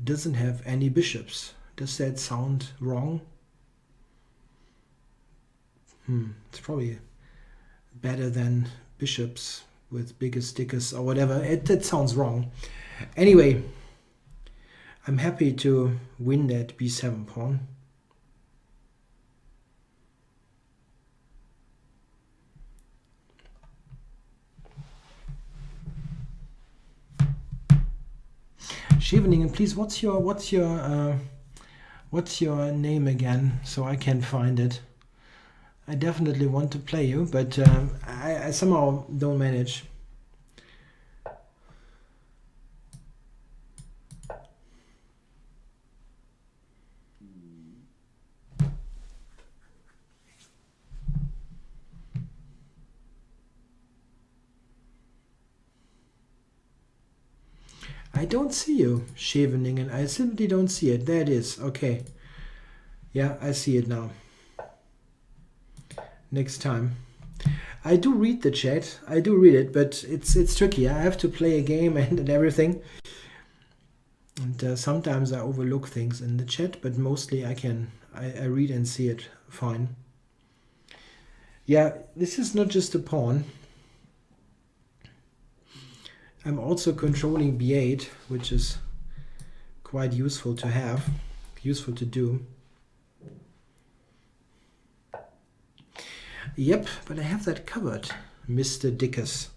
doesn't have any bishops. Does that sound wrong? It's probably better than bishops with Biggest Dickers or whatever. That sounds wrong. Anyway, I'm happy to win that b7 pawn. Scheveningen, please. What's your name again, so I can find it? I definitely want to play you, but I somehow don't manage. I don't see you, Scheveningen. I simply don't see it. There it is. Okay. Yeah, I see it now. Next time. I do read the chat. I do read it, but it's tricky. I have to play a game and everything. And sometimes I overlook things in the chat, but mostly I read and see it fine. Yeah, this is not just a pawn. I'm also controlling b8, which is quite useful to have, useful to do. Yep, but I have that covered, Mr. Dickus.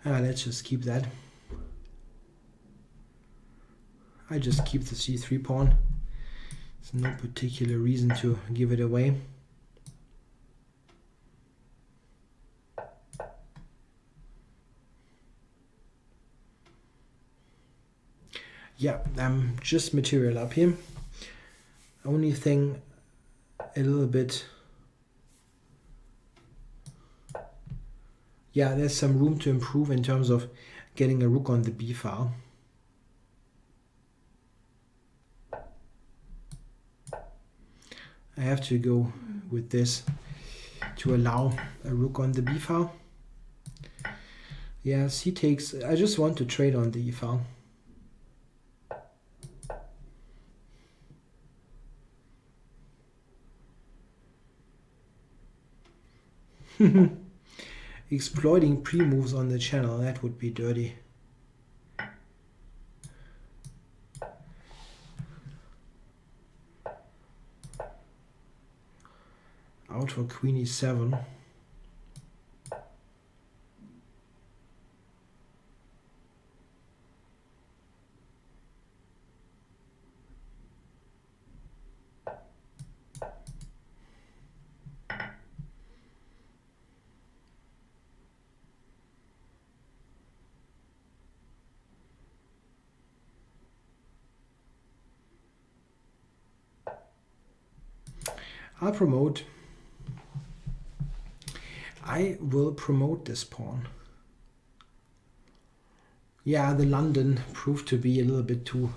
Let's just keep that. I just keep the c3 pawn. There's no particular reason to give it away. Yeah, just material up here. Only thing a little bit, yeah, there's some room to improve in terms of getting a rook on the b file. I have to go with this to allow a rook on the b file. Yeah, c takes, I just want to trade on the e file. Exploiting pre-moves on the channel, that would be dirty. Out for queen e7. I'll promote. I will promote this pawn. Yeah, the London proved to be a little bit too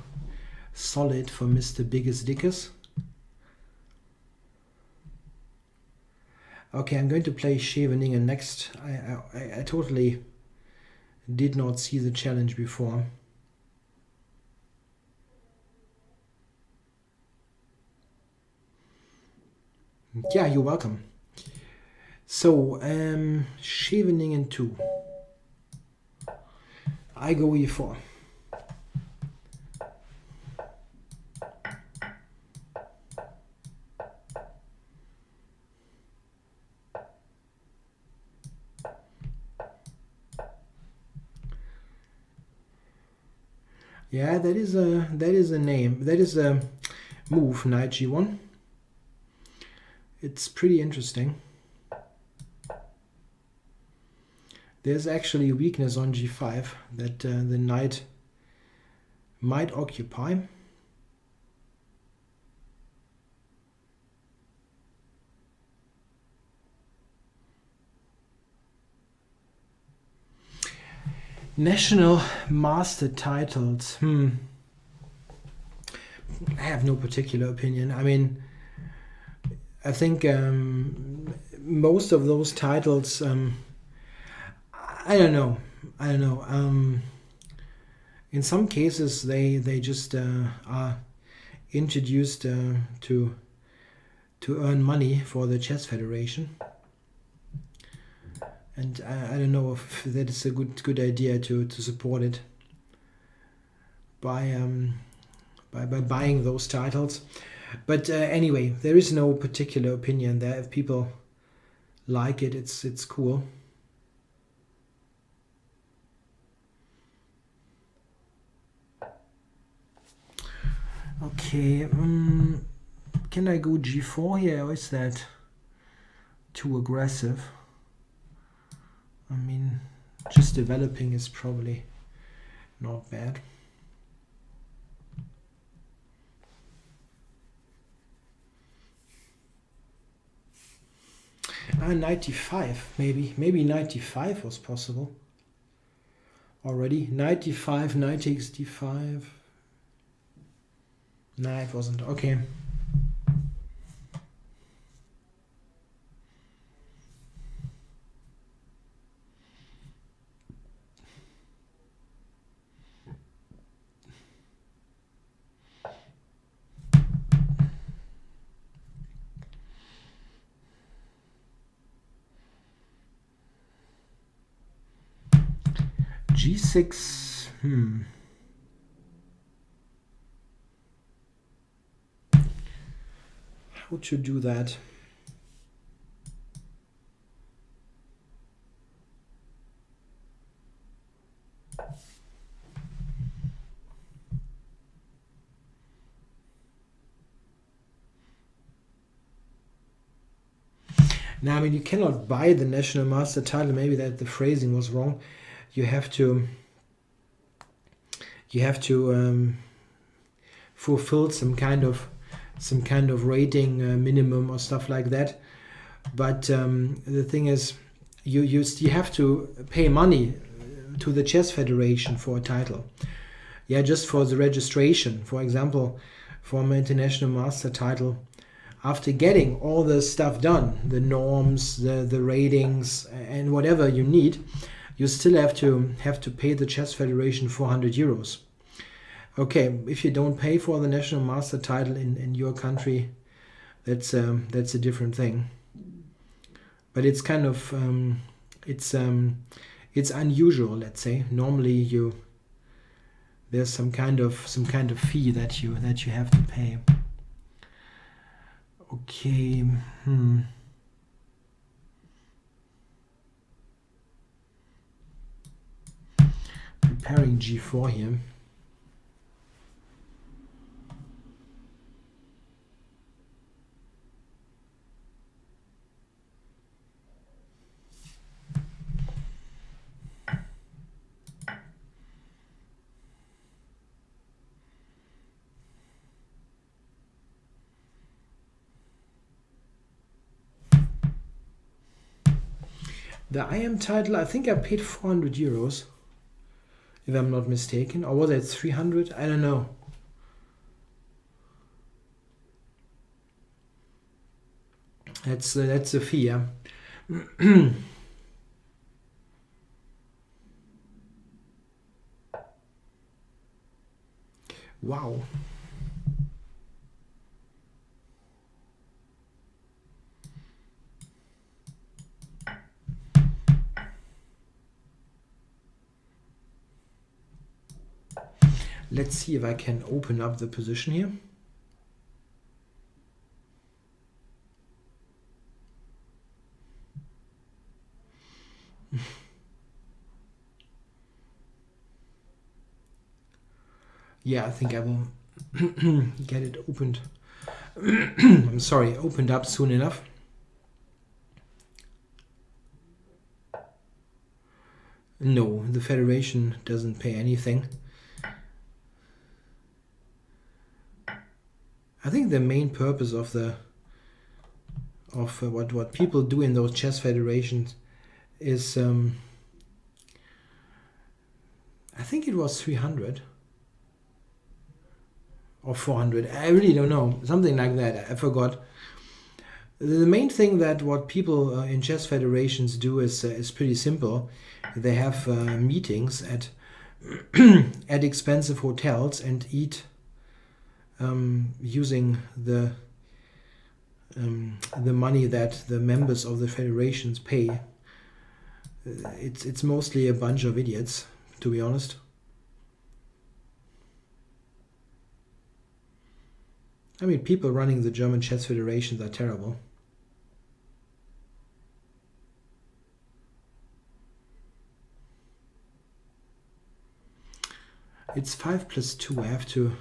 solid for Mr. Biggest Dickus. Okay, I'm going to play Scheveningen next. I totally did not see the challenge before. Yeah, you're welcome. So, Scheveningen 2. I go e4. Yeah, that is a name. That is a move, knight g1. It's pretty interesting. There's actually a weakness on g5 that the knight might occupy. National master titles. I have no particular opinion. I mean, I think most of those titles, I don't know. In some cases, they just are introduced to earn money for the Chess Federation, and I don't know if that is a good idea to support it by buying those titles. But anyway, there is no particular opinion there. If people like it, it's cool. Okay, can I go g4 here, or is that too aggressive? I mean, just developing is probably not bad. 95, maybe 95 was possible already. 95, knight takes d5. Nah, it wasn't. Okay. G6. How to do that? Now, I mean, you cannot buy the National Master title. Maybe that the phrasing was wrong. You have to fulfill some kind of rating minimum or stuff like that. But the thing is, you have to pay money to the Chess Federation for a title. Yeah, just for the registration. For example, for an international master title, after getting all the stuff done, the norms, the ratings, and whatever you need, you still have to pay the Chess Federation 400 euros. Okay, if you don't pay for the national master title in your country, that's a different thing. But it's kind of it's unusual, let's say. Normally there's some kind of fee that you have to pay. Okay. Preparing G4 here. The IM title, I think I paid 400 euros, if I'm not mistaken. Or was it 300? I don't know. That's a fee, yeah. Wow. Let's see if I can open up the position here. Yeah, I think I will get it opened. I'm sorry, opened up soon enough. No, the Federation doesn't pay anything. I think the main purpose of what people do in those chess federations is I think it was 300 or 400. I really don't know, something like that. I forgot. The main thing that what people in chess federations do is pretty simple. They have meetings at at expensive hotels and eat using the money that the members of the federations pay. It's mostly a bunch of idiots, to be honest. I mean, people running the German chess federations are terrible. It's 5 plus 2. I have to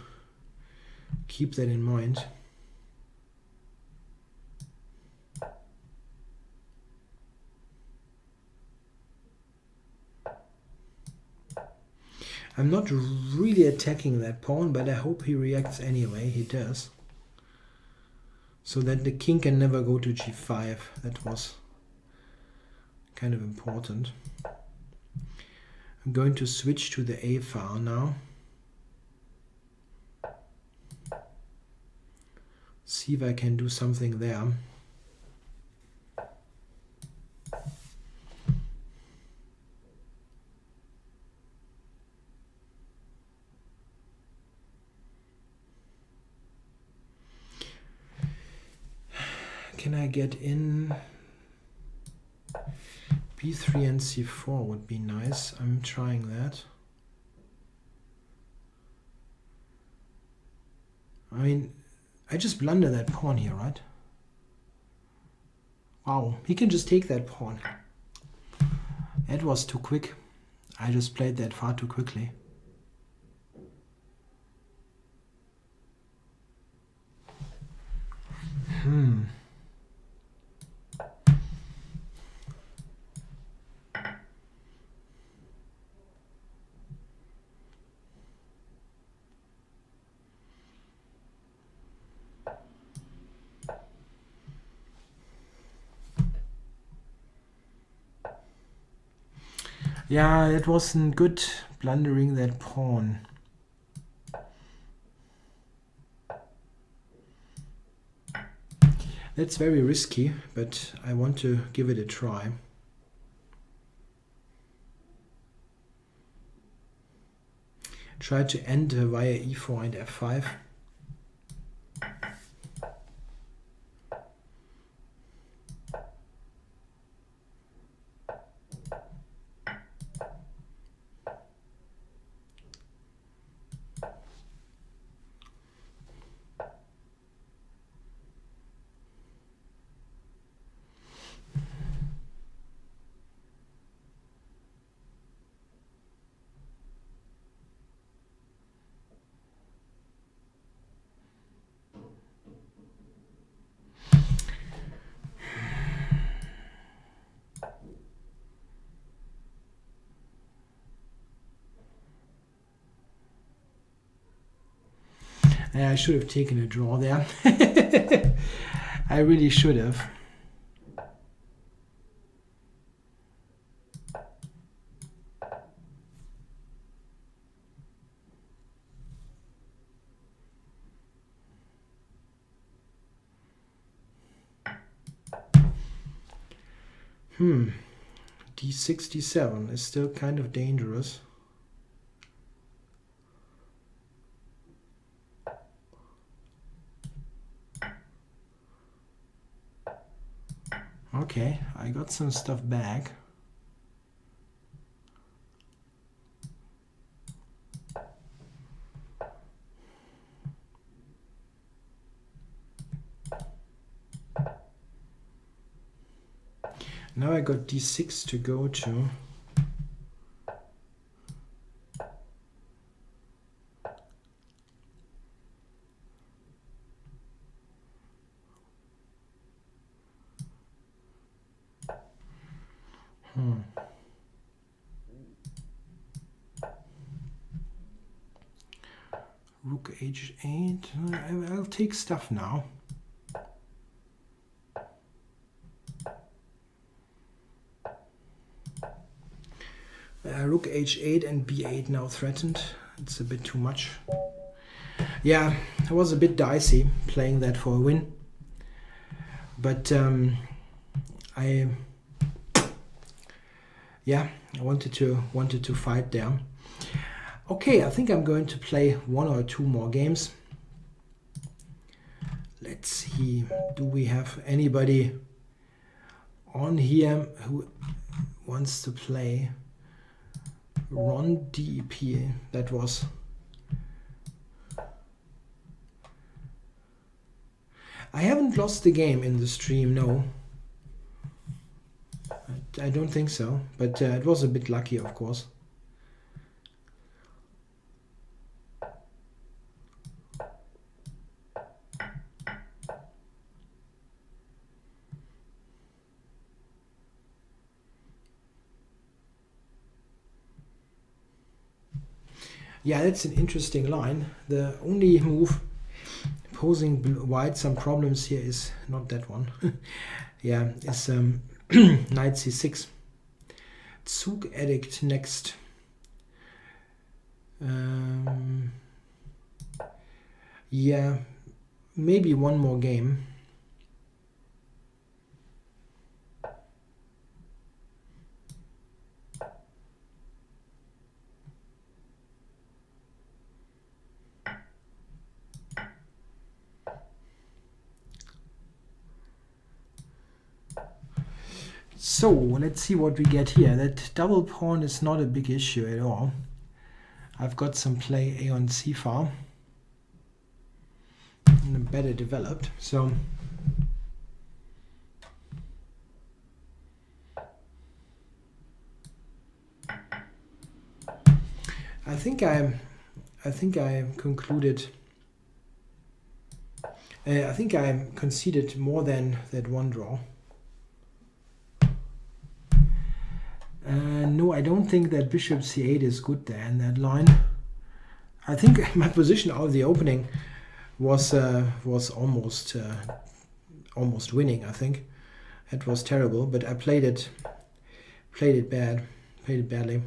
keep that in mind. I'm not really attacking that pawn, but I hope he reacts anyway. He does. So that the king can never go to g5. That was kind of important. I'm going to switch to the A file now. See if I can do something there. Can I get in b3 and c4 would be nice. I'm trying that. I mean, I just blunder that pawn here, right? Wow, he can just take that pawn. That was too quick. I just played that far too quickly. Yeah, it wasn't good blundering that pawn. That's very risky, but I want to give it a try. Try to end via e4 and f5. I should have taken a draw there. I really should have. D67 is still kind of dangerous. Okay, I got some stuff back. Now I got d6 to go to. Rook h8. I'll take stuff now. Rook h8 and b8 now threatened. It's a bit too much. Yeah, it was a bit dicey playing that for a win. But I wanted to fight there. Okay, I think I'm going to play one or two more games. Let's see, do we have anybody on here who wants to play? Ron DEP, that was. I haven't lost the game in the stream, no. I don't think so, but it was a bit lucky, of course. Yeah, that's an interesting line. The only move posing white some problems here is not that one. Yeah, it's knight c6. Zug addict next. Yeah, maybe one more game. So let's see what we get here. That double pawn is not a big issue at all. I've got some play A on C file and better developed. So I think I concluded. I think I conceded more than that one draw. No, I don't think that bishop c8 is good there in that line. I think my position out of the opening was almost winning. I think it was terrible, but I played it badly.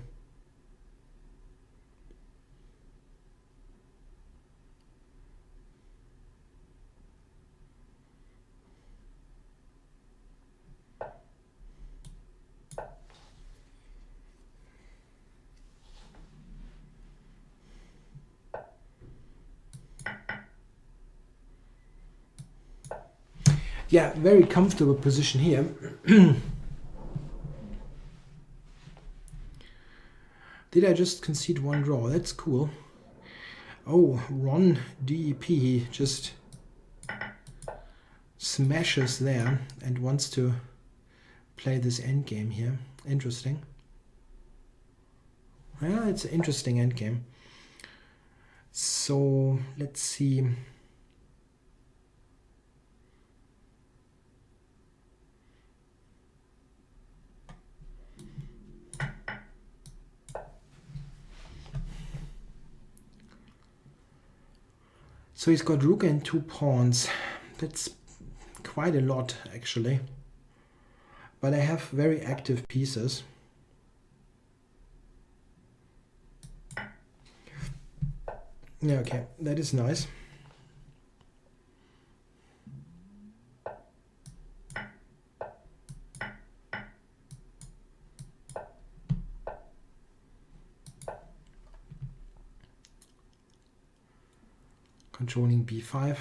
Yeah, very comfortable position here. Did I just concede one draw? That's cool. Oh, Ron DEP, he just smashes there and wants to play this endgame here. Interesting. Well, it's an interesting endgame. So let's see. So he's got rook and 2 pawns. That's quite a lot, actually. But I have very active pieces. Yeah, okay, that is nice. Controlling b5.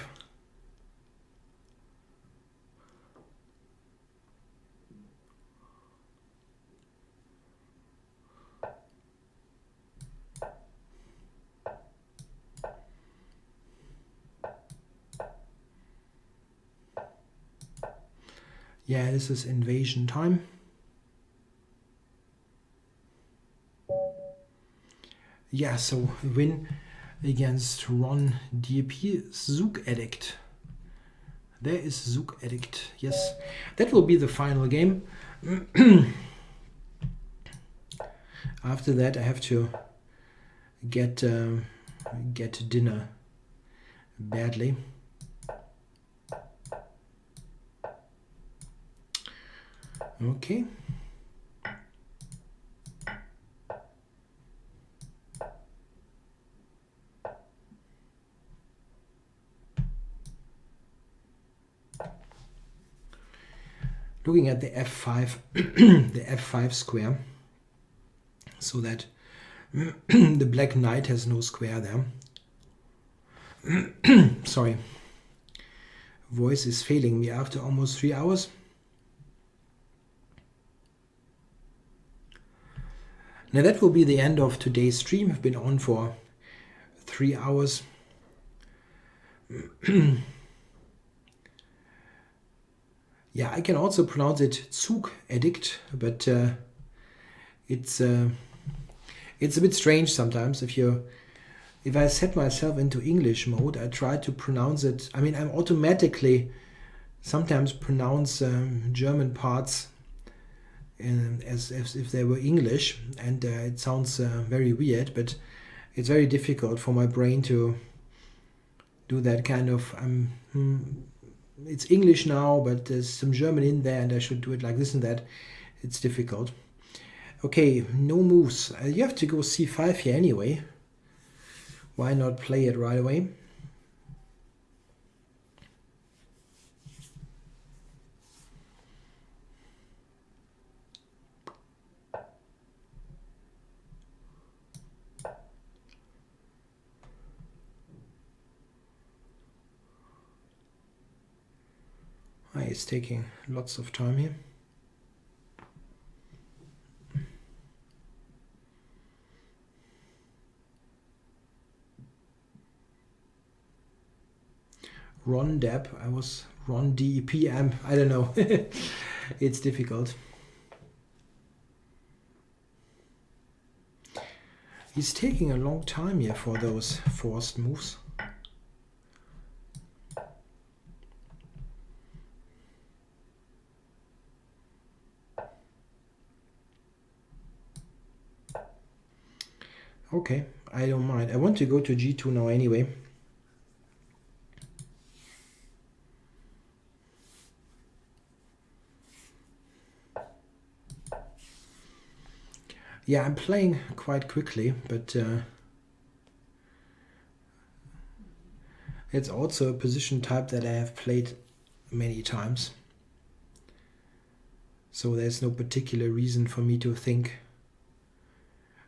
Yeah, this is invasion time. Yeah, so win against Ron DP. Zouk Addict. There is Zouk Addict. Yes, that will be the final game. After that, I have to get dinner badly. Okay. Looking at the f5, the f5 square, so that the black knight has no square there. Sorry, voice is failing me after almost 3 hours. Now that will be the end of today's stream. I've been on for 3 hours. Yeah, I can also pronounce it Zug Addict, but it's a bit strange sometimes. If I set myself into English mode, I try to pronounce it. I mean, I automatically sometimes pronounce German parts as if they were English, and it sounds very weird, but it's very difficult for my brain to do that kind of it's English now, but there's some German in there and I should do it like this and that. It's difficult. Okay, no moves. You have to go c5 here anyway. Why not play it right away? It's taking lots of time here. Ron Depp. I was Ron DEP. I don't know. It's difficult. He's taking a long time here for those forced moves. Okay, I don't mind. I want to go to G2 now anyway. Yeah, I'm playing quite quickly, but it's also a position type that I have played many times. So there's no particular reason for me to think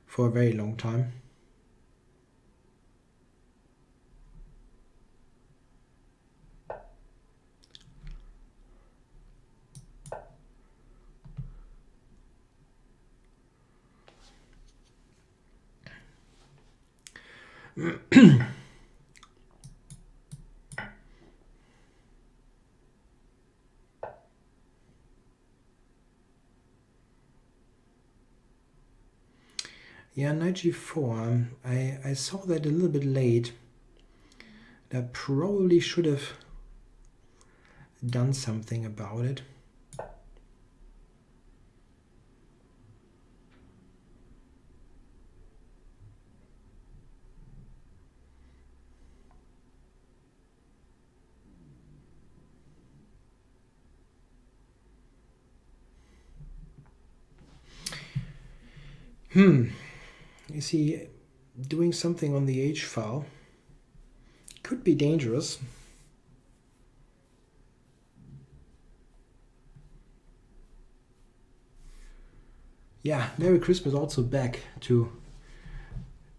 for a very long time. Yeah, knight g4. I saw that a little bit late. I probably should have done something about it. Is he doing something on the H file? Could be dangerous. Yeah, Merry Christmas also back to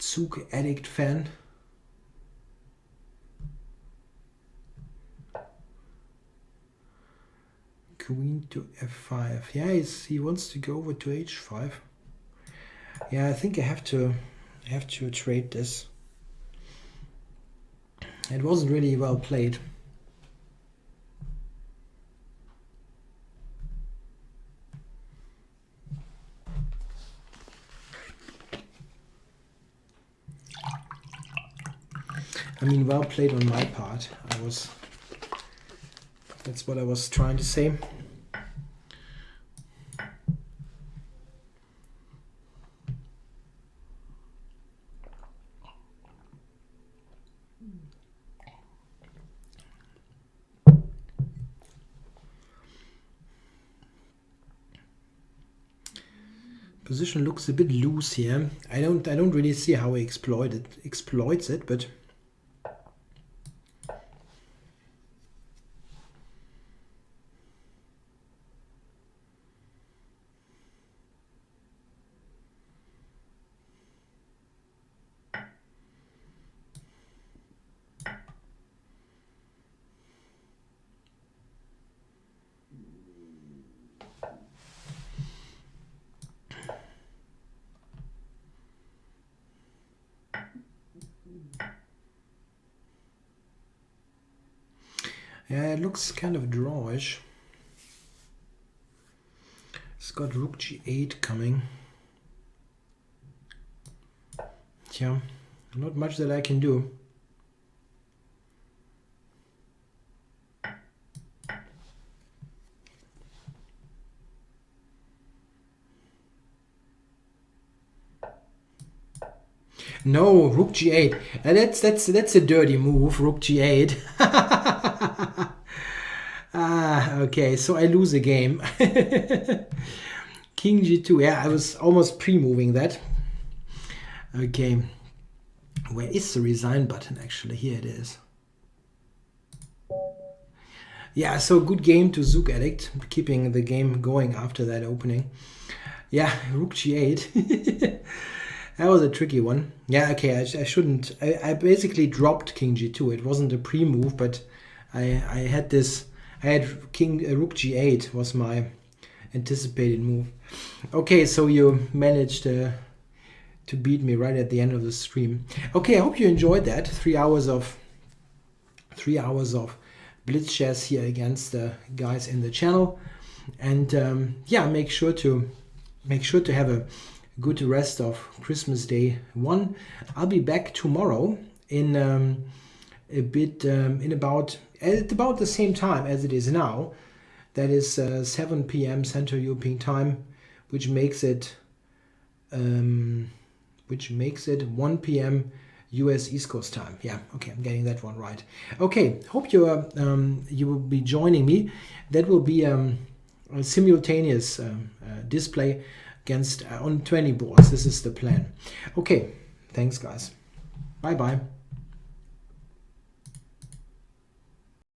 Zug Addict fan. Queen to f5. Yeah, he wants to go over to h5. Yeah, I think I have to trade this. It wasn't really well played. I mean, well played on my part. That's what I was trying to say. Position looks a bit loose here. I don't really see how he exploits it, but yeah, it looks kind of drawish. It's got rook g8 coming. Yeah, not much that I can do. No, rook g8. That's a dirty move, rook g8. Okay, so I lose a game. King g2. Yeah, I was almost pre-moving that. Okay. Where is the resign button actually? Here it is. Yeah, so good game to Zug Addict, keeping the game going after that opening. Yeah, rook g8. That was a tricky one. Yeah, okay, I shouldn't. I basically dropped king g2. It wasn't a pre-move, but I had this. I had rook g8 was my anticipated move. Okay, so you managed to beat me right at the end of the stream. Okay, I hope you enjoyed that. 3 hours of blitz chess here against the guys in the channel. And yeah, make sure to have a good rest of Christmas Day 1. I'll be back tomorrow in a bit at about the same time as it is now. That is 7 p.m. Central European Time, which makes it 1 p.m. US East Coast time. Yeah, okay, I'm getting that one right. Okay, hope you will be joining me. That will be a simultaneous display against on 20 boards. This is the plan. Okay, thanks guys. Bye bye.